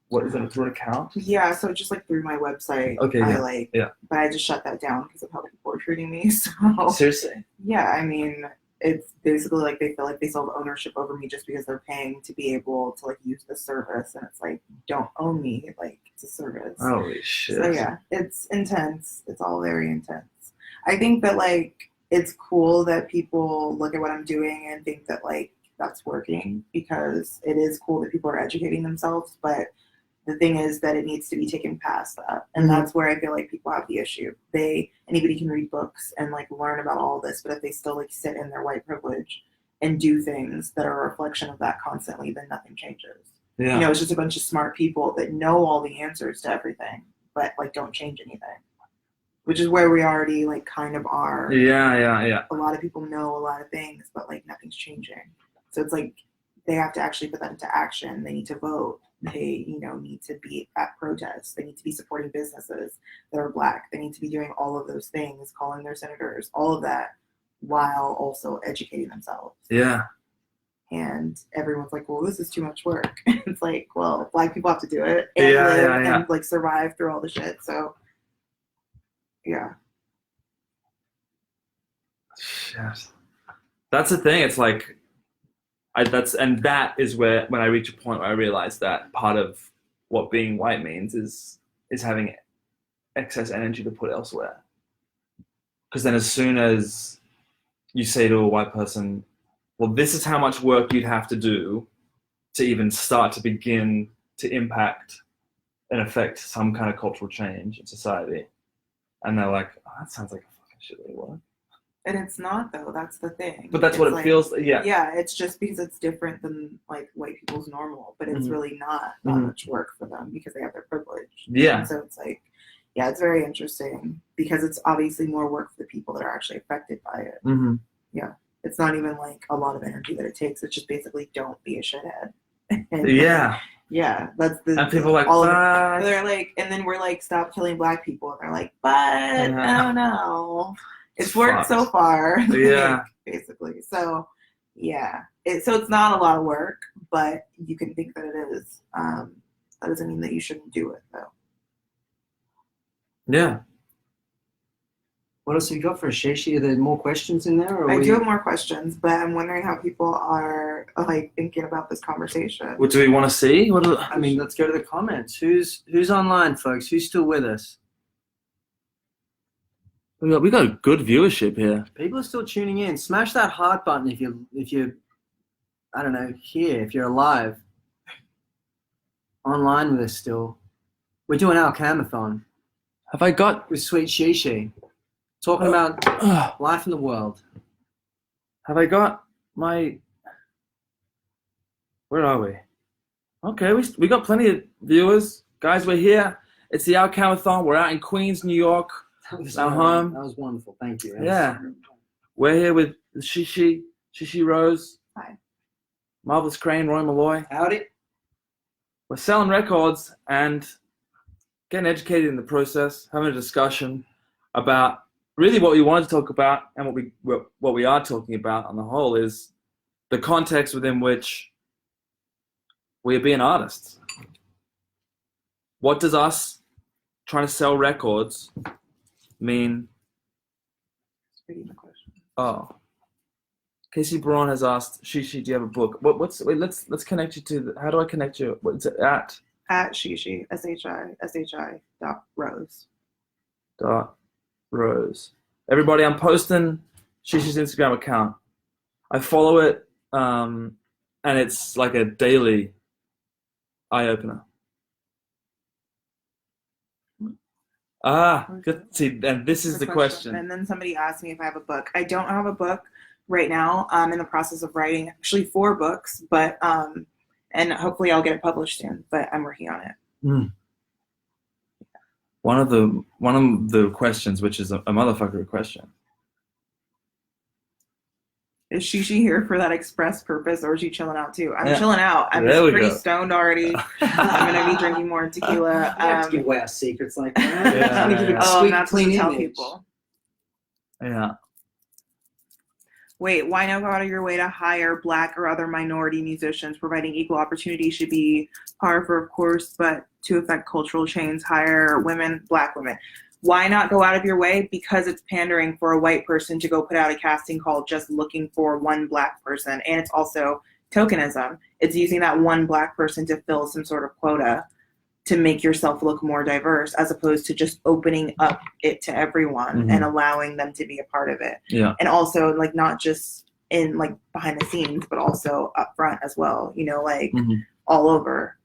what is it through an account? Yeah, so just like through my website. Okay, But I just shut that down because of how people are treating me. So seriously? Yeah, I mean, it's basically like they feel like they still have ownership over me just because they're paying to be able to like use the service, and it's like, you don't own me, like it's a service. Holy shit. So yeah, it's intense. It's all very intense. I think that like it's cool that people look at what I'm doing and think that like that's working, because it is cool that people are educating themselves, but the thing is that it needs to be taken past that. And that's where I feel like people have the issue. Anybody can read books and like learn about all this, but if they still like sit in their white privilege and do things that are a reflection of that constantly, then nothing changes. Yeah. You know, it's just a bunch of smart people that know all the answers to everything, but like don't change anything. Which is where we already like kind of are. Yeah. A lot of people know a lot of things, but like nothing's changing. So it's like they have to actually put that into action. They need to vote. They, need to be at protests. They need to be supporting businesses that are Black. They need to be doing all of those things, calling their senators, all of that, while also educating themselves. Yeah. And everyone's like, well, this is too much work. It's like, well, Black people have to do it and live and like survive through all the shit. So, yeah. Shit. That's the thing. It's like, that is where when I reach a point where I realize that part of what being white means is having excess energy to put elsewhere. Because then as soon as you say to a white person, well, this is how much work you'd have to do to even start to begin to impact and affect some kind of cultural change in society. And they're like, oh, that sounds like a fucking shitload of work. And it's not, though. That's the thing. But that's what it feels. Yeah. Yeah, it's just because it's different than like white people's normal, but it's really not that much work for them because they have their privilege. Yeah. And so it's like, yeah, it's very interesting because it's obviously more work for the people that are actually affected by it. Mm-hmm. Yeah, it's not even like a lot of energy that it takes. It's just basically don't be a shithead. Yeah. Yeah, that's the. And people are like, all of it. They're like, and then we're like, stop killing Black people. And they're like, but I don't know. It's worked so far. Yeah. Basically. So, yeah. So it's not a lot of work, but you can think that it is. That doesn't mean that you shouldn't do it, though. Yeah. What else have you got for us, Sheshi? Are there more questions in there? Or I do have more questions, but I'm wondering how people are like thinking about this conversation. What do we want to see? I mean, let's go to the comments. Who's online, folks? Who's still with us? We got a good viewership here. People are still tuning in. Smash that heart button if you're I don't know, here, if you're alive. Online with us still. We're doing Alcamathon. Have I got? With Sweet Shishi. Talking about life in the world. Have I got my? Where are we? Okay, we got plenty of viewers, guys. We're here. It's the Alcamathon. We're out in Queens, New York. Our home. That was wonderful. Thank you. Yeah. We're here with Shishi Rose. Hi. Marvelous Crane, Roy Malloy. Howdy. We're selling records and getting educated in the process, having a discussion about really what we wanted to talk about, and what we are talking about on the whole is the context within which we are being artists. What does us trying to sell records mean? Oh, Casey Braun has asked, Shishi, do you have a book? Let's connect you to how do I connect you? What's it at? At Shishi, SHI.Rose. .Rose. Everybody, I'm posting Shishi's Instagram account. I follow it, and it's like a daily eye-opener. Good. See, and this is the question. And then somebody asked me if I have a book. I don't have a book right now. I'm in the process of writing actually 4 books, but and hopefully I'll get it published soon. But I'm working on it. Mm. One of the questions, which is a motherfucker question. Is Shishi here for that express purpose, or is she chilling out too? I'm Yeah. chilling out. I'm There we pretty go. stoned already. I'm gonna be drinking more tequila. We have to give away our secrets like that. Yeah. We give a Oh, sweet, not to clean tell image. people. Yeah. Wait, why not go out of your way to hire Black or other minority musicians? Providing equal opportunity should be par for, of course, but to affect cultural change, hire women, Black women. Why not go out of your way? Because it's pandering for a white person to go put out a casting call just looking for one Black person. And it's also tokenism. It's using that one Black person to fill some sort of quota to make yourself look more diverse, as opposed to just opening up it to everyone and allowing them to be a part of it. Yeah. And also, like, not just in, like, behind the scenes, but also up front as well, you know, like all over.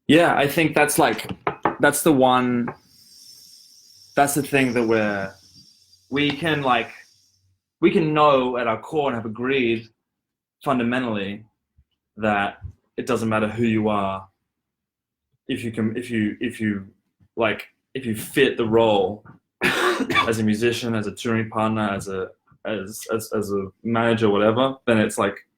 Yeah, I think that's the thing that we can know at our core and have agreed fundamentally that it doesn't matter who you are if you fit the role as a musician, as a touring partner, as a manager, whatever, then it's like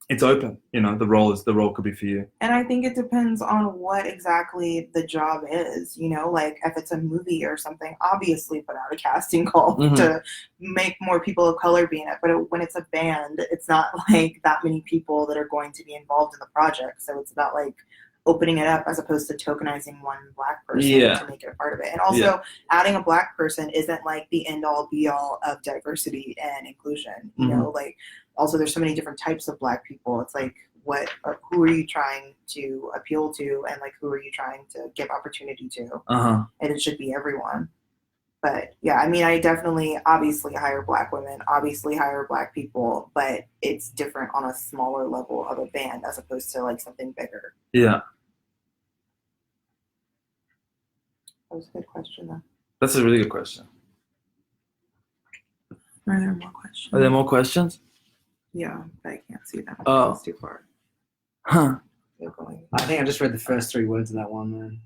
it's open, you know, the role could be for you. And I think it depends on what exactly the job is, you know, like if it's a movie or something, obviously put out a casting call to make more people of color be in it. But when it's a band, it's not like that many people that are going to be involved in the project. So it's about like opening it up as opposed to tokenizing one Black person to make it a part of it. And also adding a Black person isn't like the end all be all of diversity and inclusion, you know, like also there's so many different types of Black people. It's like who are you trying to appeal to, and like who are you trying to give opportunity to? And it should be everyone. But yeah, I mean, I definitely obviously hire Black women, obviously hire Black people, but it's different on a smaller level of a band as opposed to like something bigger. Yeah. That was a good question though. That's a really good question. Are there more questions? Are there more questions? Yeah, but I can't see them. Oh. It's too far. Huh. They're going. I think I just read the first 3 words of that one, man.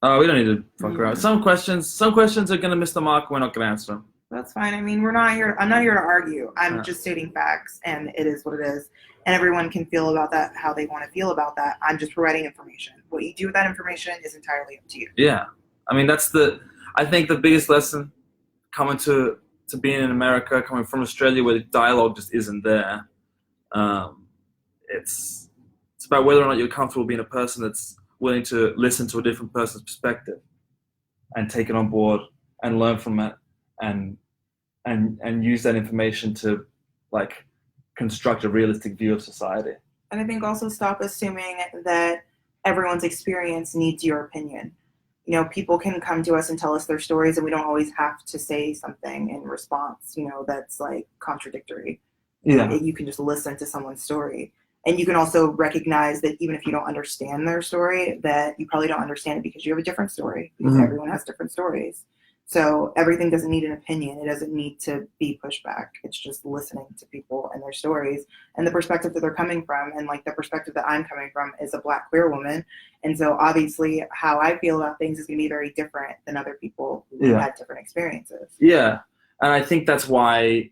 Oh, we don't need to fuck around. Some questions are gonna miss the mark. We're not gonna answer them. That's fine. I mean, I'm not here to argue. I'm just stating facts, and it is what it is. And everyone can feel about that how they want to feel about that. I'm just providing information. What you do with that information is entirely up to you. Yeah. I mean, I think the biggest lesson coming to being in America, coming from Australia where the dialogue just isn't there. It's about whether or not you're comfortable being a person that's willing to listen to a different person's perspective and take it on board and learn from it and use that information to like construct a realistic view of society. And I think also stop assuming that everyone's experience needs your opinion. You know, people can come to us and tell us their stories, and we don't always have to say something in response, you know, that's like contradictory. Yeah. You can just listen to someone's story. And you can also recognize that even if you don't understand their story, that you probably don't understand it because you have a different story, because everyone has different stories. So everything doesn't need an opinion. It doesn't need to be pushed back. It's just listening to people and their stories and the perspective that they're coming from. And like the perspective that I'm coming from is a Black queer woman. And so obviously how I feel about things is going to be very different than other people who had different experiences. Yeah. And I think that's why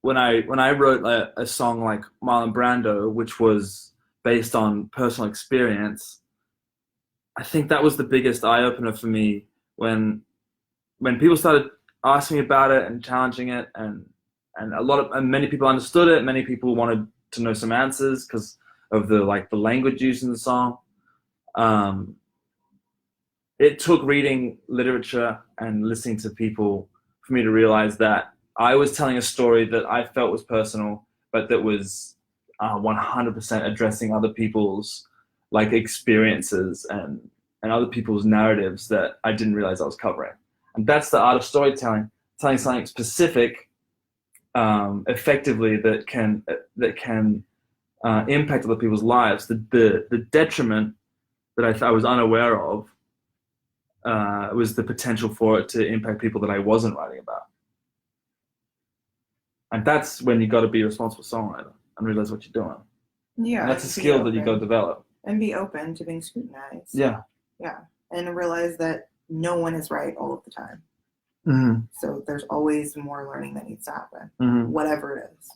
when I wrote a song like Marlon Brando, which was based on personal experience, I think that was the biggest eye-opener for me when people started asking me about it and challenging it, and many people understood it. Many people wanted to know some answers because of the language used in the song. It took reading literature and listening to people for me to realize that I was telling a story that I felt was personal, but that was 100% addressing other people's experiences and other people's narratives that I didn't realize I was covering. And that's the art of storytelling, telling something specific, effectively that can impact other people's lives. The detriment that I was unaware of was the potential for it to impact people that I wasn't writing about. And that's when you got to be a responsible songwriter and realize what you're doing. Yeah, and that's a skill that you got to develop. And be open to being scrutinized. Yeah. Yeah, and realize that no one is right all of the time. Mm-hmm. So there's always more learning that needs to happen, whatever it is.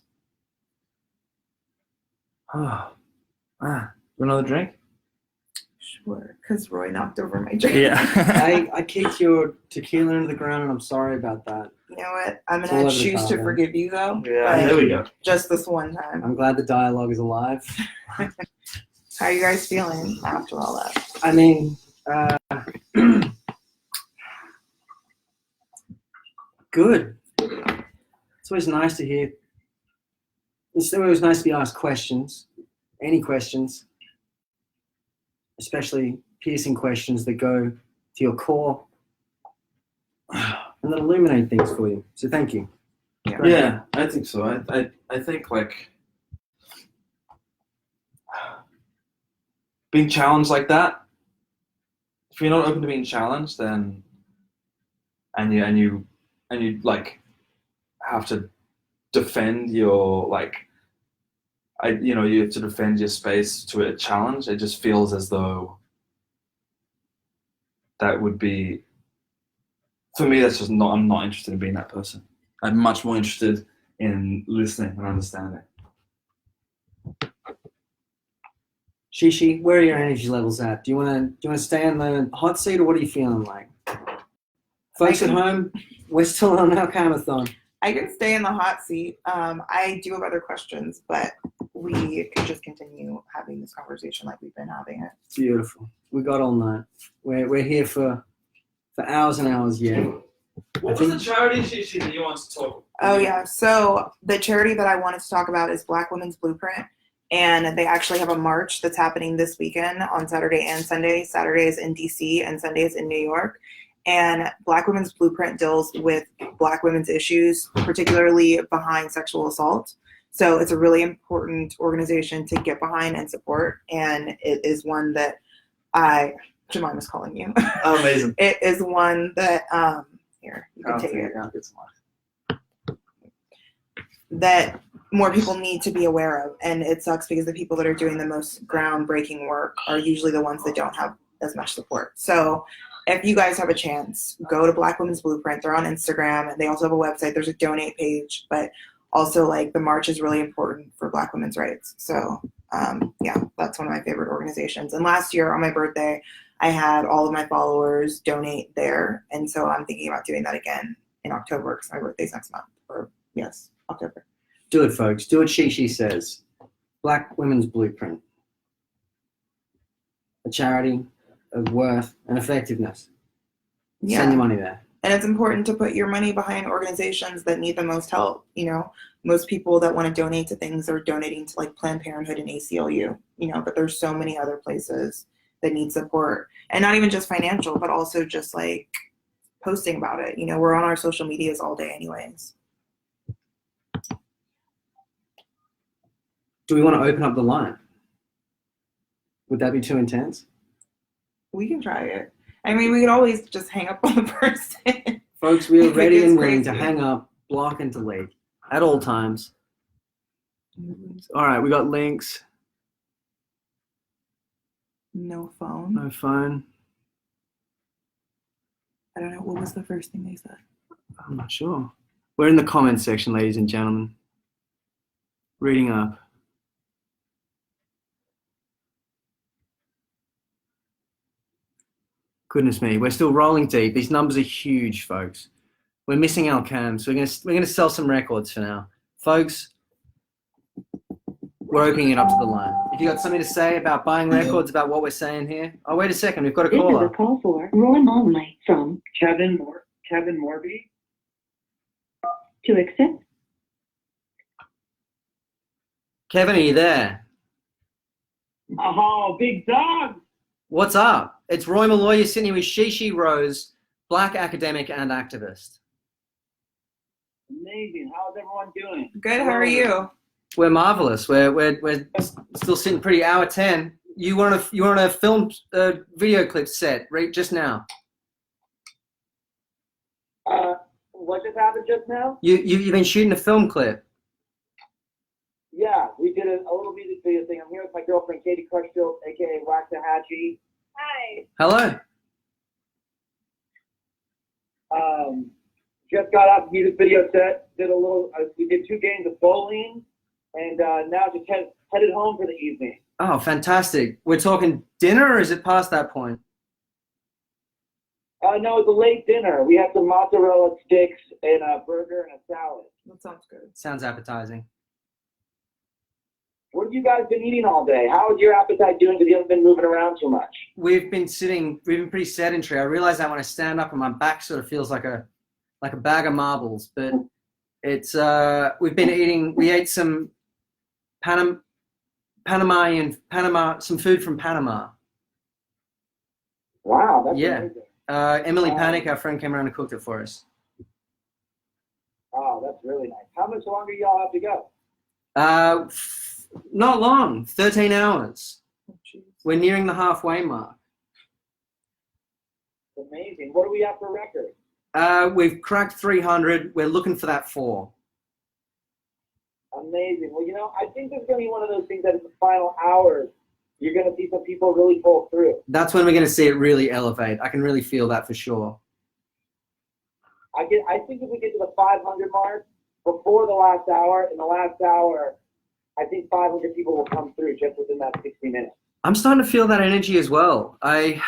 Another drink? Sure, because Roy knocked over my drink. Yeah. I kicked your tequila into the ground, and I'm sorry about that. You know what? I'm going to choose to forgive you, though. Yeah, there we go. Just this one time. I'm glad the dialogue is alive. How are you guys feeling after all that? I mean, good. It's always nice to hear. It's always nice to be asked questions, any questions, especially piercing questions that go to your core and that illuminate things for you. So thank you. Yeah, I think so. I think being challenged like that, if you're not open to being challenged, then and you have to defend your you have to defend your space to a challenge. It just feels as though that would be, for me, that's just not, I'm not interested in being that person. I'm much more interested in listening and understanding. Shishi, where are your energy levels at? Do you want to stay in the hot seat, or what are you feeling like? Folks at home, we're still on Alcamathon. I can stay in the hot seat. I do have other questions, but we could just continue having this conversation like we've been having it. Beautiful. We got all night. We're here for hours and hours yet. What was the charity Shishi that you wanted to talk about? Oh, yeah. So the charity that I wanted to talk about is Black Women's Blueprint. And they actually have a march that's happening this weekend on Saturday and Sunday. Saturday is in DC and Sunday is in New York. And Black Women's Blueprint deals with Black women's issues, particularly behind sexual assault. So it's a really important organization to get behind and support. And it is one that Jemima's calling you. Oh, amazing. It is one that, here, you can take it. That more people need to be aware of. And it sucks because the people that are doing the most groundbreaking work are usually the ones that don't have as much support. So if you guys have a chance, go to Black Women's Blueprint. They're on Instagram. They also have a website. There's a donate page, but also the march is really important for Black women's rights. So yeah, that's one of my favorite organizations. And last year on my birthday, I had all of my followers donate there. And so I'm thinking about doing that again in October because my birthday's next month. Or yes, October. Do it, folks. Do what Shishi says. Black Women's Blueprint. A charity of worth and effectiveness. Yeah. Send your money there. And it's important to put your money behind organizations that need the most help. You know, most people that want to donate to things are donating to Planned Parenthood and ACLU, but there's so many other places that need support. And not even just financial, but also just posting about it. We're on our social medias all day anyways. Do we want to open up the line? Would that be too intense? We can try it. I mean, we could always just hang up on the person. Folks, we are If it ready gets and willing to crazy. hang up, block, and delete at all times. All right, we got links. No phone. No phone. I don't know. What was the first thing they said? I'm not sure. We're in the comments section, ladies and gentlemen. Reading up. Goodness me, we're still rolling deep. These numbers are huge, folks. We're missing our cams. We're gonna sell some records for now, folks. We're opening it up to the line. If you got something to say about buying records, about what we're saying here. Oh, wait a second, we've got a This is caller. a call for Roy Molnley from Kevin Morby. to accept. Kevin, are you there? Oh, big dog. What's up? It's Roy Malloy. You're sitting here with Shishi Rose, Black academic and activist. Amazing. How's everyone doing? Good. How are you? We're marvelous. We're still sitting pretty hour 10. You want a film video clip set right just now? What just happened just now? You've been shooting a film clip. Yeah, we did a little music video thing. I'm here with my girlfriend, Katie Crutchfield, aka Waxahachie. Hi. Hello. Just got off music video set. Did a little. We did 2 games of bowling, and now just headed home for the evening. Oh, fantastic. We're talking dinner, or is it past that point? No, it's a late dinner. We had some mozzarella sticks and a burger and a salad. That sounds good. Sounds appetizing. What have you guys been eating all day? How is your appetite doing? Because you haven't been moving around too much. We've been pretty sedentary. I realize that when I stand up and my back sort of feels like a bag of marbles, but it's we've been eating. We ate some some food from Panama. Wow, that's Yeah. amazing. Emily Panic, our friend, came around and cooked it for us. Oh, that's really nice. How much longer y'all have to go? Not long, 13 hours. Oh, jeez. We're nearing the halfway mark. Amazing. What do we have for record? We've cracked 300. We're looking for that 4. Amazing. Well, I think there's going to be one of those things that in the final hours, you're going to see some people really pull through. That's when we're going to see it really elevate. I can really feel that for sure. I think if we get to the 500 mark before the last hour, in the last hour, I think 500 people will come through just within that 60 minutes. I'm starting to feel that energy as well. I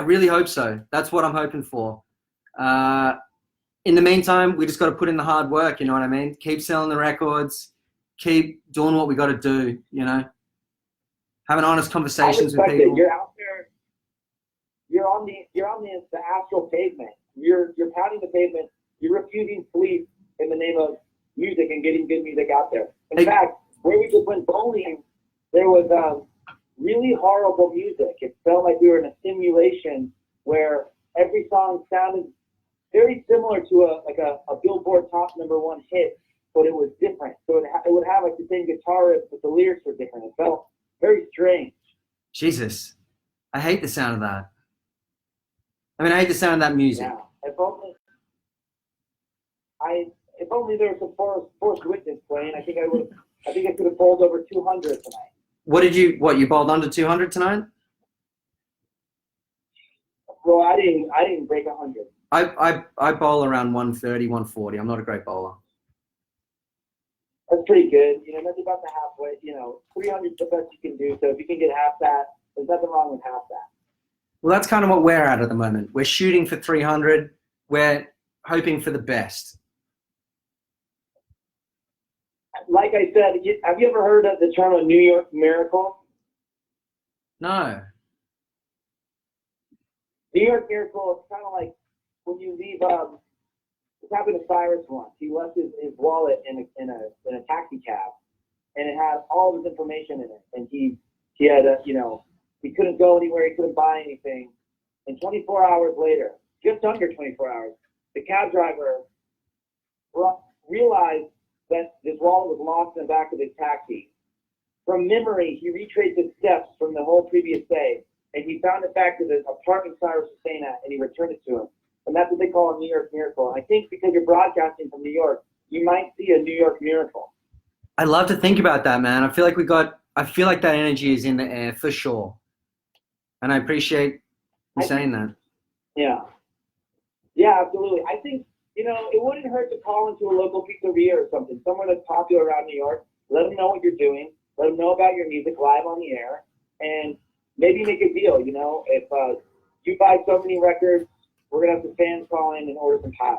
really hope so. That's what I'm hoping for. In the meantime, we just got to put in the hard work, you know what I mean? Keep selling the records, keep doing what we got to do, having honest conversations with people. You're out there. You're on the astral pavement. You're pounding the pavement. You're refusing sleep in the name of music and getting good music out there. In fact, where we just went bowling, there was really horrible music. It felt like we were in a simulation where every song sounded very similar to a Billboard top #1 hit, but it was different. So it would have like the same guitar riff, but the lyrics were different. It felt very strange. Jesus, I hate the sound of that. I hate the sound of that music. Yeah. If only there was some Force Witness playing, I think I could have bowled over 200 tonight. You bowled under 200 tonight? Well, I didn't break 100. I bowl around 130, 140. I'm not a great bowler. That's pretty good. That's about the halfway. 300 is the best you can do. So if you can get half that, there's nothing wrong with half that. Well, that's kind of what we're at the moment. We're shooting for 300. We're hoping for the best. Like I said, have you ever heard of the term a New York miracle? No. New York miracle is kind of like when you leave. It happened to Cyrus once. He left his wallet in a taxi cab, and it had all of his information in it. And he had he couldn't go anywhere. He couldn't buy anything. And 24 hours later, just under 24 hours, the cab driver realized that his wallet was lost in the back of his taxi. from memory, he retraced the steps from the whole previous day, and he found it back to the apartment Cyrus was staying at, and he returned it to him. And that's what they call a New York miracle. And I think because you're broadcasting from New York, you might see a New York miracle. I love to think about that, man. I feel like that energy is in the air for sure. And I appreciate you saying that. Yeah. Yeah, absolutely. I think, it wouldn't hurt to call into a local pizzeria or something, somewhere that's popular around New York. Let them know what you're doing. Let them know about your music live on the air. And maybe make a deal, if you buy so many records, we're going to have the fans call in and order some pie.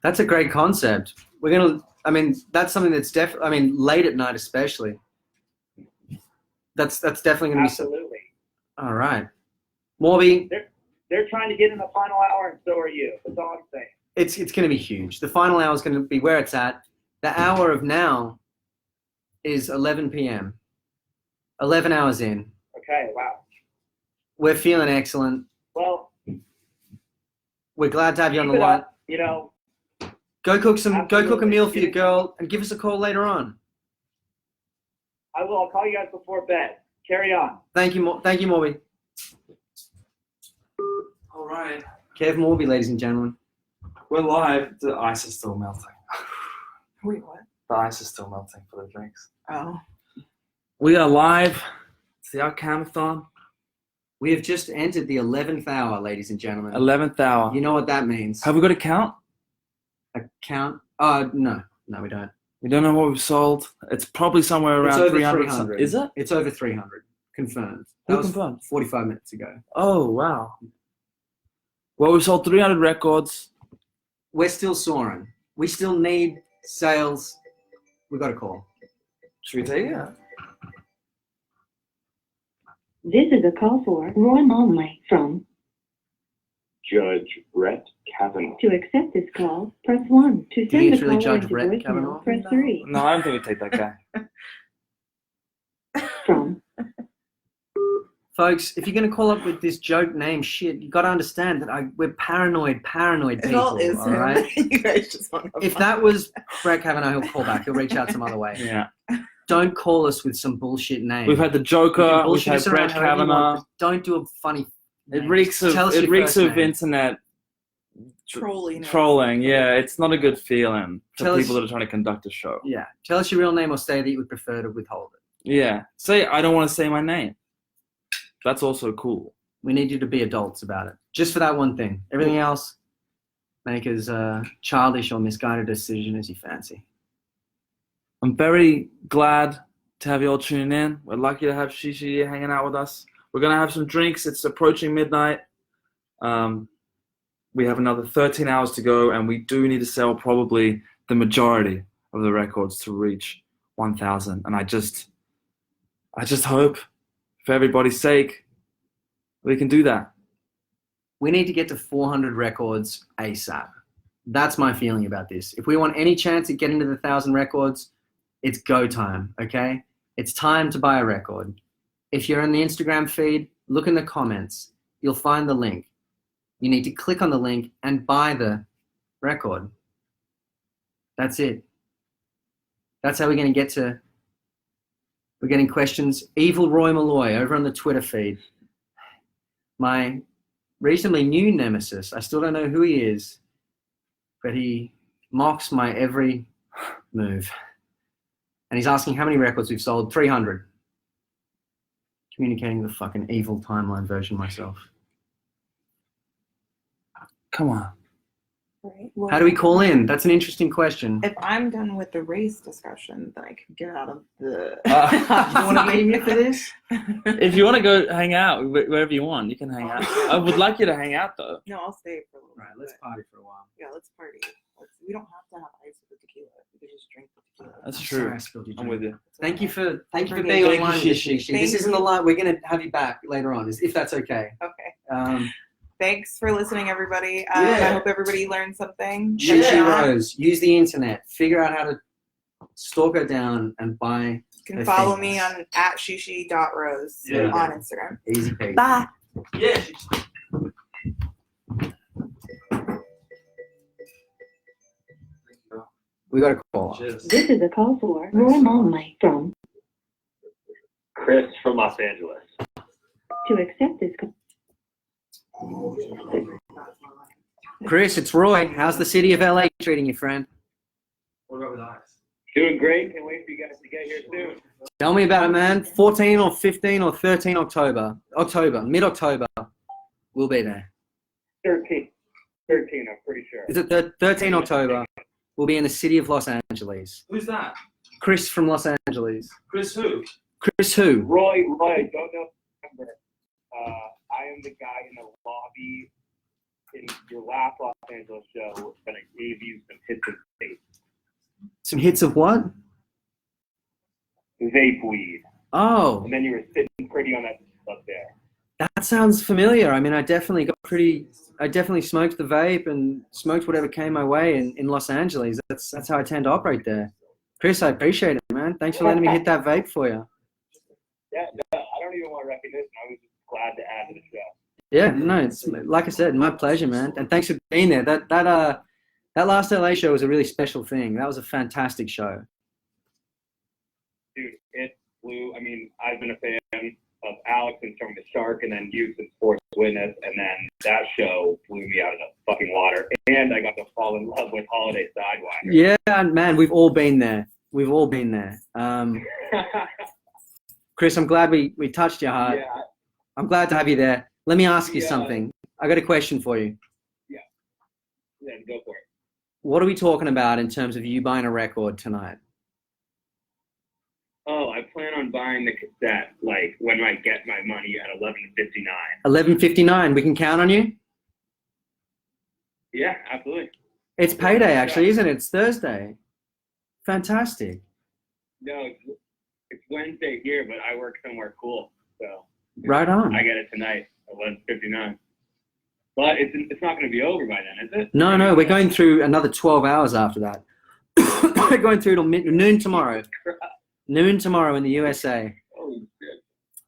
That's a great concept. That's something that's definitely, late at night especially. That's definitely going to be Absolutely. All right. Morby. They're trying to get in the final hour, and so are you. That's all I'm saying. It's going to be huge. The final hour is going to be where it's at. The hour of now is 11 p.m. 11 hours in. Okay, wow. We're feeling excellent. Well, we're glad to have you on the line. Go cook a meal for your girl and give us a call later on. I will. I'll call you guys before bed. Carry on. Thank you, Morby. All right. Kev Morby, ladies and gentlemen. We're live. The ice is still melting. Wait, what? The ice is still melting for the drinks. Oh. We are live. It's the Alcamathon. We have just entered the 11th hour, ladies and gentlemen. 11th hour. You know what that means. Have we got a count? A count? No, we don't. We don't know what we've sold. It's probably somewhere around 300. Is it? It's over 300. Confirmed. Who confirmed? 45 minutes ago. Oh, wow. Well, we sold 300 records. We're still soaring. We still need sales. We got a call. Should we take it? This is a call for Roy Monley from Judge Brett Kavanaugh. To accept this call, press 1. To send the caller into voicemail, press 3. No, I don't think we take that guy. From Folks, if you're going to call up with this joke name shit, you got to understand that we're paranoid people. It all is all right? You guys just want to If that was Brett Kavanaugh, he'll call back. He'll reach out some other way. Yeah. Don't call us with some bullshit name. We've had the Joker. We've had Brett Kavanaugh. Don't do a funny. It reeks of internet trolling. Yeah, it's not a good feeling for people that are trying to conduct a show. Yeah. Tell us your real name or say that you would prefer to withhold it. Yeah. Say, I don't want to say my name. That's also cool. We need you to be adults about it. Just for that one thing. Everything else, make as childish or misguided a decision as you fancy. I'm very glad to have you all tuning in. We're lucky to have Shishi here hanging out with us. We're going to have some drinks. It's approaching midnight. We have another 13 hours to go, and we do need to sell probably the majority of the records to reach 1,000. And I just hope, for everybody's sake, we can do that. We need to get to 400 records ASAP. That's my feeling about this. If we want any chance at getting to the 1,000 records, it's go time, okay? It's time to buy a record. If you're in the Instagram feed, look in the comments. You'll find the link. You need to click on the link and buy the record. That's it. That's how we're going to get to... We're getting questions. Evil Roy Malloy over on the Twitter feed. My reasonably new nemesis. I still don't know who he is, but he mocks my every move. And he's asking how many records we've sold. 300. Communicating the fucking evil timeline version myself. Come on. Right. Well, how do we call in? That's an interesting question. If I'm done with the race discussion, then I can get out of the... You want to leave me for this? If you want to go hang out wherever you want, you can hang out. I would like you to hang out, though. No, I'll stay for a little Right, let's party for a while. Yeah, let's party. We don't have to have ice with the tequila. We can just drink the tequila. That's true. Sorry, I spilled your I'm drink. with you. Thank you for being Thank you, online with Shishi. Shishi. This isn't the line. We're going to have you back later on, if that's okay. Okay. Thanks for listening, everybody. Yeah. I hope everybody learned something. Shishi Rose. Use the internet. Figure out how to stalk her down and buy. You can follow me on @shishi.rose on Instagram. Easy peasy. Bye. Yeah. We got a call. This is a call for Roy Monley from Chris from Los Angeles. To accept this. Chris, it's Roy. How's the city of LA treating you, friend? What about with eyes? Doing great. Can't wait for you guys to get here soon. Tell me about it, man. 14 or 15 or 13 October. Mid-October. We'll be there. 13. 13, I'm pretty sure. Is it 13 October? We'll be in the city of Los Angeles. Who's that? Chris from Los Angeles. Chris who? Chris who? Roy, don't know. Remember, I am the guy in the lobby in your last Los Angeles show that I gave you some hits of vape. Some hits of what? Vape weed. Oh, And then you were sitting pretty on that up there. that sounds familiar. I mean, I definitely smoked the vape and smoked whatever came my way in Los Angeles. That's how I tend to operate there. Chris, I appreciate it, man. Thanks for letting me hit that vape for you. Yeah, no, I don't even want recognition. I was just glad to add to the show. Yeah, no, it's like I said, my pleasure, man. And thanks for being there. That last LA show was a really special thing. That was a fantastic show. Dude, it flew. I mean, I've been a fan of Alex and From the Shark, and then you since Sports Witness, and then that show blew me out of the fucking water. And I got to fall in love with Holiday Sidewinder. Yeah, man, we've all been there. We've all been there. Chris, I'm glad we touched your heart. Yeah. I'm glad to have you there. Let me ask you Yeah. something. I got a question for you. Yeah, go for it. What are we talking about in terms of you buying a record tonight? Oh, I plan on buying the cassette, like, when I get my money at 11:59. 11:59. We can count on you? Yeah, absolutely. It's payday, actually, isn't it? It's Thursday. Fantastic. No, it's Wednesday here, but I work somewhere cool, so Right on. I get it tonight at 11:59. But it's not going to be over by then, is it? No, we're going through another 12 hours after that. We're going through till noon tomorrow. Noon tomorrow in the USA. Holy shit.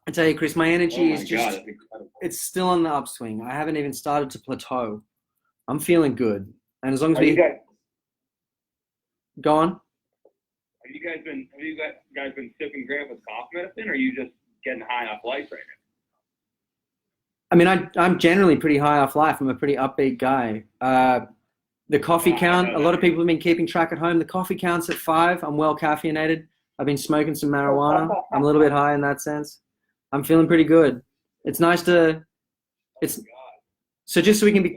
I tell you, Chris, my energy is God, just, that's incredible. it's still on the upswing. I haven't even started to plateau. I'm feeling good. And as long as Have you we guys go on. have you guys been sipping Grandpa's cough medicine, or are you just getting high off life right now? I mean, I'm generally pretty high off life. I'm a pretty upbeat guy. The coffee count, a lot of people have been keeping track at home. The coffee count's at 5. I'm well caffeinated. I've been smoking some marijuana. I'm a little bit high in that sense. I'm feeling pretty good. It's nice to, so just so we can be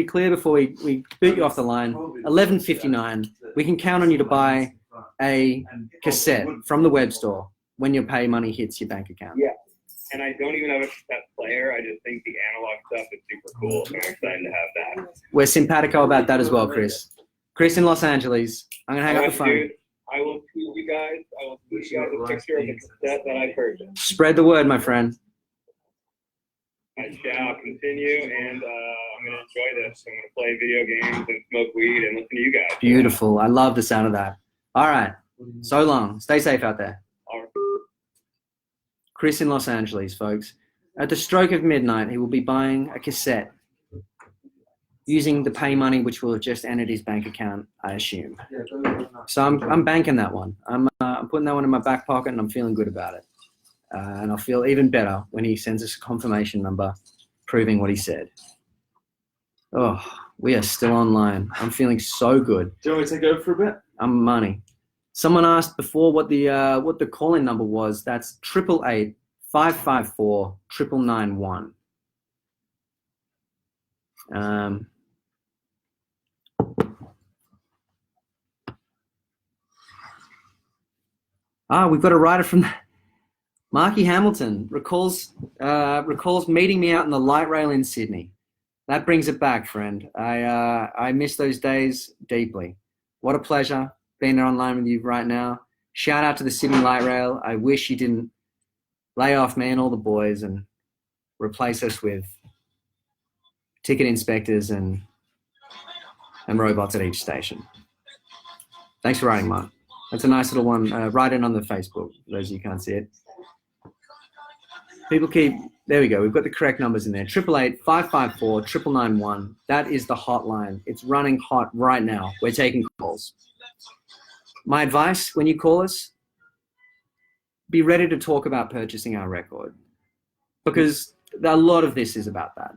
clear before we boot you off the line, 11:59, we can count on you to buy a cassette from the web store when your pay money hits your bank account. Yeah. And I don't even have a cassette player. I just think the analog stuff is super cool. So I'm excited to have that. We're simpatico about that as well, Chris. Chris in Los Angeles. I'm going to hang up the phone. Dude, I will tweet you guys. a picture of the cassette that I purchased. Spread the word, my friend. I shall continue, and I'm going to enjoy this. I'm going to play video games and smoke weed and listen to you guys. Beautiful. I love the sound of that. All right. So long. Stay safe out there. All right. Chris in Los Angeles, folks. At the stroke of midnight, he will be buying a cassette using the pay money, which will have just entered his bank account, I assume. So I'm banking that one. I'm putting that one in my back pocket, and I'm feeling good about it. And I'll feel even better when he sends us a confirmation number proving what he said. Oh, we are still online. I'm feeling so good. Do you want me to take over for a bit? I'm money. Someone asked before what the call-in number was. That's 888-554-9991. We've got a writer from Marky Hamilton recalls meeting me out in the light rail in Sydney. That brings it back, friend. I miss those days deeply. What a pleasure being there online with you right now. Shout out to the Sydney Light Rail. I wish you didn't lay off me and all the boys and replace us with ticket inspectors and robots at each station. Thanks for writing, Mark. That's a nice little one. Write in on the Facebook, for those of you who can't see it. There we go. We've got the correct numbers in there. 888-554-9991. That is the hotline. It's running hot right now. We're taking calls. My advice when you call us, be ready to talk about purchasing our record, because a lot of this is about that.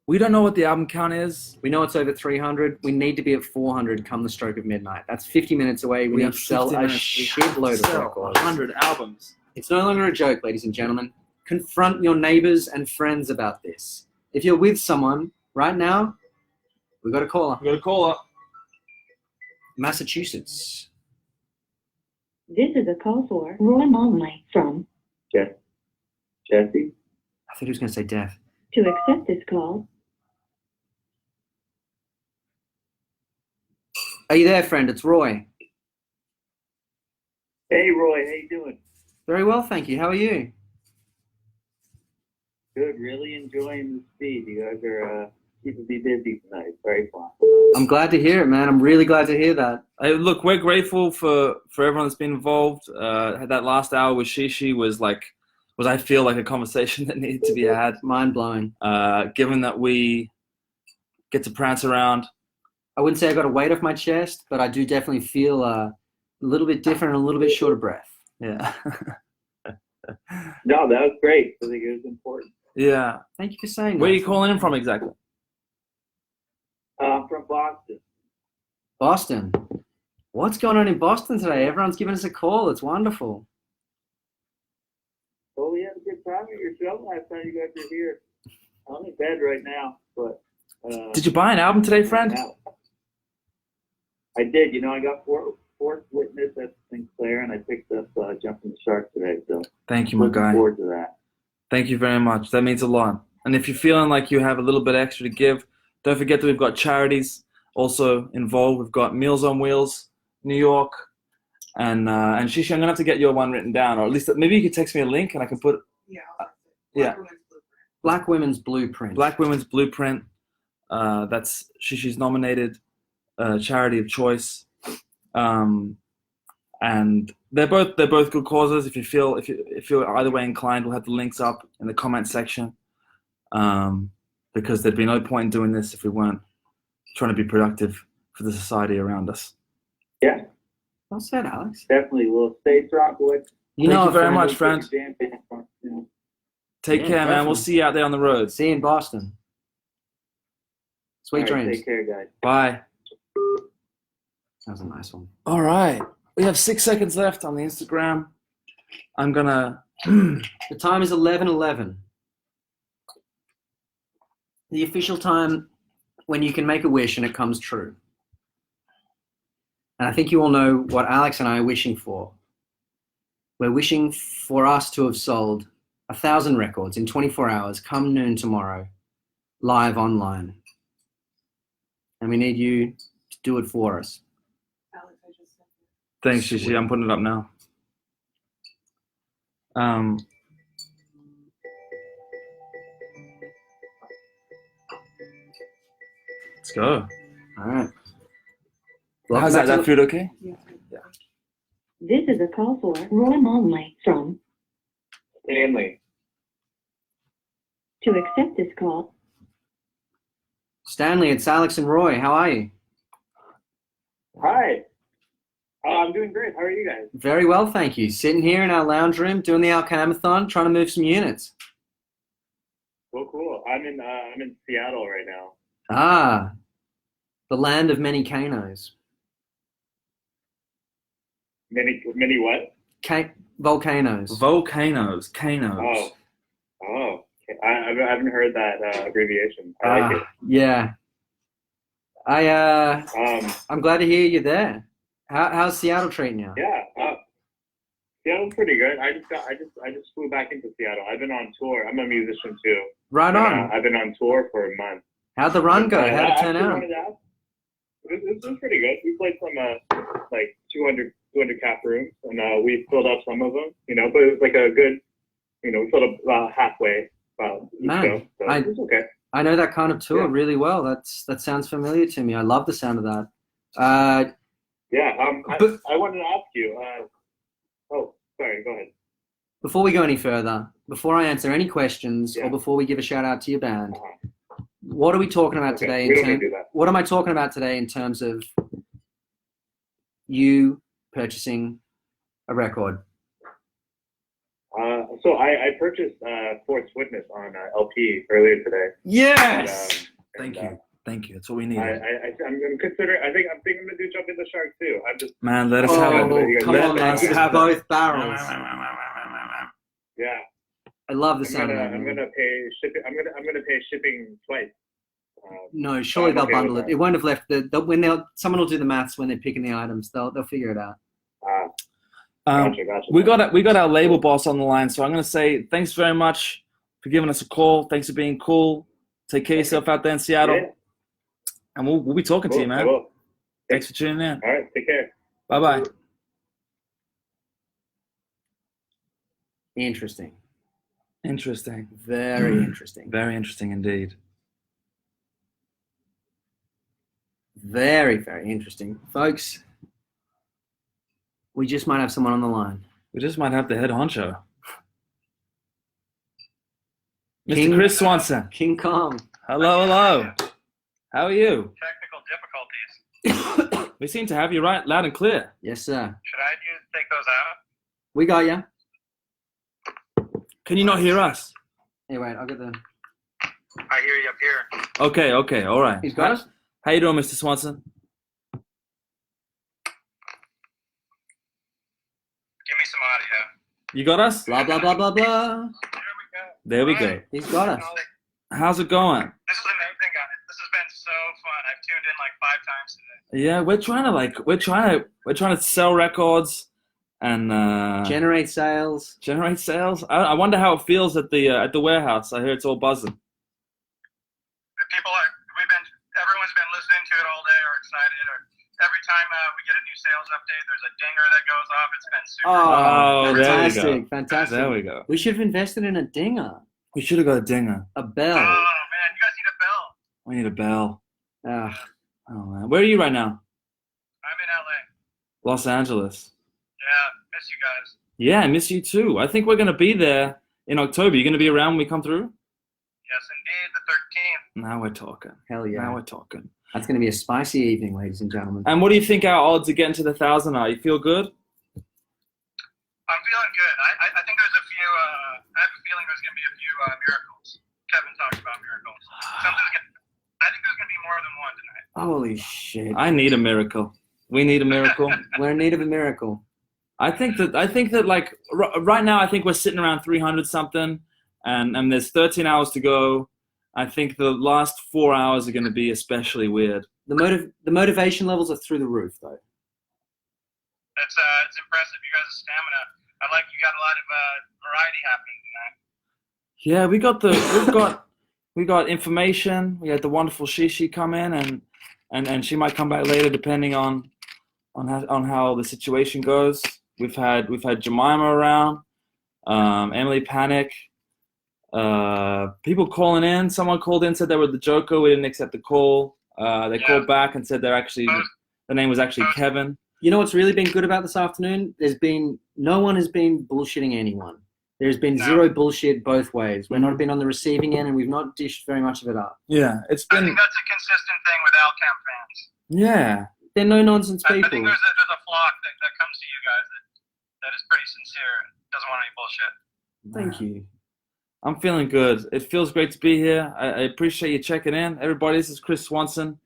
We don't know what the album count is. We know it's over 300. We need to be at 400 come the stroke of midnight. That's 50 minutes away. We need to sell a shitload of records. 100 albums. It's no longer a joke, ladies and gentlemen. Confront your neighbors and friends about this. If you're with someone right now, we've got a caller. We got a caller. Massachusetts. This is a call for Roy Molnley from Jesse? I thought he was going to say death. to accept this call. Are you there, friend? It's Roy. Hey, Roy, how you doing? Very well, thank you. How are you? Good, really enjoying the speed. You guys are keeping me busy tonight. Very fun. I'm glad to hear it, man. I'm really glad to hear that. Look, we're grateful for everyone that's been involved. That last hour with Shishi was I feel like a conversation that needed to be had. Mind blowing. Given that we get to prance around. I wouldn't say I got a weight off my chest, but I do definitely feel a little bit different and a little bit short of breath. Yeah. No, that was great. I think it was important. Yeah. Thank you for saying that. Where are you calling in from exactly? I'm from Boston. Boston. What's going on in Boston today? Everyone's giving us a call. It's wonderful. Well, we had a good time at your show last time you guys were here. I'm in bed right now, but... Did you buy an album today, friend? I did. You know, I got fourth witness at Sinclair, and I picked up Jumping the Shark today. So thank you, my guy. Looking forward to that. Thank you very much. That means a lot. And if you're feeling like you have a little bit extra to give, don't forget that we've got charities also involved. We've got Meals on Wheels, New York, and Shishi, I'm gonna have to get your one written down, or at least maybe you could text me a link and I can put. Yeah. Black Women's Blueprint. Black Women's Blueprint. That's Shishi's nominated charity of choice, and they're both good causes. If you're either way inclined, we'll have the links up in the comment section, because there'd be no point in doing this if we weren't trying to be productive for the society around us. Yeah. Well said, Alex. Definitely. We'll stay strong, boys. Thank you very much, friend. Take care, man. Definitely. We'll see you out there on the road. See you in Boston. Sweet dreams. Take care, guys. Bye. That was a nice one. All right. We have 6 seconds left on the Instagram. I'm gonna... The time is 11:11. The official time when you can make a wish and it comes true. And I think you all know what Alex and I are wishing for. We're wishing for us to have sold 1,000 records in 24 hours, come noon tomorrow, live online. And we need you to do it for us. Thanks, Shishi. I'm putting it up now. Let's go. All right. How's that food okay? Yeah. This is a call for Roy Molnley from Stanley. to accept this call. Stanley, it's Alex and Roy. How are you? Hi. I'm doing great. How are you guys? Very well, thank you. Sitting here in our lounge room doing the Alcamathon, trying to move some units. Well, cool. I'm in Seattle right now. Ah, the land of many canos. Many what? Volcanoes. Volcanoes. Canos. Oh. I haven't heard that abbreviation. I like it. Yeah. I'm glad to hear you're there. How's Seattle treating you? Yeah. Seattle's pretty good. I just flew back into Seattle. I've been on tour. I'm a musician too. Right on. I've been on tour for a month. How'd the run go? How'd it turn out? It was pretty good. We played some like 200 cap rooms, and we filled up some of them. But it was like a good. We filled up halfway. Man, so it was okay. I know that kind of tour really well. That sounds familiar to me. I love the sound of that. I wanted to ask you. Sorry. Go ahead. Before we go any further, before I answer any questions, or before we give a shout out to your band, what are we talking about today? What am I talking about today in terms of you purchasing a record? So I purchased Fourth Witness on LP earlier today. Yes. And, Thank you. That's what we need. I'm considering. I think I'm gonna do Jump in the Shark too. I'm just. Man, let us Oh, have it. come on, man. Give us both barrels. Yeah. I love the sound of that. I'm gonna pay shipping. I'm gonna pay shipping twice. No, surely they'll bundle it. It won't have left someone will do the maths when they're picking the items. They'll figure it out. Gotcha. We got our label boss on the line, so I'm gonna say thanks very much for giving us a call. Thanks for being cool. Take care of yourself out there in Seattle. Yeah. And we'll be talking to you, man. Thanks for tuning in. All right, take care. Bye-bye. Interesting. Interesting. Very interesting. Very interesting indeed. Very, very interesting. Folks, we just might have someone on the line. We just might have the head honcho. King- Mr. Chris Swanson. King Kong. Hello. How are you? Technical difficulties. We seem to have you right loud and clear. Yes, sir. Should I take those out? We got ya. Can you not hear us? Hey, wait, I'll get the... I hear you up here. Okay, all right. He's got us? How you doing, Mr. Swanson? Give me some audio. You got us? Blah, blah, blah, blah, blah. There we go. He's got us. How's it going? This is amazing, guys. This has been so fun. I've tuned in like 5 times today. Yeah, we're trying to sell records and Generate sales. generate sales. I wonder how it feels at the warehouse. I hear it's all buzzing. Everyone's been listening to it all day or excited. Or every time we get a new sales update, there's a dinger that goes off. It's been super. Oh, there we go. Fantastic. There we go. We should have invested in a dinger. We should have got a dinger. A bell. Oh man, you guys need a bell. We need a bell. Ugh. Oh man, where are you right now? I'm in LA. Los Angeles. Yeah, miss you guys. Yeah, I miss you too. I think we're gonna be there in October. You gonna be around when we come through? Yes, indeed, the 13th. Now we're talking. Hell yeah. Now we're talking. That's going to be a spicy evening, ladies and gentlemen. And what do you think our odds of getting to the 1,000 are? You feel good? I'm feeling good. I think there's a few. I have a feeling there's going to be a few miracles. Kevin talked about miracles. I think there's going to be more than one tonight. Holy shit. I need a miracle. We need a miracle. We're in need of a miracle. I think that like right now, I think we're sitting around 300 something, and there's 13 hours to go. I think the last 4 hours are going to be especially weird. The motivation levels are through the roof, though. It's impressive. You guys' stamina. I like you got a lot of variety happening tonight. Yeah, we got information. We had the wonderful Shishi come in, and she might come back later depending on how the situation goes. We've had Jemima around, Emily Panic. People calling in. Someone called in, said they were the Joker. We didn't accept the call. They called back and said the name was actually Kevin. You know what's really been good about this afternoon? No one has been bullshitting anyone. There's been zero bullshit both ways. We've not been on the receiving end, and we've not dished very much of it up. Yeah, it's been. I think that's a consistent thing with Alcam fans. Yeah, they're no nonsense people. I think there's a flock that comes to you guys that is pretty sincere and doesn't want any bullshit. Thank you. I'm feeling good. It feels great to be here. I appreciate you checking in. Everybody, this is Chris Swanson.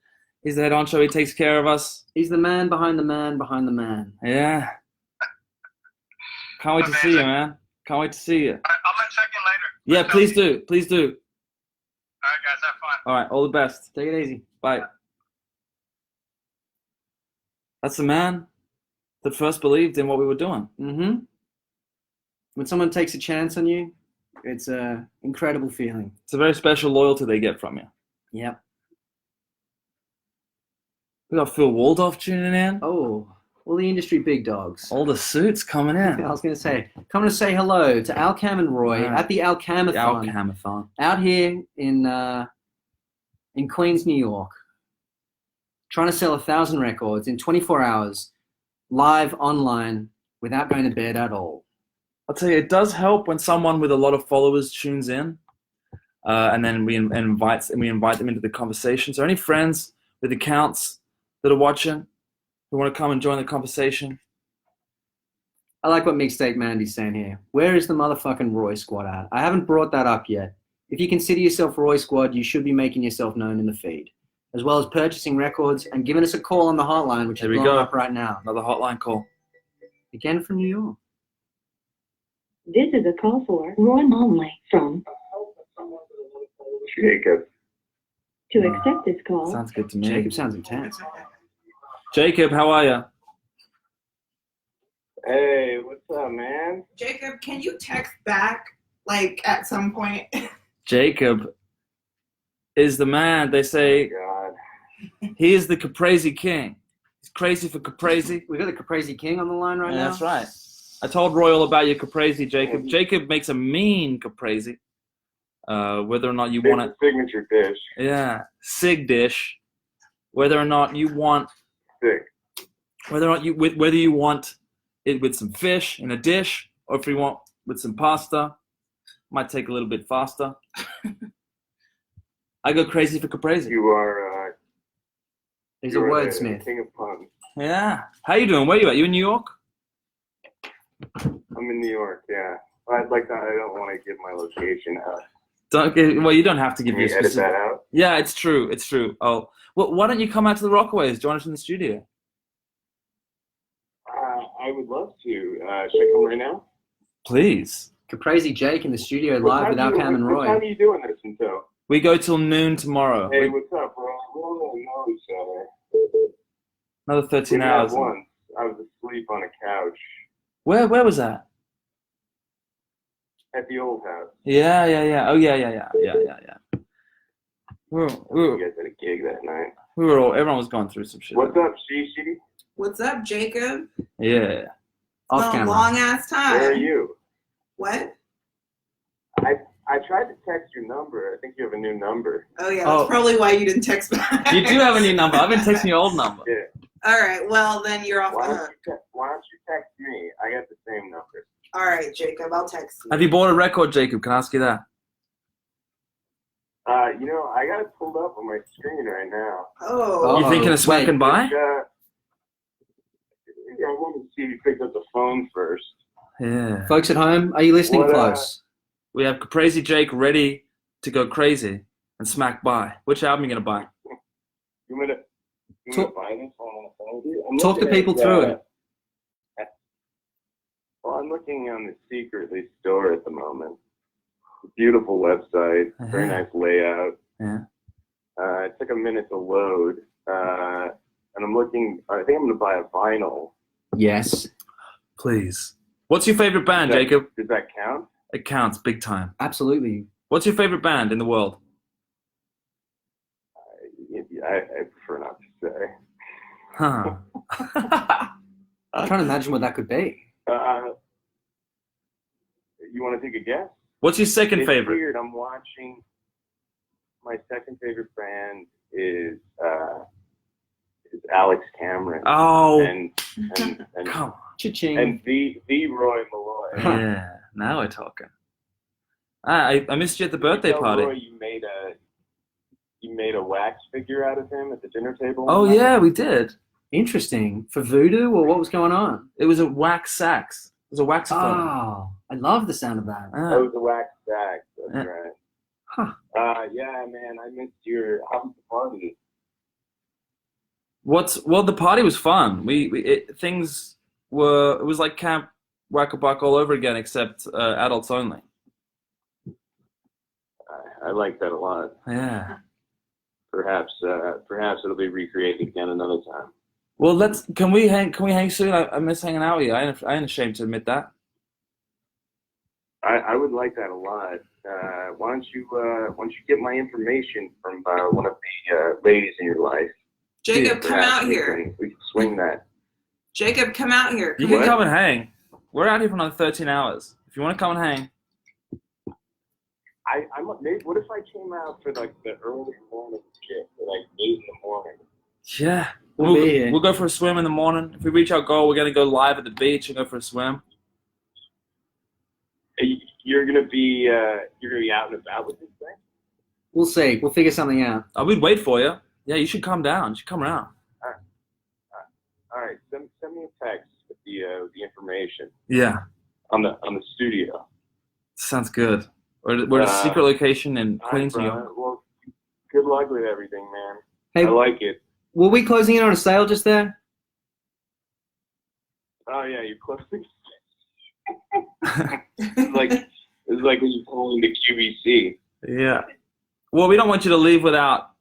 He's the head honcho. He takes care of us. He's the man behind the man behind the man. Yeah. Can't wait to see you, man. Can't wait to see you. I'm going to check in later. Yeah, please do. Please do. All right, guys. Have fun. All right. All the best. Take it easy. Bye. That's the man that first believed in what we were doing. Mm-hmm. When someone takes a chance on you, it's an incredible feeling. It's a very special loyalty they get from you. Yep. We got Phil Waldorf tuning in. Oh, all the industry big dogs. All the suits coming in. I was going to say, coming to say hello to Alcam and Roy at the Alcamathon. The Alcamathon. Out here in Queens, New York. Trying to sell 1,000 records in 24 hours, live online, without going to bed at all. I'll tell you, it does help when someone with a lot of followers tunes in, and then we invite them into the conversation. So any friends with accounts that are watching who want to come and join the conversation, I like what Mixtape Mandy's saying here. Where is the motherfucking Roy Squad at? I haven't brought that up yet. If you consider yourself Roy Squad, you should be making yourself known in the feed, as well as purchasing records and giving us a call on the hotline, which is blowing up right now. Another hotline call. Again from New York. This is a call for Roy Monley from. Jacob. To accept this call. Sounds good to me. Jacob sounds intense. Jacob, how are you? Hey, what's up, man? Jacob, can you text back, like, at some point? Jacob is the man. They say God. he is the Caprese King. He's crazy for Caprese. We got the Caprese King on the line right now. That's right. I told Roy all about your Caprese, Jacob. Jacob makes a mean Caprese. Whether or not you want it. Signature dish. Yeah, sig dish. Whether or not you want. Sick. Whether or not whether you want it with some fish in a dish, or if you want with some pasta, might take a little bit faster. I go crazy for Caprese. You are. He's a wordsmith. King of puns. Yeah. How you doing? Where you at? You in New York? I'm in New York. Yeah. I'd like to. I don't want to give my location out. Well, you don't have to give Can me you a edit specific. that out? Yeah, it's true. It's true. Oh, well, why don't you come out to the Rockaways? Join us in the studio. I would love to. Should I come right now? Please. Caprese Jake in the studio live with Alcam and What time Roy. are you doing this until? We go till noon tomorrow. Hey, what's up, bro? We don't really know each other. Another 13 We hours. met once. I was asleep on a couch Where was that? at the old house. Yeah. Oh, yeah. We You were guys had a gig that night. everyone was going through some shit. What's up, Shishi? What's up, Jacob? Yeah. Off Long, camera. long ass time. Where are you? What? I tried to text your number. I think you have a new number. Oh yeah, that's probably why you didn't text back. You do have a new number. I've been texting your old number. Yeah. All right, well then you're off Why the don't hook. you text me? I got the same number. All right, Jacob, I'll text you. Have you bought a record, Jacob? Can I ask you that? You know, I got it pulled up on my screen right now. Oh. You thinking of smacking by? I wanted to see if you picked up the phone first. Yeah. Folks at home, are you listening close? We have Caprese Jake ready to go crazy and smack by. Which album are you going to buy? You want to buy this on the phone with you? Talk to people through it. Well, I'm looking on the Secretly store at the moment. Beautiful website, very nice layout. Yeah. It took a minute to load, and I'm looking. I think I'm going to buy a vinyl. Yes. Please. What's your favorite band, Jacob? Does that count? It counts big time. Absolutely. What's your favorite band in the world? I prefer not to say. Huh. I'm trying to imagine what that could be. You want to take a guess? What's your second It's favorite? Weird. I'm watching. My second favorite band is Alex Cameron. Oh. And come on. Cha-ching. And the Roy Malloy. Yeah. Now we're talking. I missed you at the birthday Tell party. Roy you made a wax figure out of him at the dinner table. Oh yeah, we did. Interesting. For voodoo, or what was going on? It was a wax sax. It was a waxophone. Oh, I love the sound of that. That was a wax sax. That's right. Huh. Yeah, man, I missed your. How was the party? Well, the party was fun. It was like Camp Whack-a-Buck all over again, except adults only. I like that a lot. Yeah. Perhaps it'll be recreated again another time. Well, can we hang soon? I miss hanging out with you. I ain't ashamed to admit that. I would like that a lot. Why don't you get my information from one of the ladies in your life? Jacob, come out here. We can swing that. Jacob, come out here. You can come and hang. We're out here for another 13 hours. If you want to come and hang. What if I came out for like the early morning shit, like 8 in the morning? Yeah. We'll We'll go for a swim in the morning. If we reach our goal, we're going to go live at the beach and go for a swim. You're gonna be out and about with this thing? We'll see. We'll figure something out. We'd wait for you. Yeah, you should come down. You should come around. All right. Send me a text with the information Yeah, on the studio. sounds good. We're at a secret location in Queens, New York. Well, good luck with everything, man. Hey, I like it. were we closing in on a sale just there? Oh yeah, you're closing. It's like when you pull into QVC. Yeah. Well, we don't want you to leave without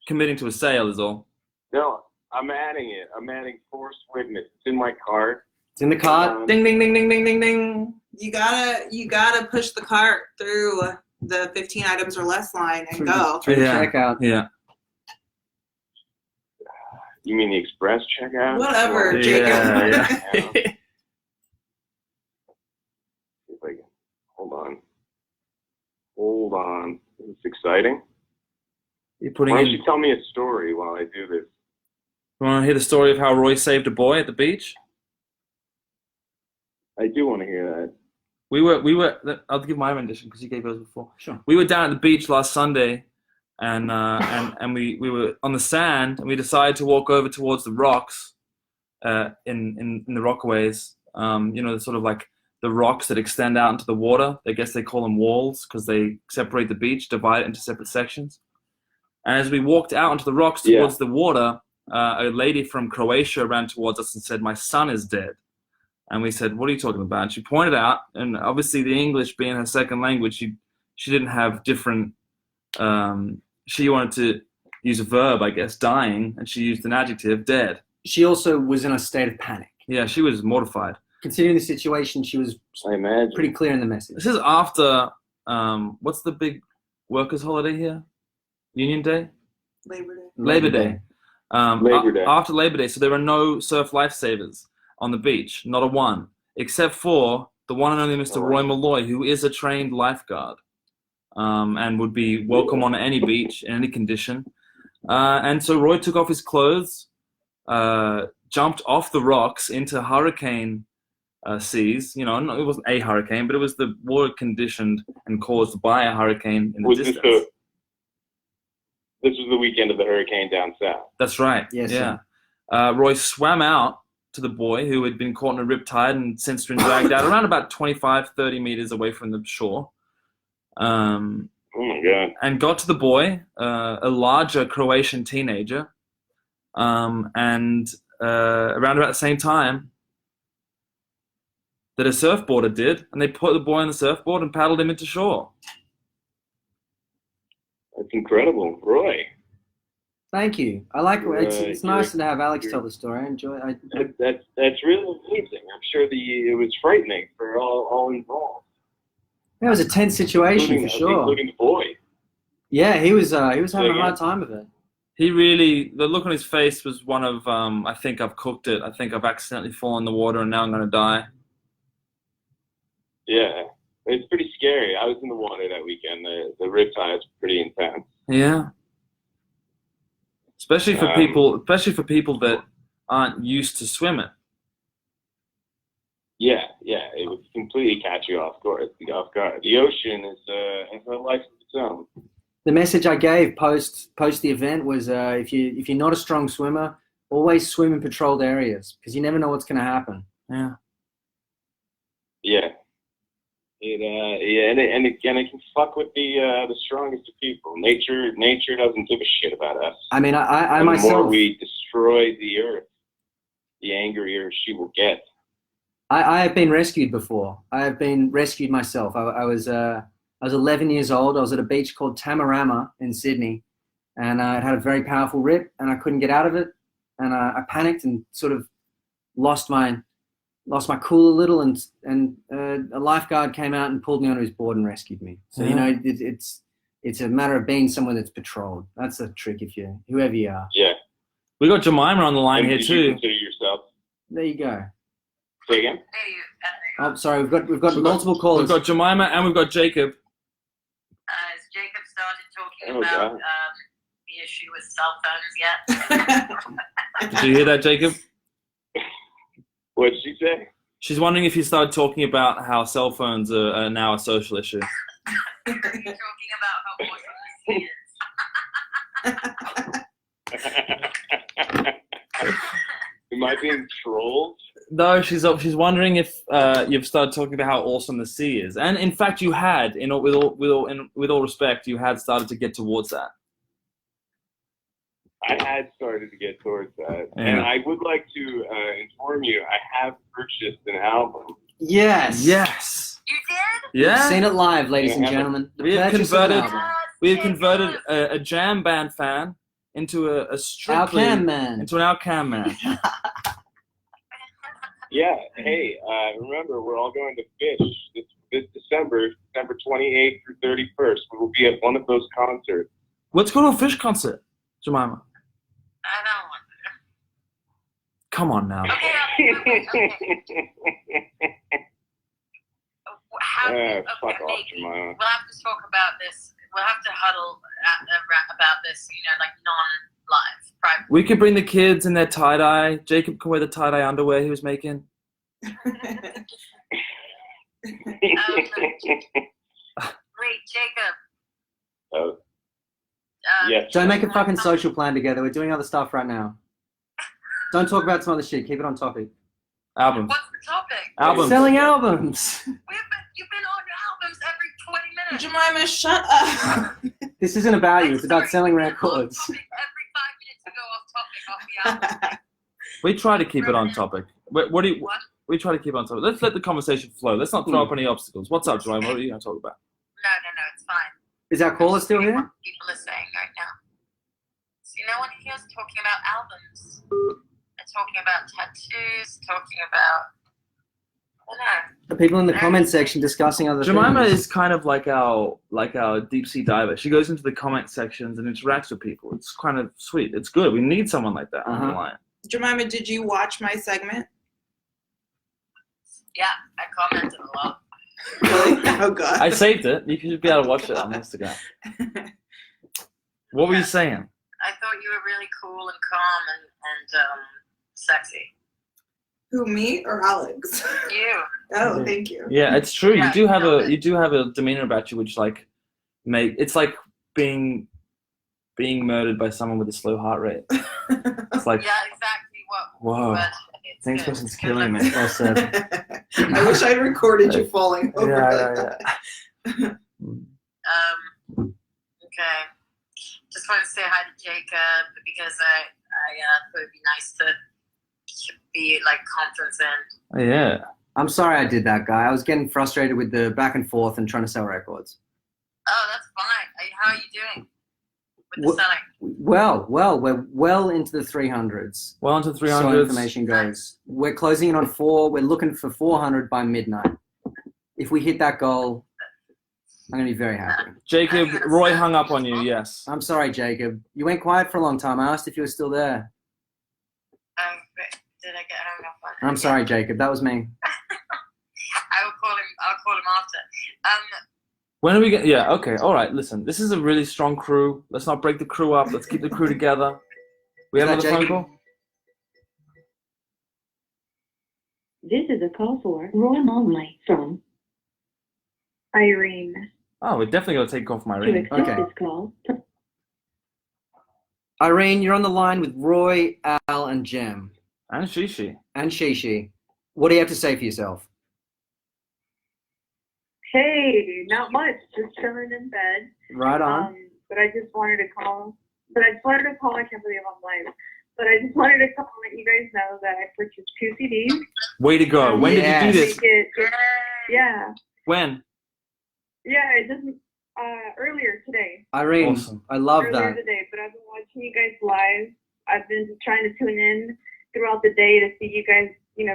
committing to a sale, is all. No, I'm adding it. I'm adding forced witness. It's in my cart. It's in the cart. Ding, ding, ding, ding, ding, ding, ding. You gotta push the cart through the 15 items or less line and go. Through the checkout. Yeah. You mean the express checkout? Whatever, Jacob. Yeah. Hold on. It's exciting. You're putting Why don't in. you tell me a story while I do this? You want to hear the story of how Roy saved a boy at the beach? I do want to hear that. We were. I'll give my rendition because you gave yours before. Sure. We were down at the beach last Sunday, and we were on the sand, and we decided to walk over towards the rocks, in the rockaways. Sort of like the rocks that extend out into the water. I guess they call them walls because they separate the beach, divide it into separate sections. And as we walked out onto the rocks towards the water, a lady from Croatia ran towards us and said, "My son is dead." And we said, "What are you talking about?" And she pointed out, and obviously the English being her second language, she didn't have different, she wanted to use a verb, I guess, dying, and she used an adjective, dead. She also was in a state of panic. Yeah, she was mortified. Considering the situation, she was pretty clear in the message. This is after, what's the big workers' holiday here? Union Day? Labor Day. Labor Day. After Labor Day, so there are no surf lifesavers on the beach, not a one, except for the one and only Mr. Roy Malloy, who is a trained lifeguard, and would be welcome on any beach in any condition. And so Roy took off his clothes, jumped off the rocks into hurricane seas. It wasn't a hurricane, but it was the water conditioned and caused by a hurricane in the distance. This was the weekend of the hurricane down south. That's right. Yes. Yeah. Roy swam out to the boy who had been caught in a riptide and since been dragged out around about 25, 30 meters away from the shore. Oh my God. And got to the boy, a larger Croatian teenager. And around about the same time that a surfboarder did, and they put the boy on the surfboard and paddled him into shore. That's incredible, Roy. Thank you. I like it. It's nice to have Alex tell the story. I enjoy it. That's really amazing. I'm sure it was frightening for all involved. It was a tense situation for sure. Including the boy. Yeah, he was having a hard time of it. He really, the look on his face was one of, I think I've cooked it. I think I've accidentally fallen in the water and now I'm going to die. Yeah, it's pretty scary. I was in the water that weekend. The riptide's pretty intense. Yeah. Especially for people that aren't used to swimming. Yeah, it would completely catch you off guard. The ocean is a life of its own. The message I gave post the event was if you're not a strong swimmer, always swim in patrolled areas because you never know what's going to happen. Yeah. Yeah. And it can fuck with the strongest of people. Nature doesn't give a shit about us. I mean, I the myself. The more we destroy the earth, the angrier she will get. I have been rescued before. I have been rescued myself. I was 11 years old. I was at a beach called Tamarama in Sydney, and it had a very powerful rip, and I couldn't get out of it, and I panicked and sort of lost my cool a little, and a lifeguard came out and pulled me onto his board and rescued me. So it's a matter of being someone that's patrolled. That's a trick whoever you are. Yeah. We got Jemima on the line here too. You consider yourself? There you go. Say again? Oh, sorry. We've got multiple callers. We've got Jemima and we've got Jacob. Has Jacob started talking about the issue with cell phones yet? Did you hear that, Jacob? What did she say? She's wondering if you started talking about how cell phones are now a social issue. Are you talking about how awesome this is? Am I being trolled? No, she's wondering if you've started talking about how awesome the sea is, and in fact, you had. With all respect, you had started to get towards that. I had started to get towards that, Yeah. and I would like to inform you, I have purchased an album. Yes. Yes. You did? Yeah. We've seen it live, ladies and Yeah. gentlemen. The We have purchase of an converted. album. We have converted a jam band fan into a strictly Alcam man. into an Alcam man. Yeah, hey, remember, we're all going to Fish this December 28th through 31st. We will be at one of those concerts. Let's go to a Fish concert, Jemima. I don't want to. Come on now. Okay. Fuck off, Jemima. We'll have to talk about this. We'll have to huddle about this, like non-live, private. We could bring the kids in their tie-dye. Jacob can wear the tie-dye underwear he was making. Wait, Jacob. Oh. Yes. Don't make a fucking social plan together. We're doing other stuff right now. Don't talk about some other shit. Keep it on topic. Albums. What's the topic? Albums. Selling albums. You've been on albums every 20 minutes. Jemima, shut up. This isn't about you. It's about selling records. Every 5 minutes to go off topic, off the album. We try to keep it on topic. We try to keep it on topic. Let's let the conversation flow. Let's not throw up any obstacles. What's up, Joanne? What are you going to talk about? No, it's fine. Is our caller still here? What people are saying right now. So no one here is talking about albums. They're talking about tattoos, talking about, I don't know. The people in the comment section discussing other Jemima things. is kind of like our deep sea diver. She goes into the comment sections and interacts with people. It's kind of sweet. It's good. We need someone like that on the line. Jemima, did you watch my segment? Yeah, I commented a lot. Really? Oh, God. I saved it. You should be able to watch it on Instagram. What were you saying? I thought you were really cool and calm and sexy. Who, me or Alex? You. Oh, thank you. Yeah, it's true. Yeah, You do have a demeanor about you which it's like being murdered by someone with a slow heart rate. It's like, Yeah, exactly what. whoa, thanks person's killing me. Well said. I wish I'd recorded you falling over. Yeah. Okay. Just wanted to say hi to Jacob because I thought it'd be nice to be conference in. Yeah. I'm sorry I did that, guy. I was getting frustrated with the back and forth and trying to sell records. Oh, that's fine. How are you doing with the selling? Well, we're well into the 300s. Well into 300s. So information goes. We're closing in on 4. We're looking for 400 by midnight. If we hit that goal, I'm going to be very happy. Jacob, Roy hung up on you, yes. I'm sorry, Jacob. You went quiet for a long time. I asked if you were still there. Did I get hung up on? I'm sorry, Jacob. That was me. I'll call him after. When are we going? Yeah, okay, all right, listen. This is a really strong crew. Let's not break the crew up. Let's keep the crew together. We have another phone call? This is a call for Roy Monley from Irene. Oh, we're definitely going to take off my To ring. accept this call, Irene, you're on the line with Roy, Al, and Jem. And Shishi. And Shishi. What do you have to say for yourself? Hey, not much. Just chilling in bed. Right on. But I just wanted to call. I can't believe I'm live. But I just wanted to call and let you guys know that I purchased 2 CDs. Way to go. When did you do this? Yeah. When? Yeah, it just earlier today. Irene, Awesome. I love Earlier that. today, but I've been watching you guys live. I've been trying to tune in throughout the day to see you guys,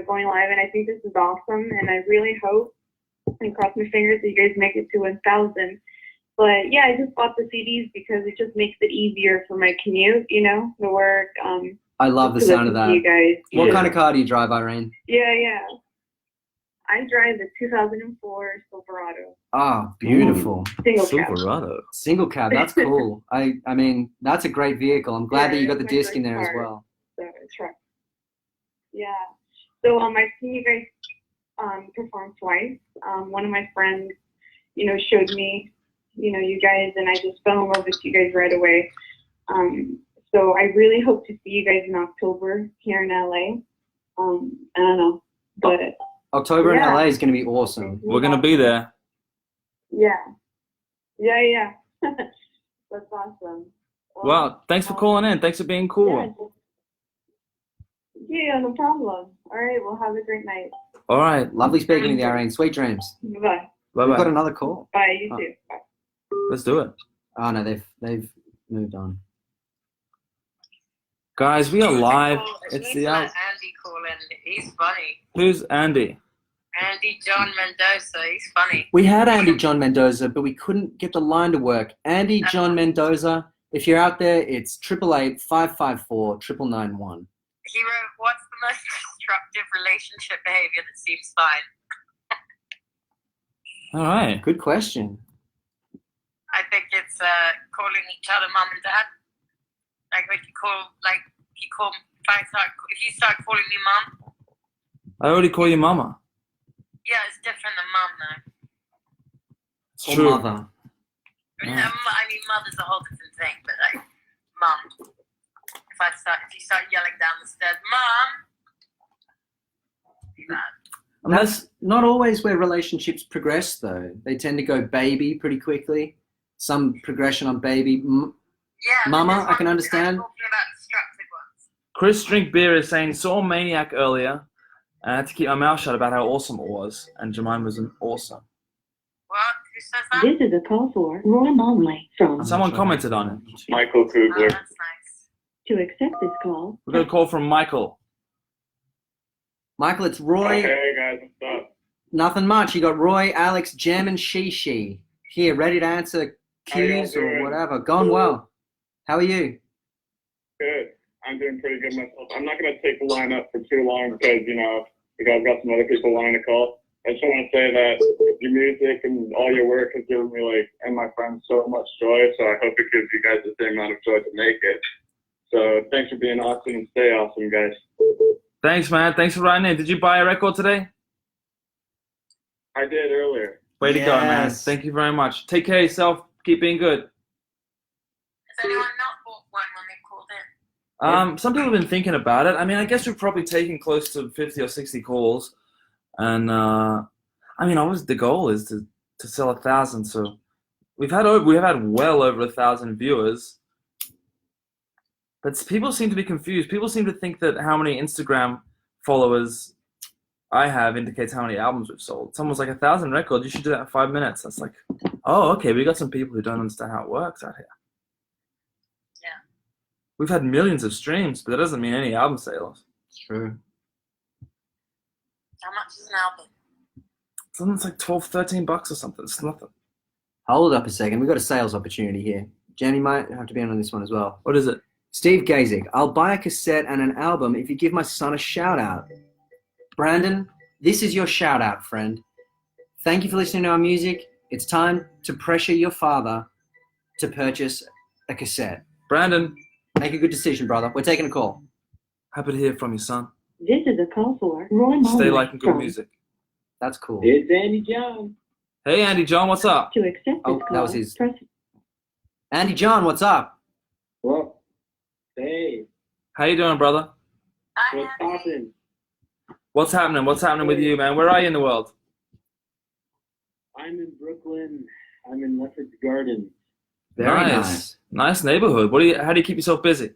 going live, and I think this is awesome. And I really hope and cross my fingers that you guys make it to 1,000. But yeah, I just bought the CDs because it just makes it easier for my commute, to work. I love the to sound of listen that. to you guys. What kind of car do you drive, Irene? Yeah. I drive a 2004 Silverado. Ah, beautiful. Single cab. Silverado. Single cab, that's cool. I mean, that's a great vehicle. I'm glad that you got the it's my disc in first there as car. well. So it's right. Yeah. So I've seen you guys perform twice. One of my friends, showed me, you guys, and I just fell in love with you guys right away. So I really hope to see you guys in October here in LA. I don't know. But October Yeah. in LA is going to be awesome. We're gonna be there. yeah. That's awesome. Well, thanks for calling in. Thanks for being cool. Yeah, no problem. All right, well, have a great night. All right. Lovely speaking with you, Irene. Sweet dreams. Bye. Bye We've got bye. another call. Bye, you Oh. too. Bye. Let's do it. Oh no, they've moved on. Guys, we are live. You It's need the to let Andy call in. He's funny. Who's Andy? Andy John Mendoza. He's funny. We had Andy John Mendoza, but we couldn't get the line to work. Andy John Mendoza, if you're out there, it's 888-554-9991. He wrote, "What's the most destructive relationship behavior that seems fine?" All right. Good question. I think it's calling each other mum and dad. Like if you call, if you start calling me mum, I already call you mama. yeah, it's different than mum though. It's Or true. mother. I mean, mother's a whole different thing, but like mum. If you start yelling down the stairs, mum, be bad. That's not always where relationships progress, though. They tend to go baby pretty quickly. Some progression on baby. Yeah, but Mama, there's I can one- understand. I'm talking about destructive ones. Chris Drink Beer is saying, saw Maniac earlier. I had to keep my mouth shut about how awesome it was. And Jemima's an awesome. What? Who says that? This is a call for Roy Monley from. Someone commented on it. Michael Oh, Kugler. that's nice. To accept this call, We got a call from Michael. Michael, it's Roy. Hey guys, what's up? Nothing much. You got Roy, Alex, Jem, and Shishi here, ready to answer How y'all cues or doing? whatever. Going well. How are you? Good. I'm doing pretty good myself. I'm not going to take the line up for too long because, you know, you guys got some other people wanting to call. I just want to say that your music and all your work has given me, and my friends so much joy, so I hope it gives you guys the same amount of joy to make it. So thanks for being awesome and stay awesome, guys. Thanks, man. Thanks for writing in. Did you buy a record today? I did earlier. Way to go, man. Yes. Thank you very much. Take care of yourself. Keep being good. Has anyone not bought one when they called in? Some people have been thinking about it. I mean, I guess we've probably taken close to 50 or 60 calls. And, the goal is to sell 1,000. So we have had well over 1,000 viewers. But people seem to be confused. People seem to think that how many Instagram followers I have indicates how many albums we've sold. Someone's like 1,000 records. You should do that in 5 minutes. That's like, oh, okay. We got some people who don't understand how it works out here. Yeah. We've had millions of streams, but that doesn't mean any album sales. It's true. How much is an album? Something's like $12, $13 or something. It's nothing. Hold up a second. We've got a sales opportunity here. Jen, you might have to be on this one as well. What is it? Steve Gazik, I'll buy a cassette and an album if you give my son a shout out. Brandon, this is your shout out, friend. Thank you for listening to our music. It's time to pressure your father to purchase a cassette. Brandon, Make a good decision, brother. We're taking a call. happy to hear from you, son. this is a call for Roy Monley Stay liking good from. music. That's cool. It's Andy John. Hey, Andy John, what's up? To accept this Oh, call, that was his. press Andy John, what's up? Well, hey, How you doing, brother? Hi, what's Andy. poppin'? What's happening? What's happening with you, man? Where are you in the world? I'm in Brooklyn. I'm in Lefferts Gardens. Very nice. Nice neighborhood. How do you keep yourself busy?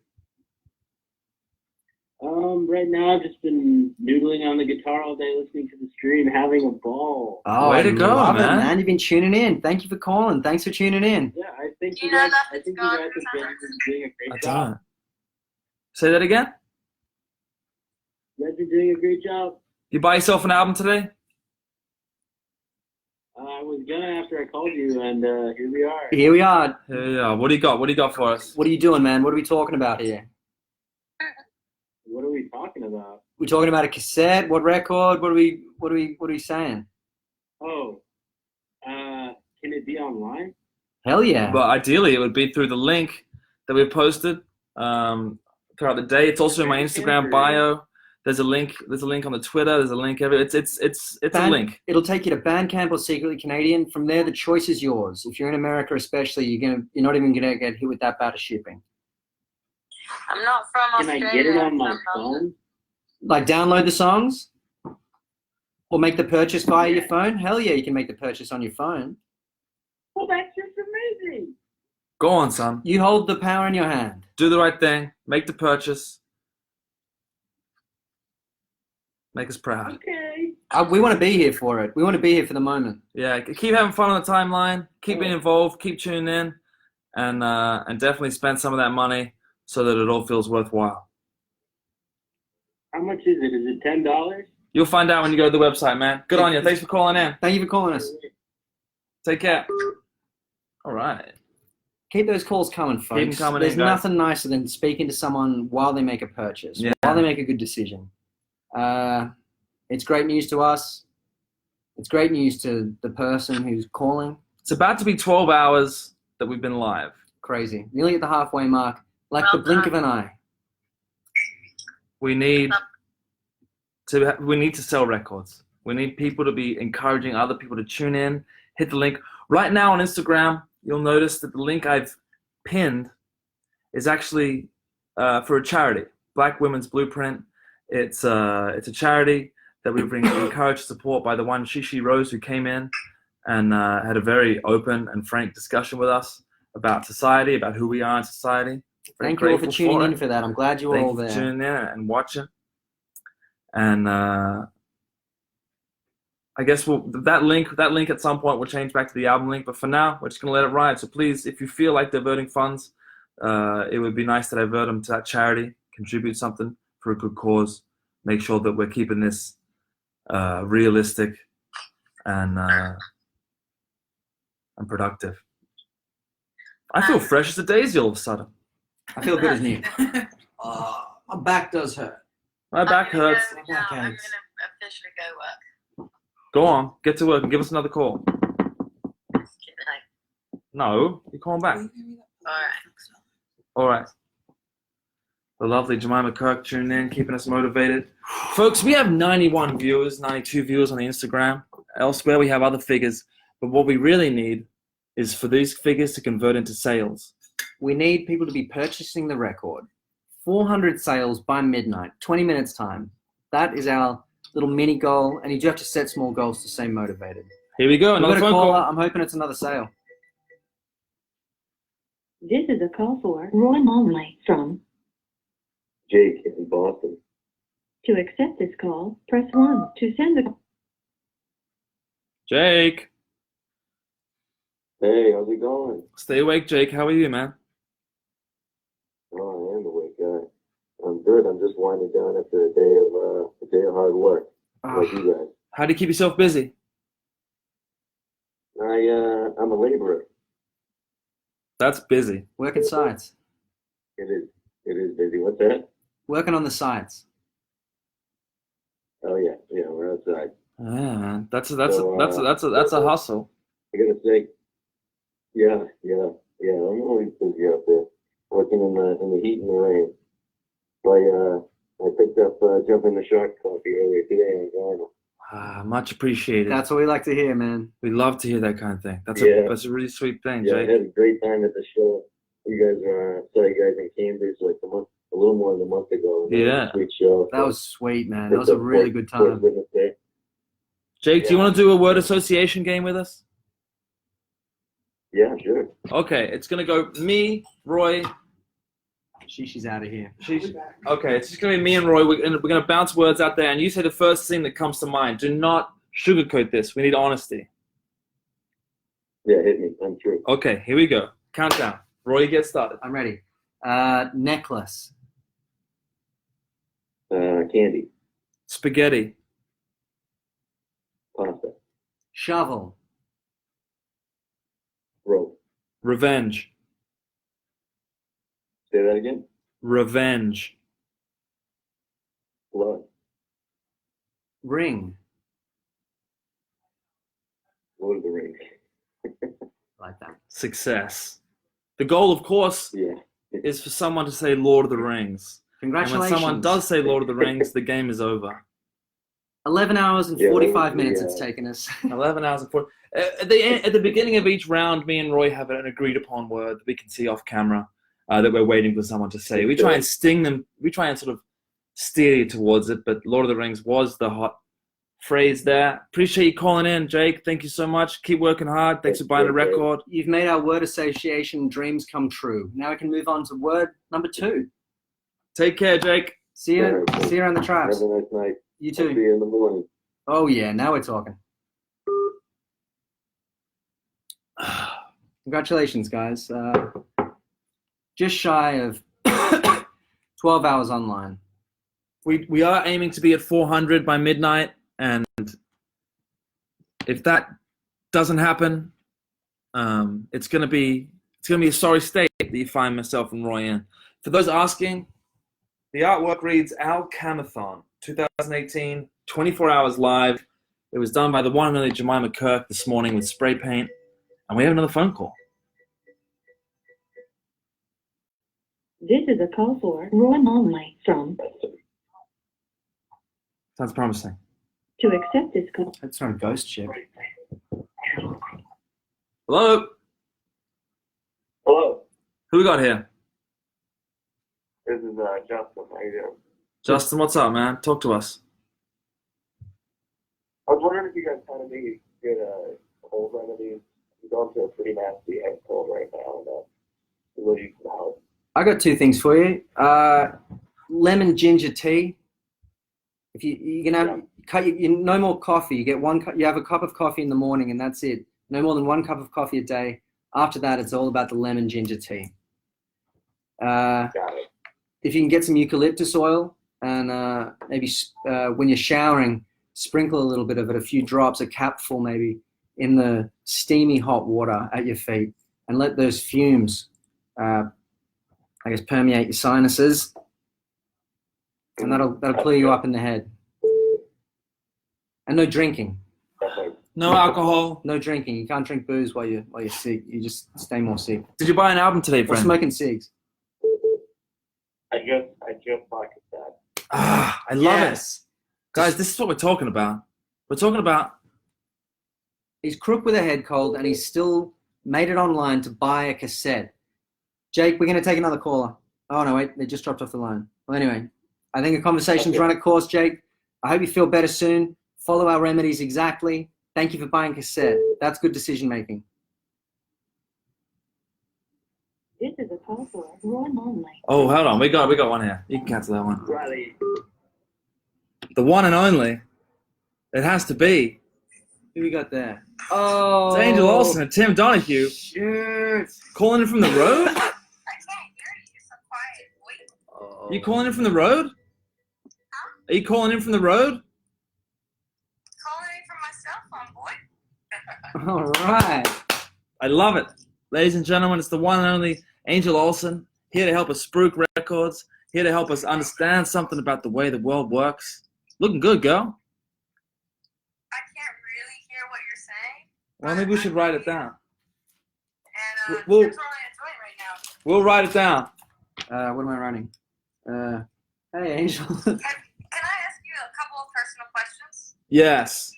Right now I've just been noodling on the guitar all day, listening to the stream, having a ball. Oh, Way to I go, love it, man. man. You've been tuning in. Thank you for calling. Thanks for tuning in. Yeah, I think You you know guys, that I it's think you gone guys for have been doing a I great job. don't. Say that again? You guys are doing a great job. You buy yourself an album today? I was gonna after I called you, and here we are. Here we are. Yeah. What do you got? What do you got for us? What are you doing, man? What are we talking about here? What are we talking about? We talking about a cassette? What record? What are we saying? Oh, can it be online? Hell yeah. But ideally, it would be through the link that we've posted throughout the day. It's also in my Instagram bio. There's a link. There's a link on the Twitter. There's a link. It's a link. It'll take you to Bandcamp or Secretly Canadian. From there, the choice is yours. If you're in America, especially, you're not even gonna get hit with that bad of shipping. I'm not from Can I Australia. get it on my I'm from Melbourne. phone? Like download the songs. Or make the purchase via your phone. Hell yeah, you can make the purchase on your phone. Well, that's just amazing. Go on, son. You hold the power in your hand. Do the right thing. Make the purchase. Make us proud. Okay. We want to be here for it. We want to be here for the moment. Yeah, keep having fun on the timeline. Keep being involved. Keep tuning in, and definitely spend some of that money so that it all feels worthwhile. How much is it? Is it $10? You'll find out when you go to the website, man. Good on you. Thanks for calling in. Thank you for calling us. Take care. All right. Keep those calls coming, folks. Keep them coming There's in, guys. nothing nicer than speaking to someone while they make a purchase, while they make a good decision. It's great news to us. It's great news to the person who's calling. It's about to be 12 hours that we've been live. Crazy. Nearly at the halfway mark, like the blink of an eye. We need to sell records. We need people to be encouraging other people to tune in, hit the link. Right now on Instagram, you'll notice that the link I've pinned is actually for a charity, Black Women's Blueprint. It's a charity that we've been encouraged to support by the one Shishi Rose, who came in and had a very open and frank discussion with us about society, about who we are in society. Thank you all for tuning in for that. I'm glad you were all there. Thank you for tuning in and watching. And I guess that link at some point will change back to the album link. But for now, we're just going to let it ride. So please, if you feel like diverting funds, it would be nice to divert them to that charity, contribute something for a good cause, make sure that we're keeping this realistic and productive. I feel fresh as a daisy all of a sudden. I feel good as new. My back does hurt. My back hurts. I'm going to officially go work. Go on, get to work and give us another call. Good night. No, you're calling back. All right. The lovely Jemima Kirk tuning in, keeping us motivated. Folks, we have 91 viewers, 92 viewers on the Instagram. Elsewhere, we have other figures. But what we really need is for these figures to convert into sales. We need people to be purchasing the record. 400 sales by midnight, 20 minutes time. That is our little mini goal, and you do have to set small goals to stay motivated. Here we go, another We've got a phone caller. call. I'm hoping it's another sale. This is a call for Roy Molnley from. Jake in Boston. To accept this call, press 1. To send the Jake. Hey, how's it going? Stay awake, Jake. How are you, man? Oh, I am awake, guy. I'm good. I'm just winding down after a day of hard work. Like you guys. How do you keep yourself busy? I'm a laborer. That's busy. Working sites. It is busy. What's that? Working on the sites. Oh yeah, we're outside. Yeah, man. That's a hustle. I gotta say, yeah. I'm always busy out there, working in the heat and the rain. So I picked up jumping the shark coffee earlier today on vinyl. Much appreciated. That's what we like to hear, man. We love to hear that kind of thing. That's a really sweet thing, Yeah, Jake. I had a great time at the show. You guys saw you guys in Cambridge like a little more than a month ago. Yeah. Sweet show. That was sweet, man. That was a really good time. Jake, do you want to do a word association game with us? Yeah, sure. Okay, it's going to go me, Roy. She's out of here. Okay, it's just going to be me and Roy. We're going to bounce words out there, and you say the first thing that comes to mind. Do not sugarcoat this. We need honesty. Yeah, hit me. I'm true. Okay, here we go. Countdown. Roy, get started. I'm ready. Necklace. Candy. Spaghetti. Pasta. Shovel. Rope. Revenge. Say that again. Revenge. Blood. Ring. Lord of the Rings. Like that. Success. The goal, of course, is for someone to say Lord of the Rings. Congratulations. And when someone does say Lord of the Rings, the game is over. 11 hours and 45 minutes it's taken us. 11 hours and 40. At the beginning of each round, me and Roy have an agreed upon word that we can see off camera that we're waiting for someone to say. We try and sting them. We try and sort of steer you towards it, but Lord of the Rings was the hot phrase there. Appreciate you calling in, Jake. Thank you so much. Keep working hard. Thanks for buying the record. You've made our word association dreams come true. Now we can move on to word number 2. Take care, Jake. See you around the traps. Have a nice night. You too. I'll see you in the morning. Oh yeah, now we're talking. Congratulations, guys. Just shy of 12 hours online. We are aiming to be at 400 by midnight, and if that doesn't happen, it's gonna be a sorry state that you find myself and Roy in. For those asking, the artwork reads Alcamathon 2018, 24 hours live. It was done by the one and only Jemima Kirk this morning with spray paint, and we have another phone call. This is a call for Roy Monley from. Sounds promising. To accept this call. That's not a ghost ship. Hello? Hello. Who we got here? This is Justin. How you doing? Justin, what's up, man? Talk to us. I was wondering if you guys had any good cold remedies. I'm going through a pretty nasty head cold right now, and really need some help. I got 2 things for you. Lemon ginger tea. If you can have no more coffee. You get 1 cup. You have a cup of coffee in the morning, and that's it. No more than 1 cup of coffee a day. After that, it's all about the lemon ginger tea. Got it. If you can get some eucalyptus oil, and maybe when you're showering, sprinkle a little bit of it, a few drops, a capful maybe, in the steamy hot water at your feet, and let those fumes, permeate your sinuses, and that'll clear you up in the head. And no drinking. No alcohol. No drinking. You can't drink booze while you're sick. You just stay more sick. Did you buy an album today, Or friend? smoking cigs. I just bought that. I love it. Guys, this is what we're talking about. We're talking about... He's crook with a head cold, and he's still made it online to buy a cassette. Jake, we're going to take another caller. Oh, no, wait. They just dropped off the line. Well, anyway, I think the conversation's run its course, Jake. I hope you feel better soon. Follow our remedies exactly. Thank you for buying cassette. That's good decision-making. This is a call for Roy Monley. Oh, hold on. We got one here. You can cancel that one. Riley. The one and only. It has to be. Who we got there? Oh. It's Angel Olsen and Tim Donahue. Shit. Calling in from the road? I can't hear you. You're so quiet. Wait. Are you calling in from the road? Huh? Are you calling in from the road? Calling in from my cell phone, boy. All right. I love it. Ladies and gentlemen, it's the one and only Angel Olsen, here to help us spruik records, here to help us understand something about the way the world works. Looking good, girl. I can't really hear what you're saying. Well, maybe we should write it down. And We'll- here's what I'm doing right now. We'll write it down. What am I running? Hey, Angel. Can I ask you a couple of personal questions? Yes.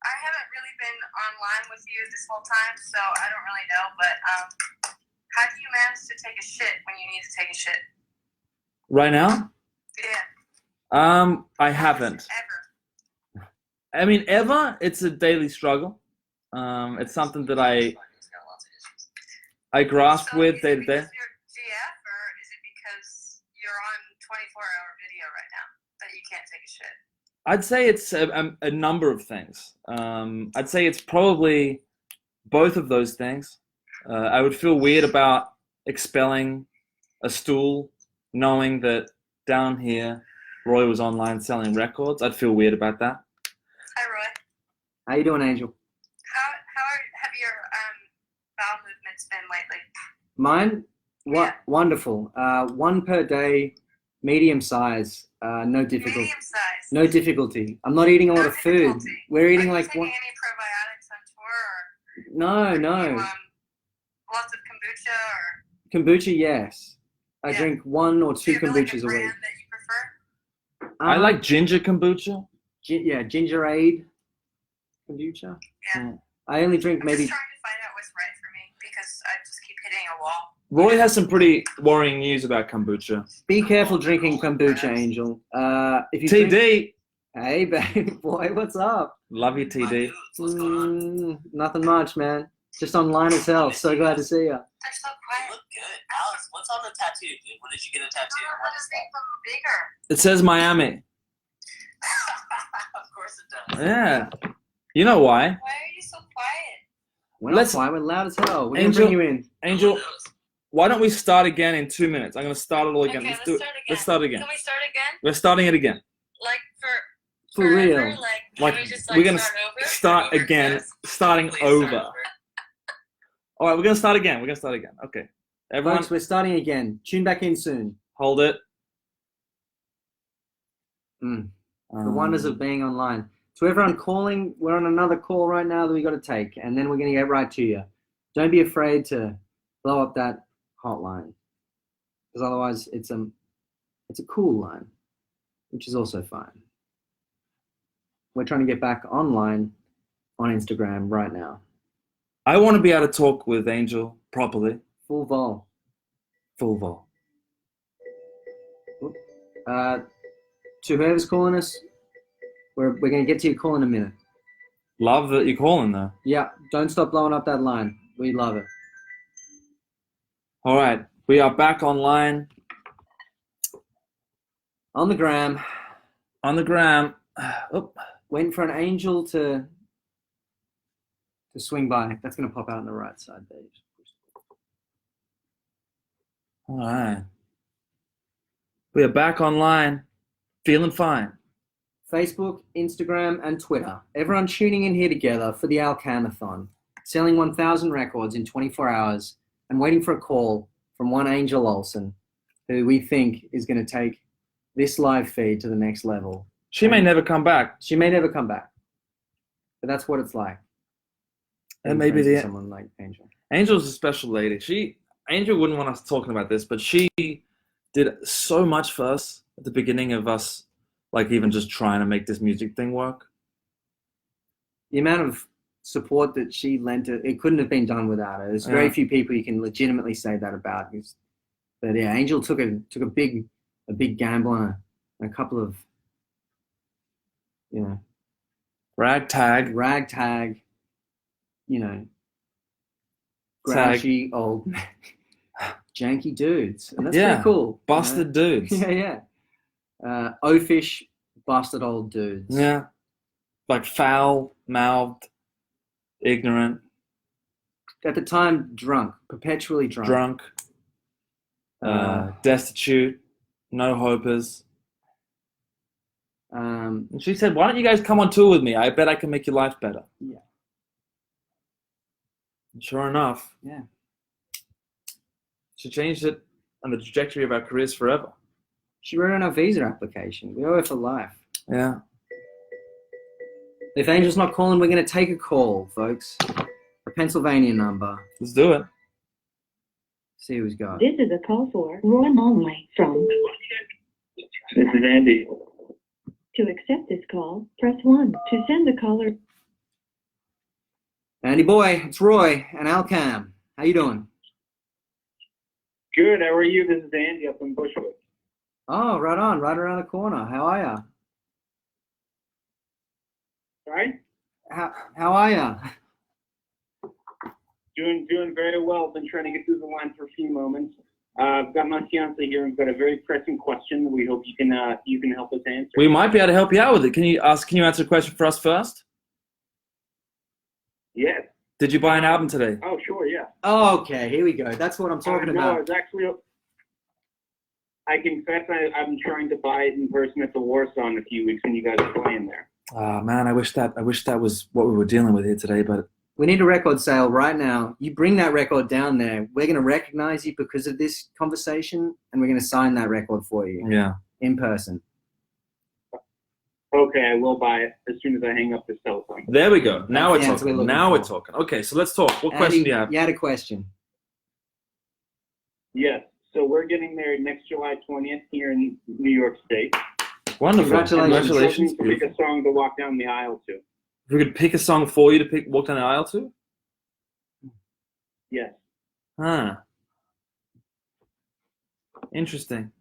I haven't really been online with you this whole time, so I don't really know, but how do you manage to take a shit when you need to take a shit? Right now? Yeah. I haven't. Ever. I mean, ever? It's a daily struggle. It's something that I grasp So with is day it to day. because you're GF, or is it because you're on 24-hour video right now that you can't take a shit? I'd say it's a number of things. I'd say it's probably both of those things. I would feel weird about expelling a stool, knowing that down here Roy was online selling records. I'd feel weird about that. Hi, Roy. How you doing, Angel? Have your bowel movements been lately? Mine? Wonderful. 1 per day, medium size. No difficulty. Medium size. No difficulty. I'm not eating a lot of food. We're eating Are you like taking one. any probiotics on tour, or No. lots of kombucha, or Kombucha, yes. I Yeah. drink 1 or 2 do you have, like, a kombuchas a brand week. that you prefer? I like ginger kombucha. Gingerade kombucha. Yeah. I only drink I'm maybe. just trying to find out what's right for me because I just keep hitting a wall. Roy has some pretty worrying news about kombucha. Be careful drinking kombucha, Angel. If you TD, drink, Hey, baby boy, what's up? Love you, TD. Nothing much, man. Just online as hell. So glad to see you. That's so quiet. You look good. Alex, what's on the tattoo, dude? When did you get a tattoo? What is that? Bigger. It says Miami. Of course it does. Yeah. You know why? Why are you so quiet? We're not quiet, we're loud as hell. We're gonna Angel, bring you in. Angel, why don't we start again in 2 minutes? I'm gonna start it all again. Okay, Let's do it. start again. Let's start again. Can we start again? We're starting it again. Like For forever? real. Like, can we just we're gonna start over? start again, starting over. All right, we're gonna start again. Okay, everyone, Folks, we're starting again. Tune back in soon. hold it. The wonders of being online. So everyone calling, we're on another call right now that we got to take, and then we're going to get right to you. Don't be afraid to blow up that hotline, because otherwise it's a cool line, which is also fine. We're trying to get back online on Instagram right now. I want to be able to talk with Angel properly. Full vol. Full vol. To whoever's calling us, we're going to get to your call in a minute. Love that you're calling though. Yeah, don't stop blowing up that line. We love it. All right, we are back online. On the gram. On the gram. Oh. Waiting for an angel to swing by. That's going to pop out on the right side there. All right. We are back online, feeling fine. Facebook, Instagram, and Twitter. Everyone tuning in here together for the Alcamathon, selling 1,000 records in 24 hours and waiting for a call from one Angel Olsen, who we think is going to take this live feed to the next level. She may never come back. She may never come back. But that's what it's like. And maybe someone like Angel. Angel's a special lady. Angel wouldn't want us talking about this, but she did so much for us at the beginning of us, like even just trying to make this music thing work. The amount of support that she lent, it couldn't have been done without her. There's very few people you can legitimately say that about. But yeah, Angel took a big gamble on a couple of, ragtag, grouchy old janky dudes, and that's pretty cool. Busted dudes. Yeah. Oafish, busted old dudes. Yeah, like foul-mouthed, ignorant. At the time, drunk, perpetually drunk. Destitute, no hopers. And she said, "Why don't you guys come on tour with me? I bet I can make your life better." Yeah. And sure enough, yeah, she changed it on the trajectory of our careers forever. She wrote on our visa application. We owe her for life. Yeah. If Angel's not calling, we're going to take a call, folks. A Pennsylvania number. Let's do it. See who's got. This is a call for Roy Monley from. This is Andy. To accept this call, press 1. To send the caller. Andy boy, it's Roy and Alcam. How you doing? Good. How are you? This is Andy up in Bushwick. Oh, right on, right around the corner. How are ya? Right? How are ya? Doing very well. Been trying to get through the line for a few moments. I've got my fiance here and got a very pressing question that we hope you can help us answer. We might be able to help you out with it. Can you answer a question for us first? Yes. Did you buy an album today? Oh, sure, yeah. Oh, okay, here we go. That's what I'm talking about. No, it's actually, I confess I'm trying to buy it in person at the Warsaw in a few weeks when you guys are playing there. Ah, man, I wish that was what we were dealing with here today, but we need a record sale right now. You bring that record down there. We're going to recognize you because of this conversation, and we're going to sign that record for you. Yeah. In person. Okay, I will buy it as soon as I hang up the cell phone. There we go. Now we're That's talking. Now we're talking. Okay, so let's talk. What question do you have? You had a question. Yes. So we're getting married next July 20th here in New York State. Wonderful. Congratulations. Pick a song to walk down the aisle to. If we could pick a song for you to walk down the aisle to? Yes. Huh. Interesting.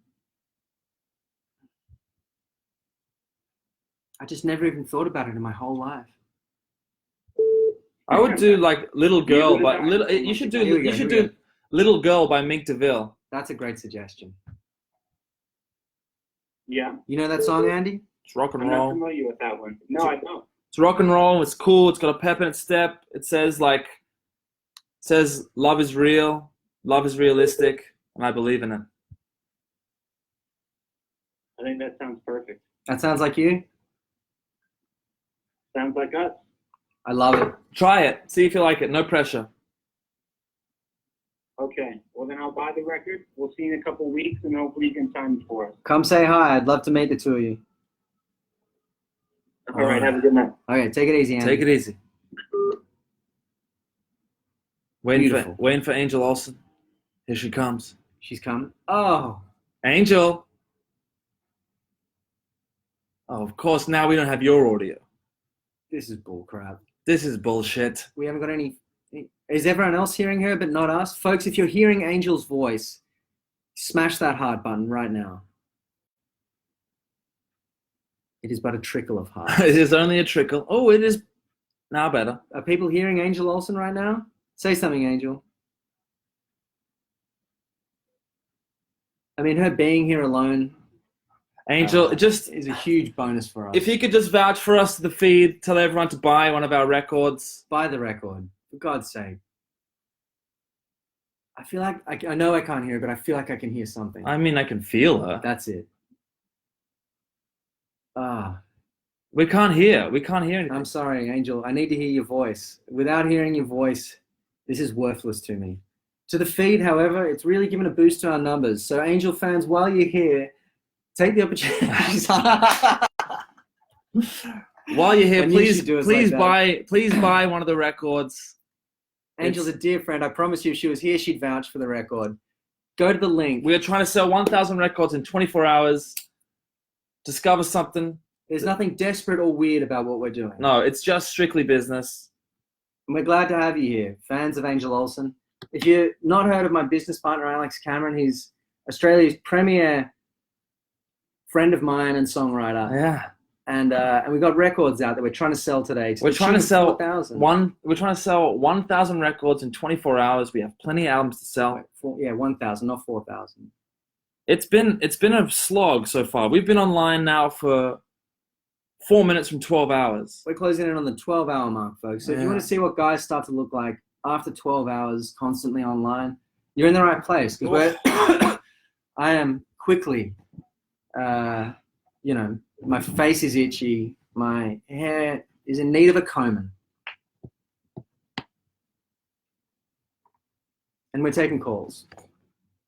I just never even thought about it in my whole life. I would do like Little Girl, but you should do Little Girl by Mink DeVille. That's a great suggestion. Yeah. You know that song, Andy? It's rock and I'm roll. not familiar with that one. No, I don't. It's rock and roll. It's cool. It's got a pep in its step. It says love is real, love is realistic, and I believe in it. I think that sounds perfect. That sounds like you? Sounds like us. I love it. Try it. See if you like it. No pressure. Okay. Well, then I'll buy the record. We'll see you in a couple weeks, and hopefully you can sign it for us. Come say hi. I'd love to meet the two of you. All right. Have a good night. Okay, take it easy, Andy. Take it easy. Waiting Beautiful. for Angel Olsen. Here she comes. She's coming. Oh. Angel. Oh, of course, now we don't have your audio. This is bullcrap. This is bullshit. We haven't got any... Is everyone else hearing her but not us? Folks, if you're hearing Angel's voice, smash that heart button right now. It is but a trickle of heart. It is only a trickle. Oh, it is now better. Are people hearing Angel Olsen right now? Say something, Angel. I mean, her being here alone... Angel, it just is a huge bonus for us. If you could just vouch for us to the feed, tell everyone to buy one of our records. Buy the record, for God's sake. I feel like, I know I can't hear, but I feel like I can hear something. I mean, I can feel her. That's it. We can't hear. We can't hear anything. I'm sorry, Angel. I need to hear your voice. Without hearing your voice, this is worthless to me. To the feed, however, it's really given a boost to our numbers. So, Angel fans, while you're here, take the opportunity. While you're here, please like buy one of the records. Angel's a dear friend. I promise you, if she was here, she'd vouch for the record. Go to the link. We are trying to sell 1,000 records in 24 hours. Discover something. There's nothing desperate or weird about what we're doing. No, it's just strictly business. And we're glad to have you here, fans of Angel Olsen. If you've not heard of my business partner, Alex Cameron, he's Australia's premier friend of mine and songwriter. Yeah. And we got records out that we're trying to sell today. We're trying to sell 4,000. We're trying to sell 1,000 records in 24 hours. We have plenty of albums to sell. 1,000, not 4,000. It's been a slog so far. We've been online now for 4 minutes from 12 hours. We're closing in on the 12-hour mark, folks. So if you want to see what guys start to look like after 12 hours constantly online, you're in the right place. Because I am quickly, my face is itchy. My hair is in need of a combing. And we're taking calls.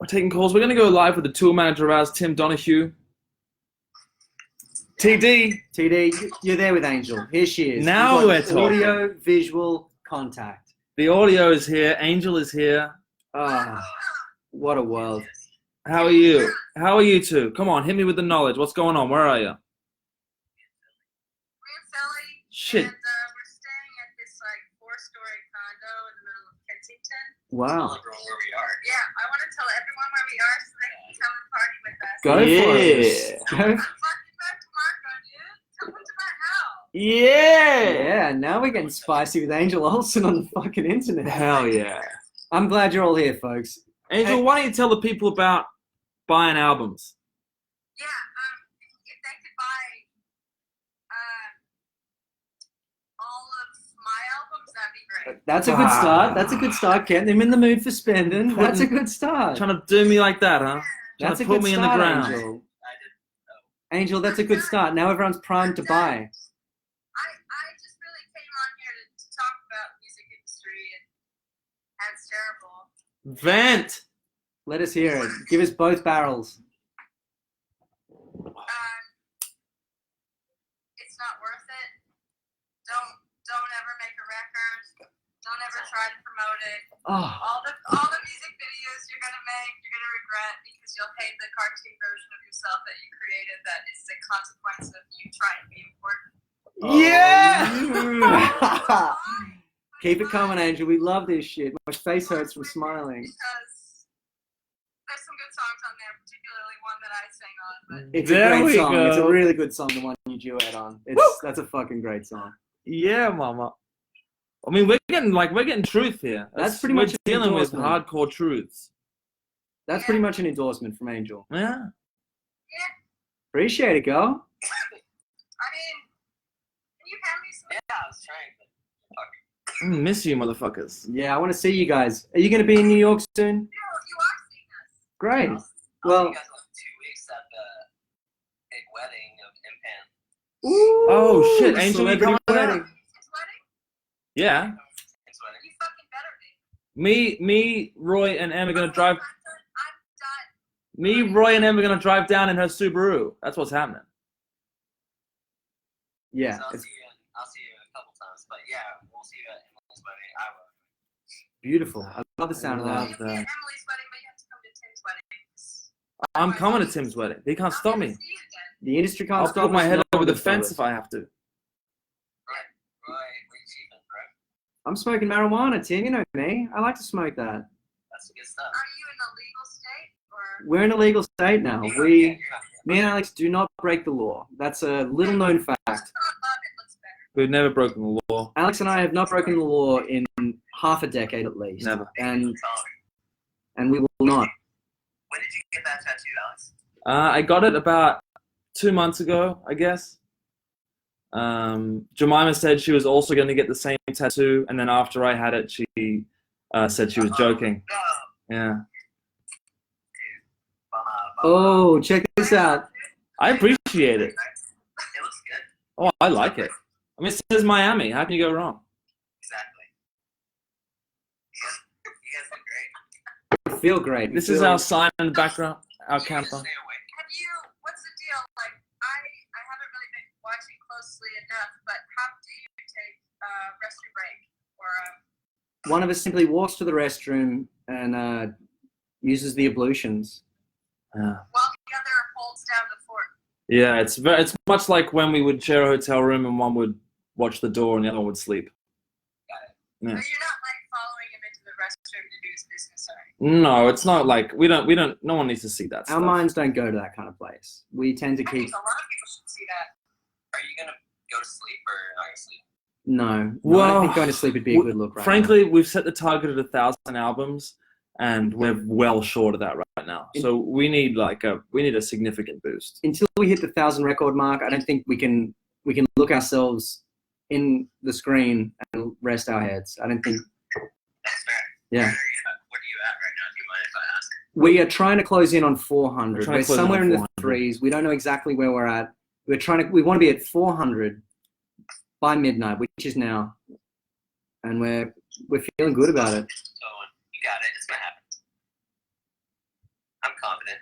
We're taking calls. We're going to go live with the tour manager of ours, Tim Donahue. TD, you're there with Angel. Here she is. Now we're talking. Audio, visual, contact. The audio is here. Angel is here. What a world. How are you? How are you two? Come on, hit me with the knowledge. What's going on? Where are you? We're in Philly. Shit. And we're staying at this 4-story condo in the middle of Kensington. Wow. Where we are. Yeah, I want to tell everyone where we are so they can come and party with us. Go for it. I'm fucking back to Marco, dude. Come to my house. Yeah, now we're getting spicy with Angel Olsen on the fucking internet. Hell yeah. I'm glad you're all here, folks. Angel, why don't you tell the people about buying albums? Yeah, if they could buy all of my albums, that'd be great. That's a good start. That's a good start. Getting them in the mood for spending. That's a good start. Trying to do me like that, huh? Trying That's to a put good me start, in the ground. Angel. Angel, that's a good start. Now everyone's primed to buy. I just really came on here to talk about the music industry, and that's terrible. Vent. Let us hear it. Give us both barrels. It's not worth it. Don't ever make a record. Don't ever try to promote it. Oh. All the music videos you're gonna make, you're gonna regret because you'll hate the cartoon version of yourself that you created. That is the consequence of you trying to be important. Yeah! Keep it coming, Angel. We love this shit. My face hurts from smiling. Because there's some good songs on there, particularly one that I sang on, but It's There a we great song. It's a go. really good song, the one you duet on. That's a fucking great song. Yeah, mama. I mean, we're getting truth here. That's pretty much we're an dealing with endorsement. hardcore truths. That's pretty much an endorsement from Angel. Yeah. Appreciate it, girl. I mean, can you hand me some? Yeah, I was trying. I miss you, motherfuckers. Yeah, I want to see you guys. Are you going to be in New York soon? You are seeing us. Great. I'll see Well, you guys in 2 weeks at the big wedding of Impan. ooh, Oh, shit, the Angel, you celebrity coming to that? wedding. His wedding? Yeah. It's wedding. You fucking better be. Me, Roy, and Em are gonna drive. I'm done. Me, Roy, and Em are gonna drive down in her Subaru. That's what's happening. Yeah, So I'll it's see you a couple times, but yeah, we'll see you at Emily's wedding. I will. beautiful. I love the sound of I that. love You'll be at Emily's wedding, but you have to come to Tim's wedding. I'm coming to Tim's wedding. He can't stop me. See you again. The industry can't I'll stop put my us, head no over one the can stop fence us. if I have to. Right, we're cheap, right? I'm smoking marijuana, Tim. You know me. I like to smoke that. That's the good stuff. Are you in a legal state or? We're in a legal state now. Me and Alex do not break the law. That's a little known fact. Not love, it looks better. We've never broken the law. Alex and I have not broken the law in half a decade at least. Never. And we will not. When did you get that tattoo, Alex? I got it about 2 months ago, I guess. Jemima said she was also going to get the same tattoo, and then after I had it, she said she was joking. Yeah. Oh, check this out. I appreciate it. It looks good. Oh, I like it. I mean, it says Miami. How can you go wrong? Exactly. You guys look great. I feel great. This is our sign in the background, our You just camper. stay awake. Have you? What's the deal? Like, I haven't really been watching closely enough, but how do you take a restroom break or a? One of us simply walks to the restroom and uses the ablutions. Yeah. While the other holds down the fort. Yeah, it's much like when we would share a hotel room and one would watch the door and the other one would sleep. So you're not like following him into the restroom to do his business, sorry. No, it's not like we don't. No one needs to see that Our stuff. minds don't go to that kind of place. We tend to I keep. think a lot of people should see that. Are you gonna go to sleep or not gonna sleep? No, I Well, don't think going to sleep would be a good look right Frankly, we've set the target at 1,000 albums, and we're well short of that right now. So we need a significant boost. now. Until we hit the 1,000 record mark, I don't think we can look ourselves in the screen and rest our heads. I don't think. That's fair. Yeah. What are you at right now? Do you mind if I ask? We are trying to close in on We're 400. trying We're to close in somewhere on in the 400. threes. We don't know exactly where we're at. We want to be at 400 by midnight, which is now, and we're feeling good about it. So you got it. It's gonna happen. I'm confident.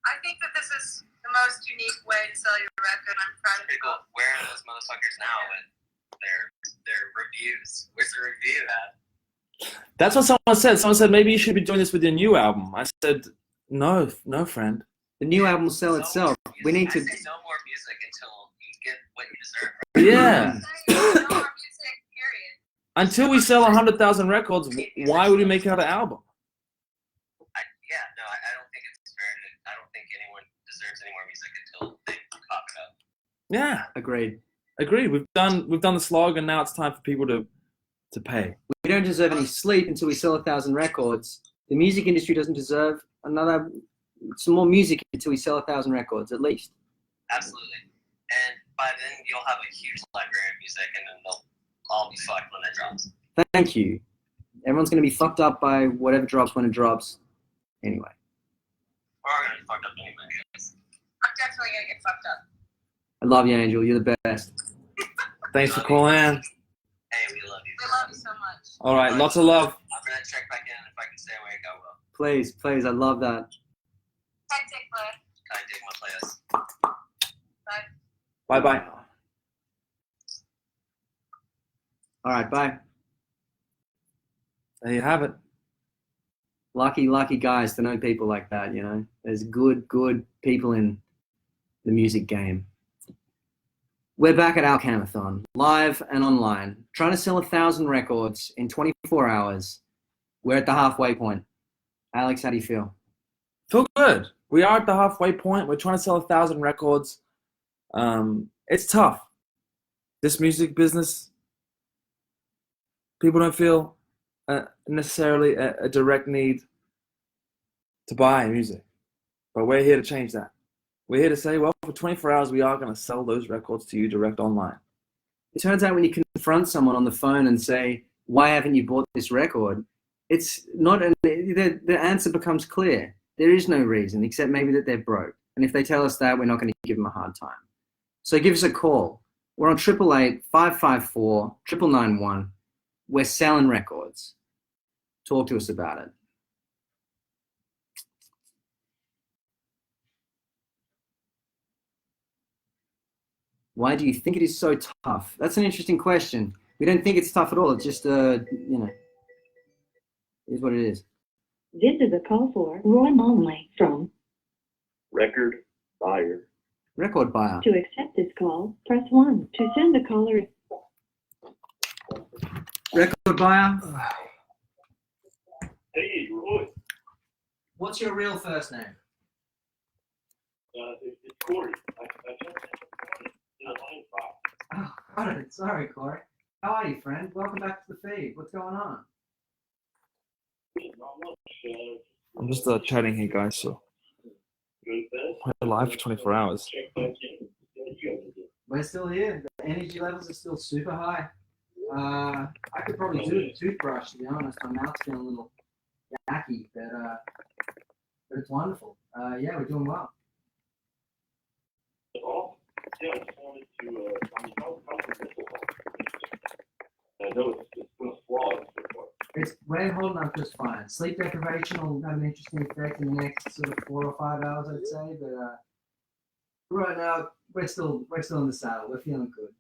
I think that this is the most unique way to sell your record. I'm proud of you. People, where are those motherfuckers now with their reviews? Where's the review at? That's what someone said. Someone said maybe you should be doing this with your new album. I said no, friend. The new album will sell itself. We need to. I say no more music until you get what you deserve. Yeah. No more music, period. Until we sell 100,000 records, why would we make another album? I don't think it's fair to. I don't think anyone deserves any more music until they pop it up. Yeah, Agreed. agreed. We've done the slog, and now it's time for people to pay. We don't deserve any sleep until we sell 1,000 records. The music industry doesn't deserve some more music until we sell 1,000 records, at least. Absolutely. And by then you'll have a huge library of music, and then they'll all be fucked when it drops. Thank you. Everyone's going to be fucked up by whatever drops when it drops. Anyway. We're all gonna be fucked up anyway, guys. I'm definitely gonna get fucked up. I love you, Angel. You're the best. Thanks for calling in. Hey, we love you. We love you so much. All right, lots of love. I'm gonna check back in. If I can stay awake, I will. Please, I love that. Hectic, but Can I take my players? Bye bye. All right, bye. There you have it. Lucky guys to know people like that, you know. There's good people in the music game. We're back at Alcamathon, live and online, trying to sell 1,000 records in 24 hours. We're at the halfway point. Alex, how do you feel? Feel good. We are at the halfway point. We're trying to sell 1,000 records. It's tough. This music business, people don't feel necessarily a direct need to buy music. But we're here to change that. We're here to say, well, for 24 hours, we are going to sell those records to you direct online. It turns out when you confront someone on the phone and say, why haven't you bought this record? It's not, the answer becomes clear. There is no reason except maybe that they're broke. And if they tell us that, we're not going to give them a hard time. So give us a call. We're on 888-554-9991. We're selling records. Talk to us about it. Why do you think it is so tough? That's an interesting question. We don't think it's tough at all. It's just, it is what it is. This is a call for Roy Monley from Record buyer. Record buyer. To accept this call, press 1. To send the caller. Record buyer. Hey, Roy. What's your real first name? It's Corey. I just in a line box. Oh, got it. Sorry, Corey. How are you, friend? Welcome back to the feed. What's going on? Not much. I'm just chatting here, guys. So we're live for 24 hours. We're still here. The energy levels are still super high. I could probably do a toothbrush, to be honest. My mouth's feeling a little yucky, but it's wonderful. Yeah, we're doing well. Yeah, I just wanted to, how I know it's been a slog so far. We're holding up just fine. Sleep deprivation will have an interesting effect in the next sort of 4 or 5 hours, I'd say. But right now, we're still in the saddle. We're feeling good.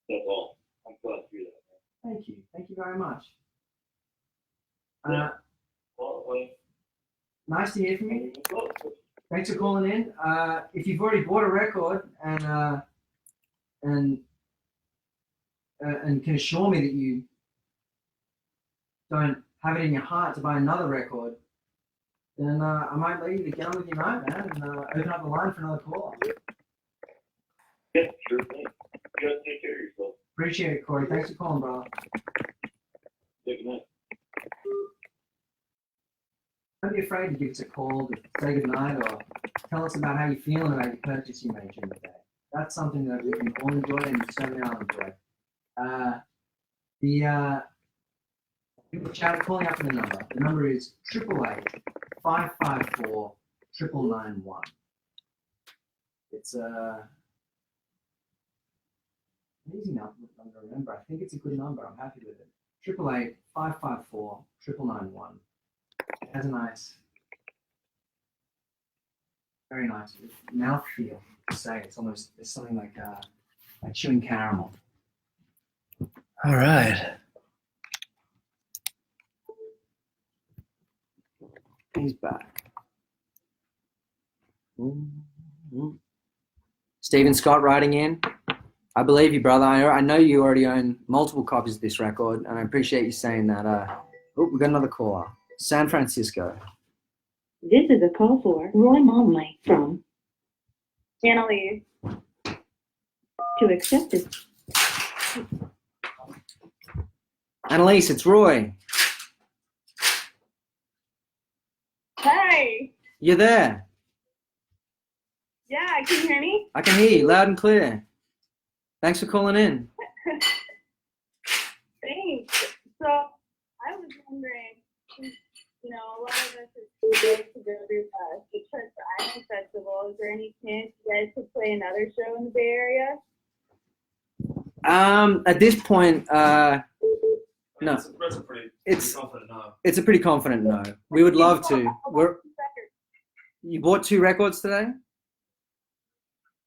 That's all. I'm glad to hear that. Thank you. Thank you very much. Nice to hear from you. Thanks for calling in. If you've already bought a record and can assure me that you don't have it in your heart to buy another record, then I might let you to get on with your night, man, and open up the line for another call. Yeah, sure thing. You guys take care of yourself. Appreciate it, Corey. Thanks for calling, brother. Good night. Don't be afraid to give us a call to say goodnight or tell us about how you're feeling about your purchase you made during the day. That's something that we can all enjoy and certainly I'll enjoy. People chat calling up for the number. The number is 888-554-9991. It's an easy number to remember. I think it's a good number. I'm happy with it. 888-554-9991. It has a nice, very nice mouthfeel to say. It's almost, there's something like chewing caramel. All right. He's back. Stephen Scott writing in. I believe you, brother. I know you already own multiple copies of this record, and I appreciate you saying that. We got another caller. San Francisco. This is a call for Roy Monley from Annalise. To accept this. Annalise, it's Roy. Hey. You're there. Yeah, can you hear me? I can hear you loud and clear. Thanks for calling in. Thanks. So I was wondering, a lot of us are too big to go to Detroit Island Festival. Is there any chance you guys could play another show in the Bay Area? At this point, no. That's a pretty confident no. It's a pretty confident no. We would love to. You bought 2 records today?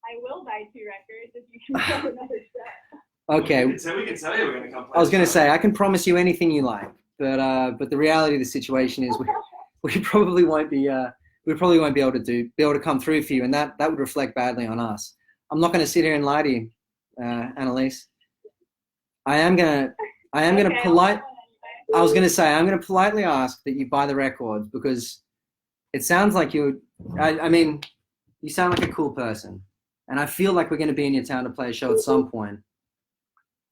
I will buy 2 records if you can play another show. Okay. We can tell you we're going to come play. I was going to say I can promise you anything you like, but the reality of the situation is we probably won't be able to come through for you, and that would reflect badly on us. I'm not going to sit here and lie to you, Annalise. I'm going to politely ask that you buy the records because It sounds like I mean, you sound like a cool person. And I feel like we're going to be in your town to play a show at some point.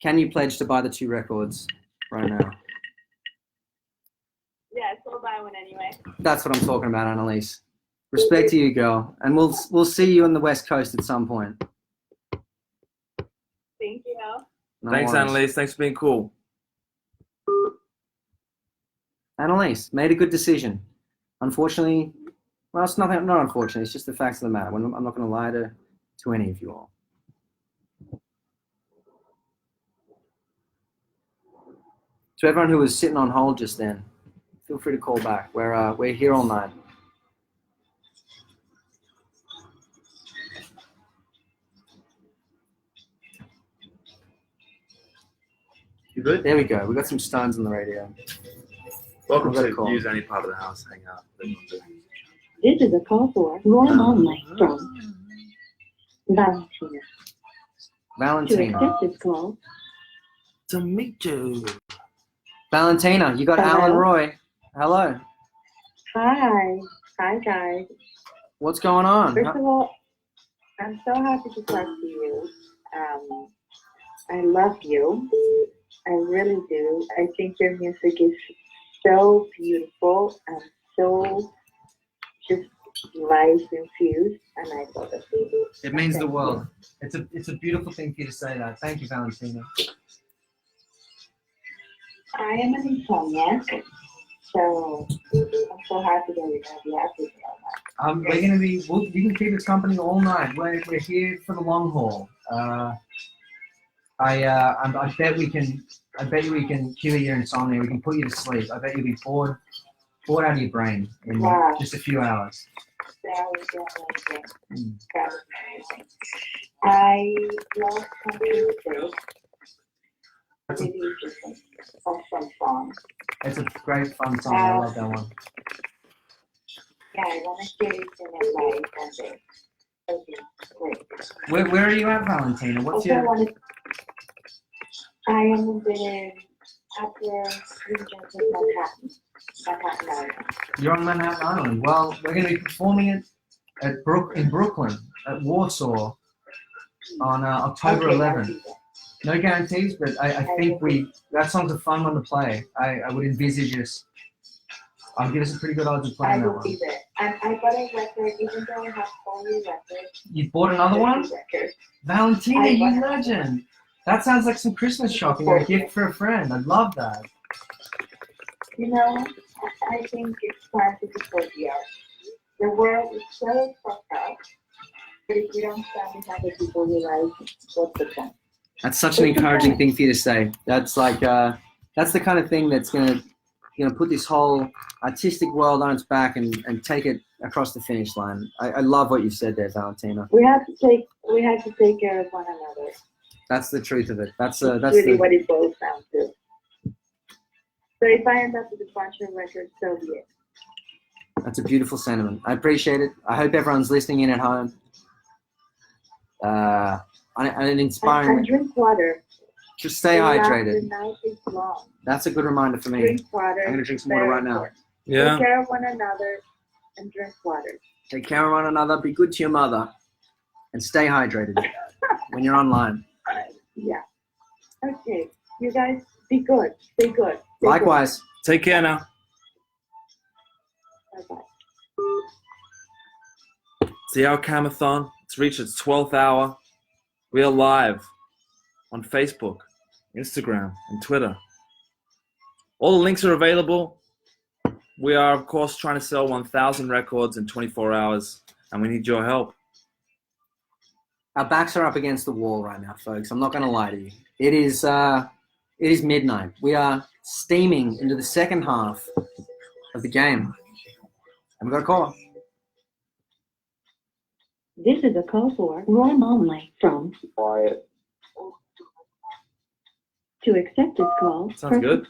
Can you pledge to buy the 2 records right now? Yes, I'll buy one anyway. That's what I'm talking about, Annalise. Respect to you, girl. And we'll see you on the West Coast at some point. Thank you. No Thanks, worries. Annalise. Thanks for being cool. Annalise made a good decision. Unfortunately, well, it's not unfortunately. It's just the facts of the matter. I'm not going to lie to any of you all. To everyone who was sitting on hold just then, feel free to call back. We're here all night. You good? There we go. We got some stones on the radio. Welcome We've got a to call. use any part of the house. Hang out. This is a call for Roy Monley from Valentina. To Valentina. accept this call, To meet you. Valentina, you got Hello. Alan Roy. Hello. hi guys. What's going on? First of all, I'm so happy to talk to you. I love you. I really do. I think your music is so beautiful and so just life infused, and I love it. It means the world. It's a beautiful thing for you to say that. Thank you, Valentina. I am an insomniac, so I'm so happy that you're gonna be happy with me on that. We're gonna be. You can keep us company all night. We're here for the long haul. I bet we can. I bet you we can cure your insomnia. We can put you to sleep. I bet you'll be bored out of your brain in Wow. just a few hours. That was amazing. That was amazing. I love country music. Maybe just like some songs. It's a great fun song. I love that one. Yeah, I want to hear you sing it live one day. That would be great. Where are you at, Valentina? What's Also, your? I am in upper regions of Manhattan Island. You're on Manhattan Island. Well, we're going to be performing it in Brooklyn, at Warsaw, on October Okay, 11th. No guarantees, but I think that song's a fun one to play. I would envisage us. I'll give us a pretty good odds of I playing that will one. be there. And I got a record, even though I have only records. You bought another one? Record. Valentina, I you bought- legend. That sounds like some Christmas shopping or a gift for a friend. I love that. You know, I think it's time to support the arts. The world is so fucked up, but if we don't stand behind the people we like, what's the point? That's such an encouraging thing for you to say. That's like that's the kind of thing that's gonna put this whole artistic world on its back and take it across the finish line. I love what you said there, Valentina. We have to take care of one another. That's the truth of it. That's Really what it boils down to. So if I end up with a bunch of records, so be it. That's a beautiful sentiment. I appreciate it. I hope everyone's listening in at home. An inspiring. And drink water. Just stay The hydrated. night is long. That's a good reminder for me. Drink water. I'm gonna drink some water Very right now. important. Yeah. Take care of one another and drink water. Take care of one another. Be good to your mother, and stay hydrated when you're online. Yeah. Okay. You guys, be good. Stay good. Stay Likewise. Take care now. Good. Bye-bye. It's the Alcamathon. It's reached its 12th hour. We are live on Facebook, Instagram, and Twitter. All the links are available. We are, of course, trying to sell 1,000 records in 24 hours, and we need your help. Our backs are up against the wall right now, folks. I'm not going to lie to you. It is midnight. We are steaming into the second half of the game. And we've got a caller. This is a call for Roy Monley from Quiet. To accept this call. Sounds good.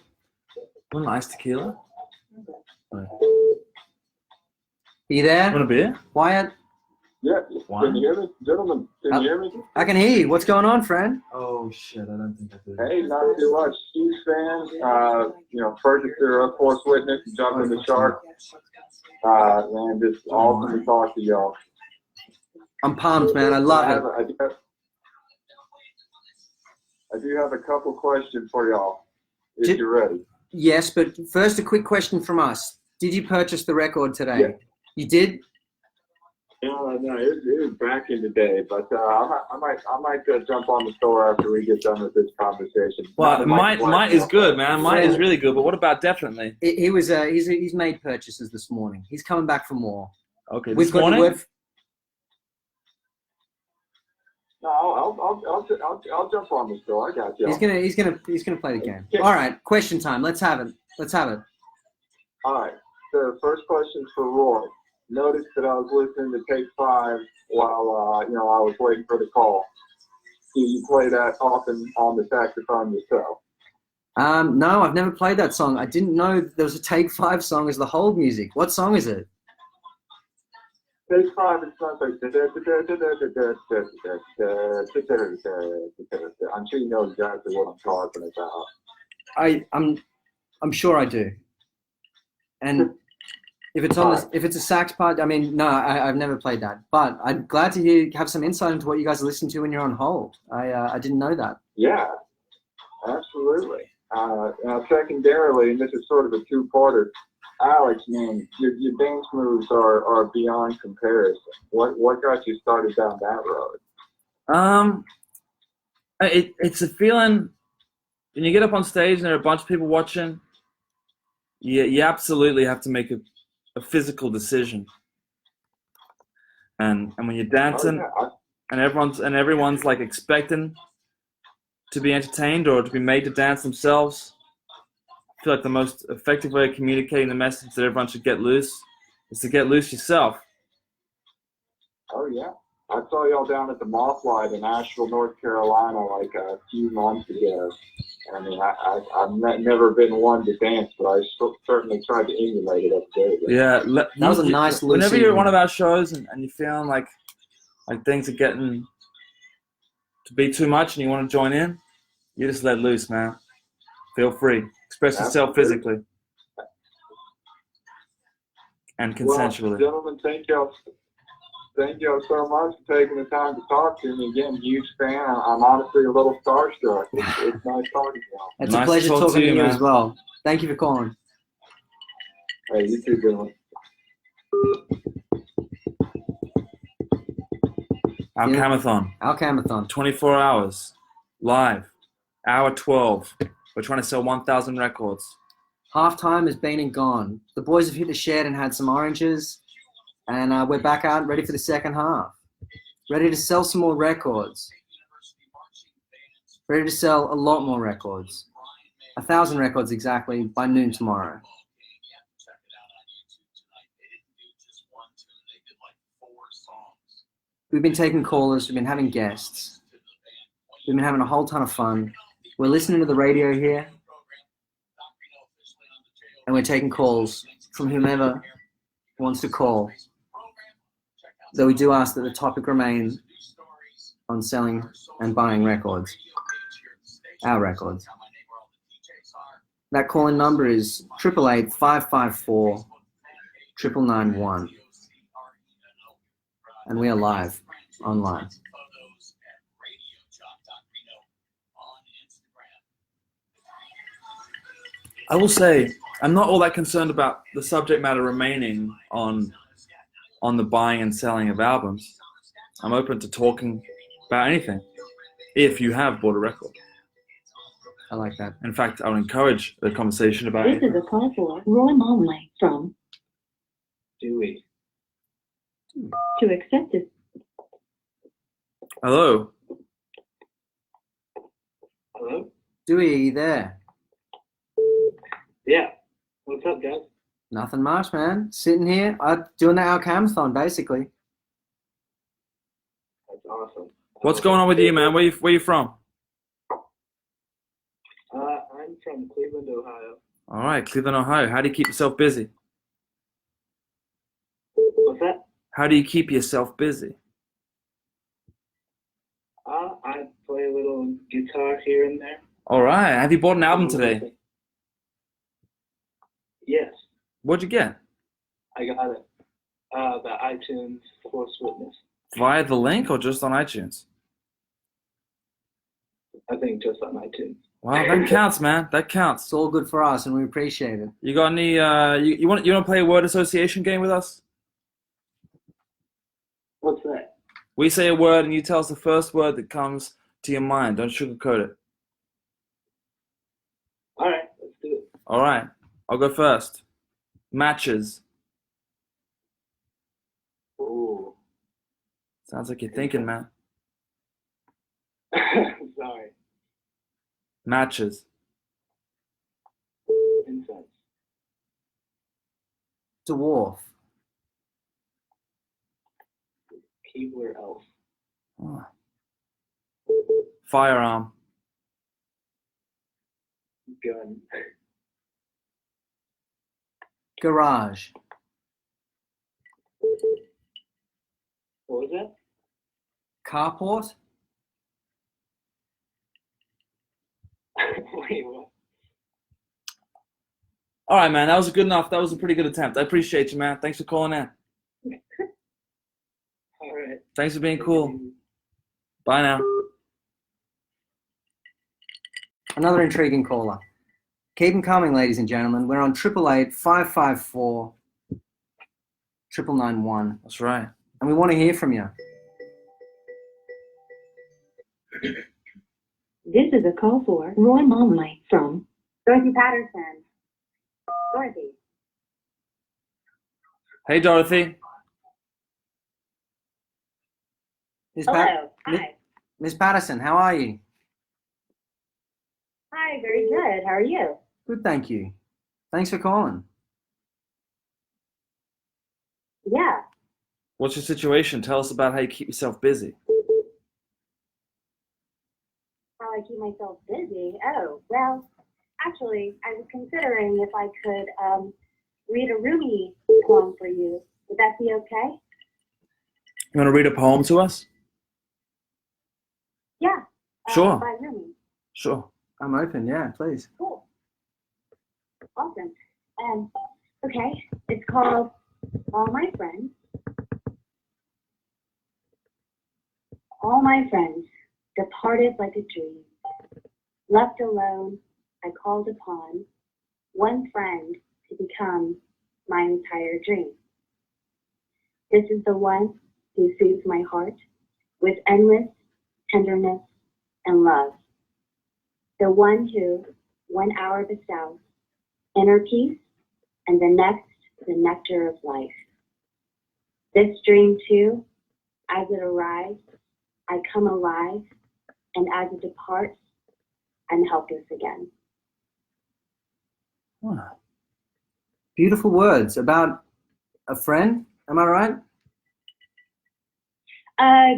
Want an iced tequila? Are you there? Want a beer? Wyatt? Yeah. Why? Can you hear me, gentlemen? Can you hear me? I can hear you. What's going on, friend? Oh, shit. I don't think I did. Hey, not too much. Chiefs fan. Purchaser, of course, witness, jumping the shark. Man, just awesome to talk to y'all. I'm pumped, man. I love it. I do have a couple questions for y'all, if you're ready. Yes, but first a quick question from us. Did you purchase the record today? Yeah. You did? No, it was back in the day, but I might jump on the store after we get done with this conversation. Well, might is good, man. Might is really good, but what about definitely? He's made purchases this morning. He's coming back for more. Okay, We've got the word. No, I'll jump on the store. I got you. He's gonna play the game. All right, question time. Let's have it. All right. So first question for Roy. Noticed that I was listening to Take 5 while I was waiting for the call. Do you play that often on the saxophone yourself? No, I've never played that song. I didn't know there was a Take 5 song as the hold music. What song is it? Take 5 is like I'm sure you know exactly what I'm talking about. I'm sure I do. And if it's a sax part, I mean, no, I've never played that. But I'm glad to have some insight into what you guys listen to when you're on hold. I didn't know that. Yeah, absolutely. Now, secondarily, and this is sort of a two-parter, Alex, man, your dance moves are beyond comparison. What got you started down that road? It's a feeling when you get up on stage and there are a bunch of people watching. You absolutely have to make a physical decision. And when you're dancing, and everyone's like expecting to be entertained or to be made to dance themselves, I feel like the most effective way of communicating the message that everyone should get loose is to get loose yourself. Oh yeah, I saw y'all down at the Mothlight in Asheville, North Carolina, like a few months ago. I mean, I've never been one to dance, but I certainly tried to emulate it up there. Yeah, that was a nice. Whenever you're at one of our shows and you're feeling like things are getting to be too much and you want to join in, you just let loose, man. Feel free. Express yourself physically and consensually. Well, gentlemen, thank y'all so much for taking the time to talk to me. Again, huge fan. I'm honestly a little starstruck. It's nice talking to y'all. It's a pleasure talking to you as well. Thank you for calling. Hey, you too, Dylan. Alcamathon. 24 hours. Live. Hour 12. We're trying to sell 1,000 records. Half time has been and gone. The boys have hit the shed and had some oranges. And we're back out ready for the second half. Ready to sell some more records. Ready to sell a lot more records. 1,000 records exactly by noon tomorrow. We've been taking callers. We've been having guests. We've been having a whole ton of fun. We're listening to the radio here. And we're taking calls from whomever wants to call. Though we do ask that the topic remain on selling and buying records. Our records. That call-in number is 888-554-9991. And we are live online. I will say, I'm not all that concerned about the subject matter remaining on the buying and selling of albums. I'm open to talking about anything if you have bought a record. I like that. In fact, I would encourage the conversation about This anything. is a call for Roy Monley from Dewey. To accept it. Hello. Hello? Dewey, are you there? Yeah. What's up, guys? Nothing much, man. Sitting here, doing the Alcamathon, basically. That's awesome. What's going on with you, man? Where you from? I'm from Cleveland, Ohio. All right, Cleveland, Ohio. How do you keep yourself busy? What's that? How do you keep yourself busy? I play a little guitar here and there. All right. Have you bought an album today? Yes. What'd you get? I got it. The iTunes Force Witness. Via the link or just on iTunes? I think just on iTunes. Wow, that counts, man. That counts. It's all good for us, and we appreciate it. You got any? You want to play a word association game with us? What's that? We say a word, and you tell us the first word that comes to your mind. Don't sugarcoat it. All right, let's do it. All right, I'll go first. Matches. Ooh. Sounds like you're thinking, man. Sorry. Matches. Incense. Dwarf. Keebler elf. Oh. Firearm. Gun. Garage. What was that? Carport. Wait, what? All right, man. That was good enough. That was a pretty good attempt. I appreciate you, man. Thanks for calling in. All right. Thanks for being cool. Bye now. Another intriguing caller. Keep them coming, ladies and gentlemen. We're on 888-554-9991. That's right. And we want to hear from you. This is a call for Roy Momley from Dorothy Patterson. Dorothy. Hey, Dorothy. Hello. Hi. Miss Patterson, how are you? Hi, very good. How are you? Good, thank you. Thanks for calling. Yeah. What's your situation? Tell us about how you keep yourself busy. How I keep myself busy? Oh, well, actually, I was considering if I could read a Rumi poem for you. Would that be okay? You want to read a poem to us? Yeah. Sure. By Rumi. Sure. I'm open, yeah, please. Cool. Awesome. Okay, it's called All My Friends. All my friends departed like a dream. Left alone, I called upon one friend to become my entire dream. This is the one who soothes my heart with endless tenderness and love. The one who, 1 hour bestows inner peace, and the next, the nectar of life. This dream too, as it arrives, I come alive, and as it departs, I'm helpless again. Ah. Beautiful words about a friend, am I right?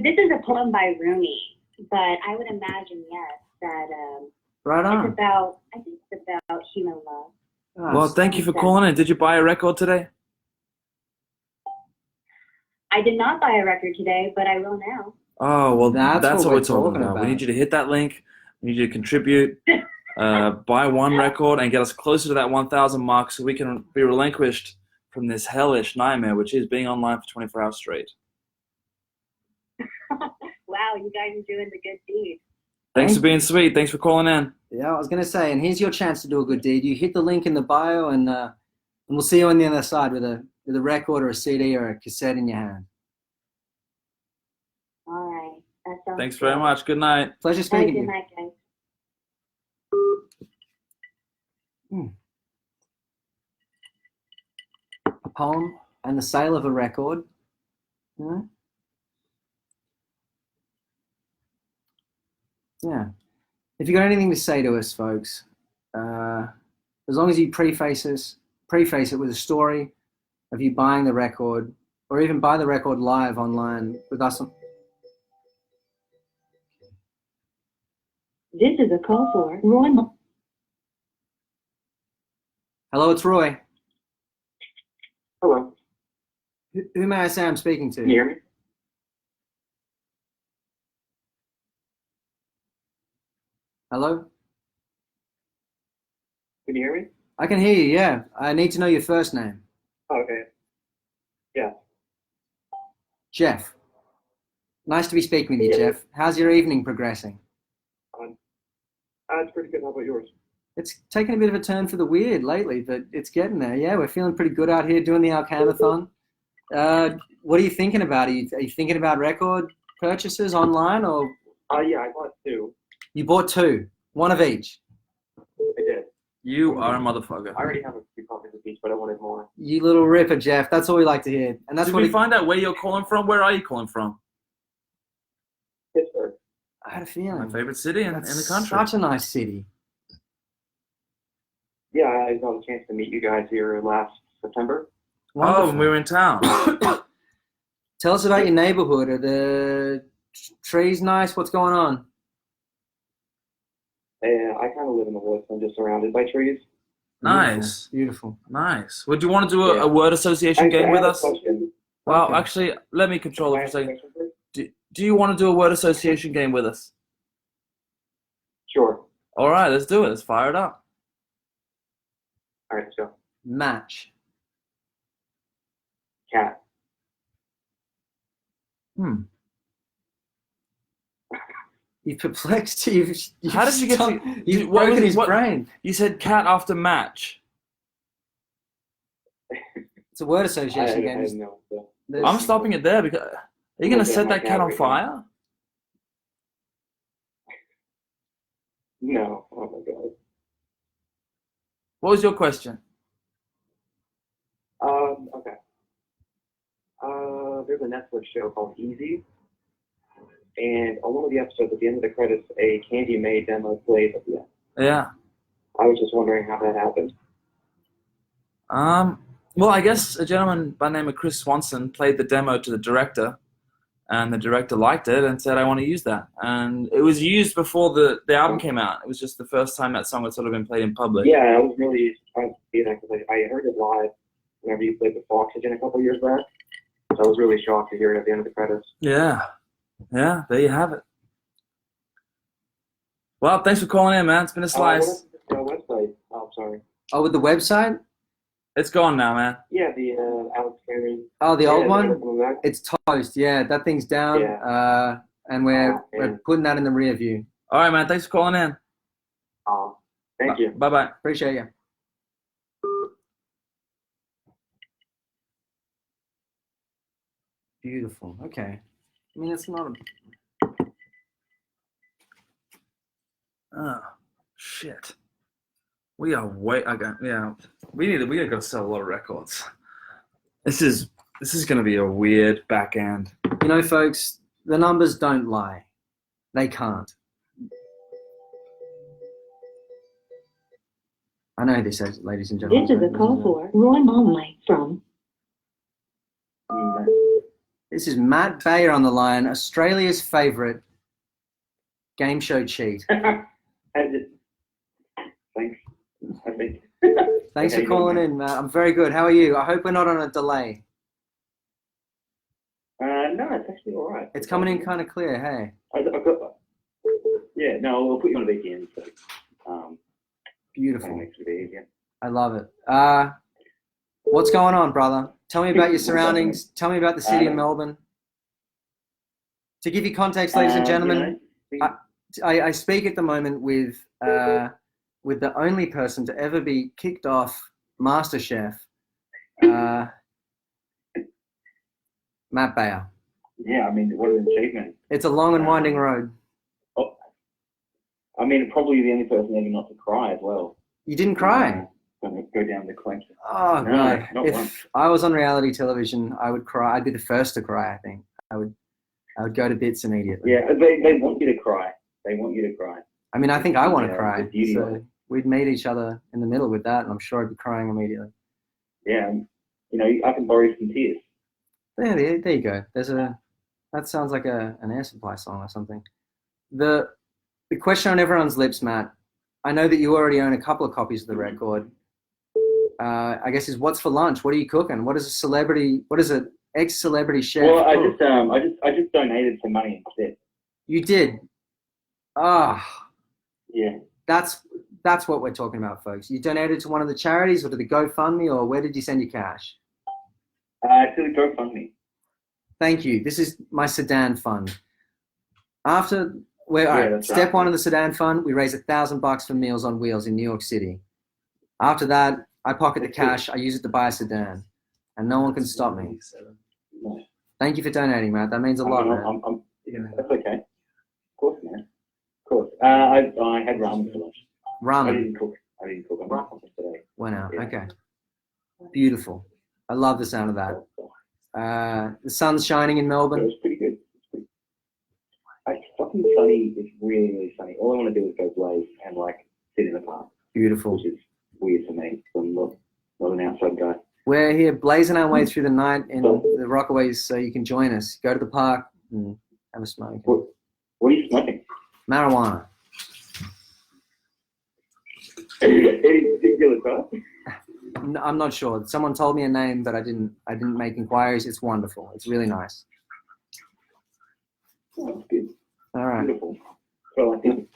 This is a poem by Rumi, but I would imagine, yes, that Right on. it's about, I think it's about human love. Well, thank you for calling in. Did you buy a record today? I did not buy a record today, but I will now. Oh, well, that's what we're talking talking about. We about. need you to hit that link. We need you to contribute, buy one record, and get us closer to that 1,000 mark so we can be relinquished from this hellish nightmare, which is being online for 24 hours straight. Wow, you guys are doing the good deed. Thanks for being sweet. Thanks for calling in. Yeah, I was going to say, and here's your chance to do a good deed. You hit the link in the bio, and we'll see you on the other side with a record or a CD or a cassette in your hand. All right. That sounds Thanks good. very much. Good night. Pleasure Have a speaking to good you. night, guys. A poem and the sale of a record. You know? Yeah. If you got anything to say to us, folks, as long as you preface it with a story of you buying the record, or even buy the record live online with us. This is a call for Roy. Hello, it's Roy. Hello. Who may I say I'm speaking to? Can you hear me? Hello? Can you hear me? I can hear you, yeah. I need to know your first name. Okay. Yeah. Jeff. Nice to be speaking with you, Jeff. How's your evening progressing? It's pretty good. How about yours? It's taken a bit of a turn for the weird lately, but it's getting there. Yeah, we're feeling pretty good out here doing the Alcamathon. What are you thinking about? Are you thinking about record purchases online or? Yeah, I bought 2. You bought 2, one of each. I did. You are a motherfucker. I already have a few copies of each, but I wanted more. You little ripper, Jeff. That's all we like to hear. And that's Did what we find out where you're calling from? Where are you calling from? Pittsburgh. I had a feeling. My favorite city in the country. Such a nice city. Yeah, I got a chance to meet you guys here last September. Oh, when we were in town. Tell us about your neighborhood. Are the trees nice? What's going on? I kind of live in the woods. I'm just surrounded by trees. Nice. Beautiful. Nice. Would you want to do a word association game with us? Well, Okay. actually, let me control it for a second. Do you want to do a word association game with us? Sure. All right, let's do it. Let's fire it up. All right, let's go. Match. Cat. You've perplexed. You've How did you get to? You've what broken was it? his brain. You said cat after match. It's a word I association game. didn't know. So. I'm stopping it there because are you going to set that cat on fire? No. Oh my god. What was your question? Okay. There's a Netflix show called Easy, and on one of the episodes, at the end of the credits, a Candy Made demo plays at the end. Yeah. I was just wondering how that happened. Well, I guess a gentleman by the name of Chris Swanson played the demo to the director, and the director liked it and said, I want to use that. And it was used before the album came out. It was just the first time that song had sort of been played in public. Yeah, I was really surprised to see that because I heard it live whenever you played with Oxygen a couple years back. So I was really shocked to hear it at the end of the credits. Yeah. Yeah, there you have it. Well, thanks for calling in, man. It's been a slice. Website. Oh, sorry. Oh, with the website? It's gone now, man. Yeah, the Alex Perry. Oh, the old Yeah, one? It's toast. Yeah, that thing's down. Yeah. And we're putting that in the rear view. All right, man. Thanks for calling in. Thank you. Bye-bye. Appreciate you. Beautiful. Okay. I mean, it's not a... Oh, shit. We are way. Yeah, we need to go sell a lot of records. This is going to be a weird back end. You know, folks, the numbers don't lie. They can't. I know this is, ladies and gentlemen. This is a call for Roy Momley from. This is Matt Bayer on the line, Australia's favourite game show cheat. Thanks. I think. Thanks for calling in, Matt. I'm very good. How are you? I hope we're not on a delay. No, it's actually all right. It's coming in kind of clear, hey? Yeah, no, we'll put you on a VPN. So, Beautiful. makes it easier. I love it. What's going on, brother? Tell me about your surroundings. Tell me about the city of Melbourne. To give you context, ladies and gentlemen, I speak at the moment with the only person to ever be kicked off MasterChef, Matt Bayer. Yeah, I mean, what an achievement. It's a long and winding road. Oh, I mean, probably the only person ever not to cry as well. You didn't cry? Go down the clinch. Oh, no, God. Not If once. I was on reality television, I would cry. I'd be the first to cry, I think. I would go to bits immediately. Yeah, they want you to cry. They want you to cry. I mean, I think I want to Yeah, cry. the beauty of So it. we'd meet each other in the middle with that, and I'm sure I'd be crying immediately. Yeah, you know, I can borrow some tears. There you go. That sounds like an Air Supply song or something. The question on everyone's lips, Matt, I know that you already own a couple of copies of the record. I guess is what's for lunch? What are you cooking? What is an ex-celebrity chef? Well, cook? I just donated some money instead. You did? Yeah. That's what we're talking about, folks. You donated to one of the charities, or to the GoFundMe, or where did you send your cash? Silly Joke Fund Me. Thank you. This is my sedan fund. After all right, that's step right. one of the sedan fund, we raise $1,000 for Meals on Wheels in New York City. After that, I pocket the cash. I use it to buy a sedan, and no one can stop me. Thank you for donating, Matt. That means a lot, man. That's okay. Of course, man. Of course. I had ramen for lunch. Ramen. I didn't cook. I'm not cooking today. Went out. Yeah. Okay. Beautiful. I love the sound of that. The sun's shining in It Melbourne. was pretty good. It's fucking sunny. It's really, really sunny. All I want to do is go blaze and like sit in the park. Beautiful. Which is weird for me. I'm not an outside guy. We're here blazing our way through the night in the Rockaways, so you can join us. Go to the park and have a smoke. What are you smoking? Marijuana. No, I'm not sure. Someone told me a name, but I didn't make inquiries. It's wonderful. It's really nice. Oh, that's good. All right. Beautiful. Well, I think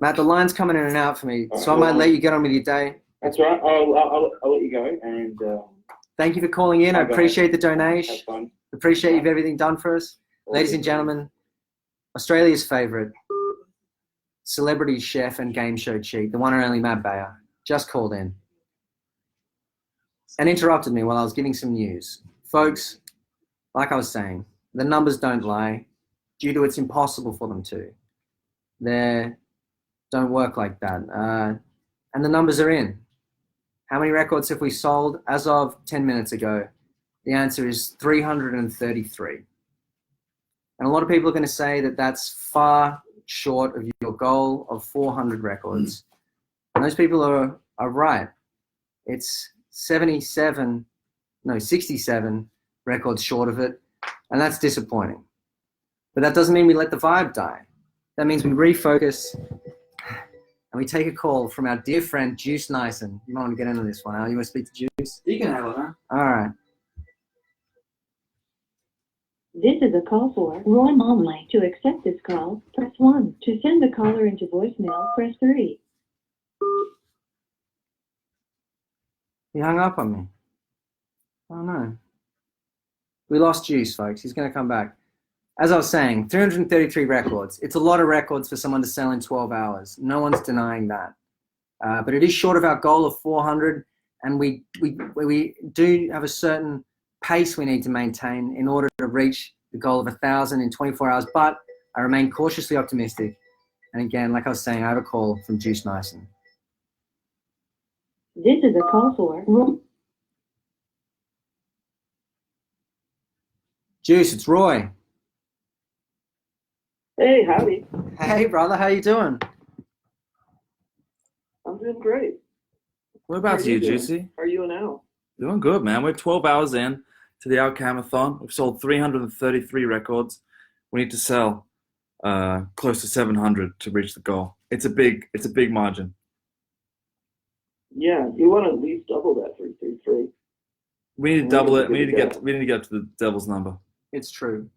Matt, the line's coming in and out for me, so I might let you get on with your day. that's right. I'll let you go and. Thank you for calling in. I appreciate the donation. Have fun. Appreciate you've everything done for us. Ladies and gentlemen, Australia's favourite celebrity chef and game show cheat, the one and only Matt Bayer, just called in and interrupted me while I was giving some news. Folks, like I was saying, the numbers don't lie due to it's impossible for them to. They don't work like that. And the numbers are in. How many records have we sold? As of 10 minutes ago, the answer is 333. And a lot of people are going to say that that's far short of your goal of 400 records. And those people are right. It's 67 records short of it. And that's disappointing. But that doesn't mean we let the vibe die. That means we refocus and we take a call from our dear friend, Juice Nyson. You might want to get into this one, Al. You want to speak to Juice? You can have it, huh? All right. This is a call for Roy Momley. To accept this call, press 1. To send the caller into voicemail, press 3. He hung up on me. Oh, no. We lost Juice, folks. He's going to come back. As I was saying, 333 records. It's a lot of records for someone to sell in 12 hours. No one's denying that. But it is short of our goal of 400, and we do have a certain pace we need to maintain in order to reach the goal of 1,000 in 24 hours. But I remain cautiously optimistic. And again, like I was saying, I have a call from Juice Nyson. This is a call for Roy. Juice, it's Roy. Hey, howdy. Hey, brother, how you doing? I'm doing great. Whereabouts are you, Juicy? How are you and Al? Doing good, man. We're 12 hours in to the Alcamathon. We've sold 333 records. We need to sell close to 700 to reach the goal. It's a big margin. Yeah, you want to at least double that 333. We need to double it. We need to get to the devil's number. It's true.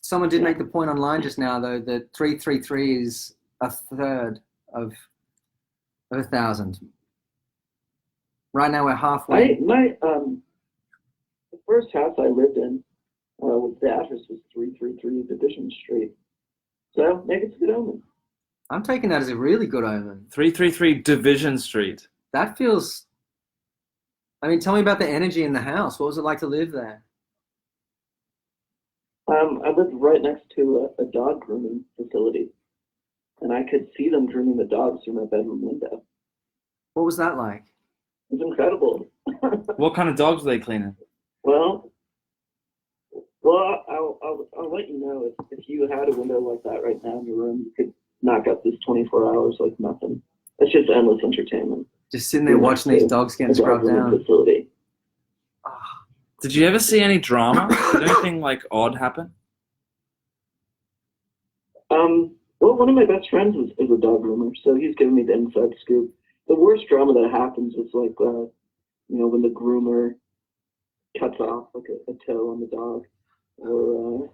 Someone did make the point online just now, though, that 333 is a third of 1,000. Right now, we're halfway. The first house I lived in, the address was 333 Division Street. So maybe it's a good omen. I'm taking that as a really good omen. 333 Division Street. That feels... I mean, tell me about the energy in the house. What was it like to live there? I lived right next to a dog grooming facility, and I could see them grooming the dogs through my bedroom window. What was that like? It was incredible. What kind of dogs were they cleaning? Well, I'll let you know if you had a window like that right now in your room, you could knock up this 24 hours like nothing. It's just endless entertainment. Just sitting there watching these dogs getting scrubbed down. Facility. Did you ever see any drama? Did anything like odd happen? Well, one of my best friends is a dog groomer, so he's giving me the inside scoop. The worst drama that happens is like, when the groomer cuts off like a toe on the dog, or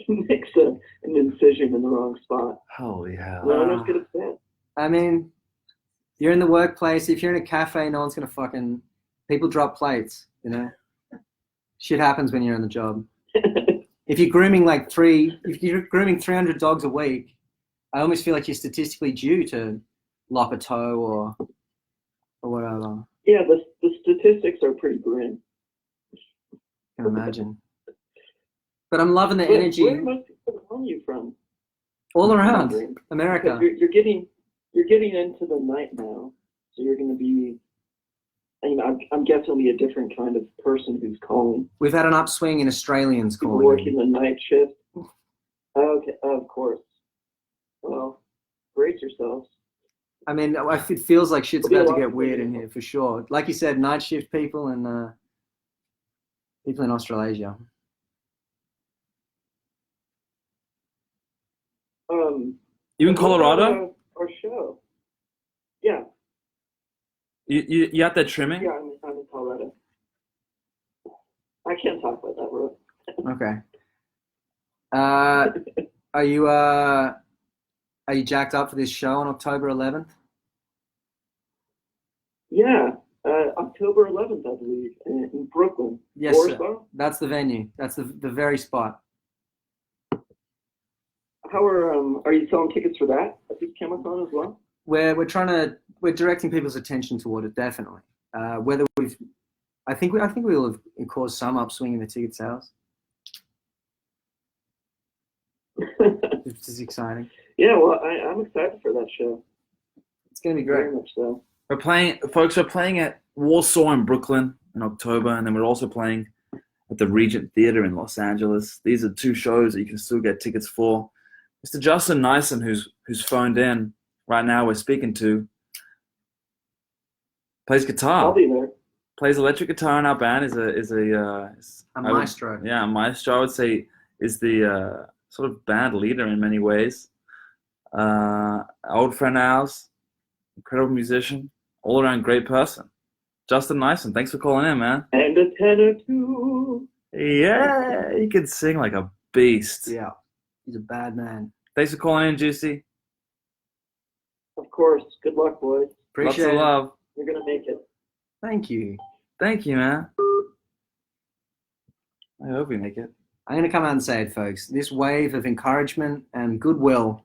makes an incision in the wrong spot. Holy hell! No one's gonna upset. I mean, you're in the workplace. If you're in a cafe, no one's gonna fucking. People drop plates, you know. Shit happens when you're on the job. If you're grooming if you're grooming 300 dogs a week, I almost feel like you're statistically due to lop a toe or whatever. Yeah, the statistics are pretty grim. I can imagine. But I'm loving the Where energy are most people calling you from? all around America. Because you're getting into the night now, so you're going to be. I'm guessing it'll be a different kind of person who's calling. We've had an upswing in Australians People calling. working the night shift. Okay, of course. Well, brace yourselves. I mean, it feels like shit's There'll be about to a lot get of weird people. in here for sure. Like you said, night shift people and people in Australasia. You in Colorado? Our show. Yeah. You out there trimming? Yeah, I'm in Colorado. I can't talk about that, bro. Okay. Are you jacked up for this show on October 11th? Yeah, October 11th, I believe, in Brooklyn. Yes, sir. Warsaw? That's the venue. That's the very spot. How are you selling tickets for that at this Alcamathon as well? We're directing people's attention toward it, definitely. I think we will have caused some upswing in the ticket sales. Which is exciting. Yeah, well, I'm excited for that show. It's going to be great. Very much so. We're playing at Warsaw in Brooklyn in October, and then we're also playing at the Regent Theater in Los Angeles. These are 2 shows that you can still get tickets for. Mr. Justin Nyson, who's phoned in right now, we're speaking to, plays guitar. I'll be there. Plays electric guitar in our band. Is A maestro. A maestro. I would say is the sort of band leader in many ways. Old friend of ours, incredible musician, all around great person. Justin Nyson, thanks for calling in, man. And a tenor too. Yeah, he can sing like a beast. Yeah, he's a bad man. Thanks for calling in, Juicy. Of course. Good luck, boys. Appreciate Lots of it. love. You're gonna make it. Thank you. Thank you, man. I hope we make it. I'm going to come out and say it, folks. This wave of encouragement and goodwill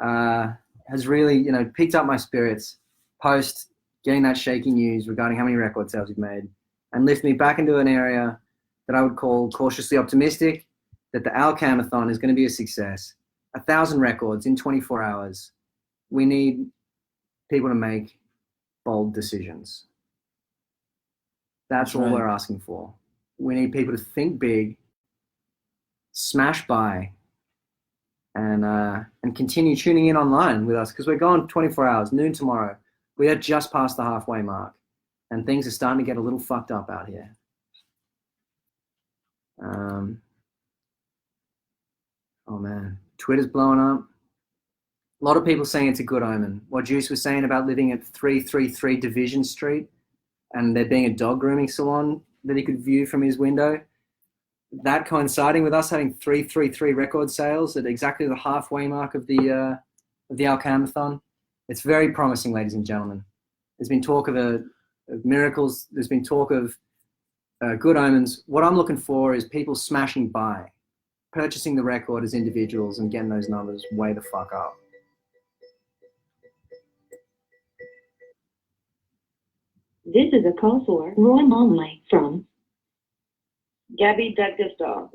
has really, picked up my spirits post getting that shaky news regarding how many record sales we've made, and lift me back into an area that I would call cautiously optimistic, that the Alcamathon is going to be a success. 1,000 records in 24 hours. We need people to make bold decisions. That's all right. we're asking for. We need people to think big, smash by, and continue tuning in online with us, because we're going 24 hours, noon tomorrow. We are just past the halfway mark, and things are starting to get a little fucked up out here. Oh man, Twitter's blowing up. A lot of people saying it's a good omen. What Juice was saying about living at 333 Division Street and there being a dog grooming salon that he could view from his window, that coinciding with us having 333 record sales at exactly the halfway mark of the Alcamathon, it's very promising, ladies and gentlemen. There's been talk of miracles. There's been talk of good omens. What I'm looking for is people smashing by, purchasing the record as individuals and getting those numbers way the fuck up. This is a call for Roy Monley from Gabby Dagdistar.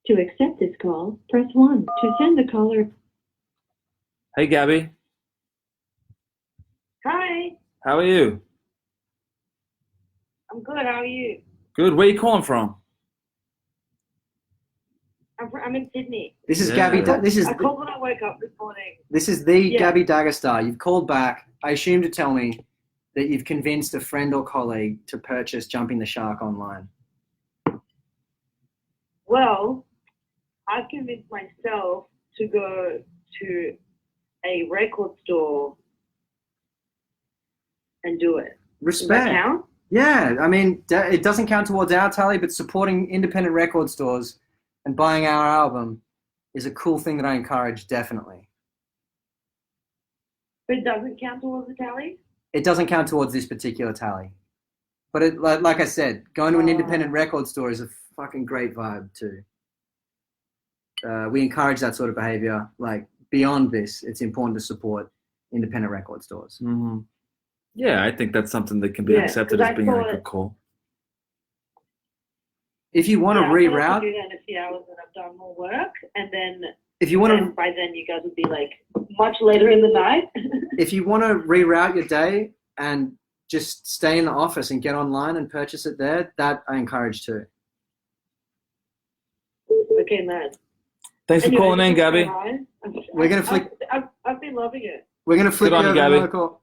To accept this call, press 1. To send the caller... Hey, Gabby. Hi, How are you? I'm good. How are you? Good. Where are you calling from? I'm in Sydney. This is Yeah. Gabby. I called when I woke up this morning. This is the Yeah. Gabby Dagastar. You've called back, I assume, to tell me that you've convinced a friend or colleague to purchase Jumping the Shark online. Well, I've convinced myself to go to a record store and do it. Respect. Does that count? Yeah, I mean, it doesn't count towards our tally, but supporting independent record stores and buying our album is a cool thing that I encourage, definitely. But it doesn't count towards the tally? It doesn't count towards this particular tally. But like I said, going to an independent record store is fucking great vibe too. We encourage that sort of behavior. Like beyond this, it's important to support independent record stores. Mm-hmm. Yeah, I think that's something that can be Yeah, accepted 'cause as I being a thought- good call. If you want to I thought I could reroute, do that in a few hours when I've done more work, and then if you want to, by then you guys would be like much later in the night. if you want to reroute your day and just stay in the office and get online and purchase it there, that I encourage too. Okay, nice. Thanks for calling in, Gabby. We're gonna flick. I've been loving it. We're gonna flick Good on you you, over Gabby. another call.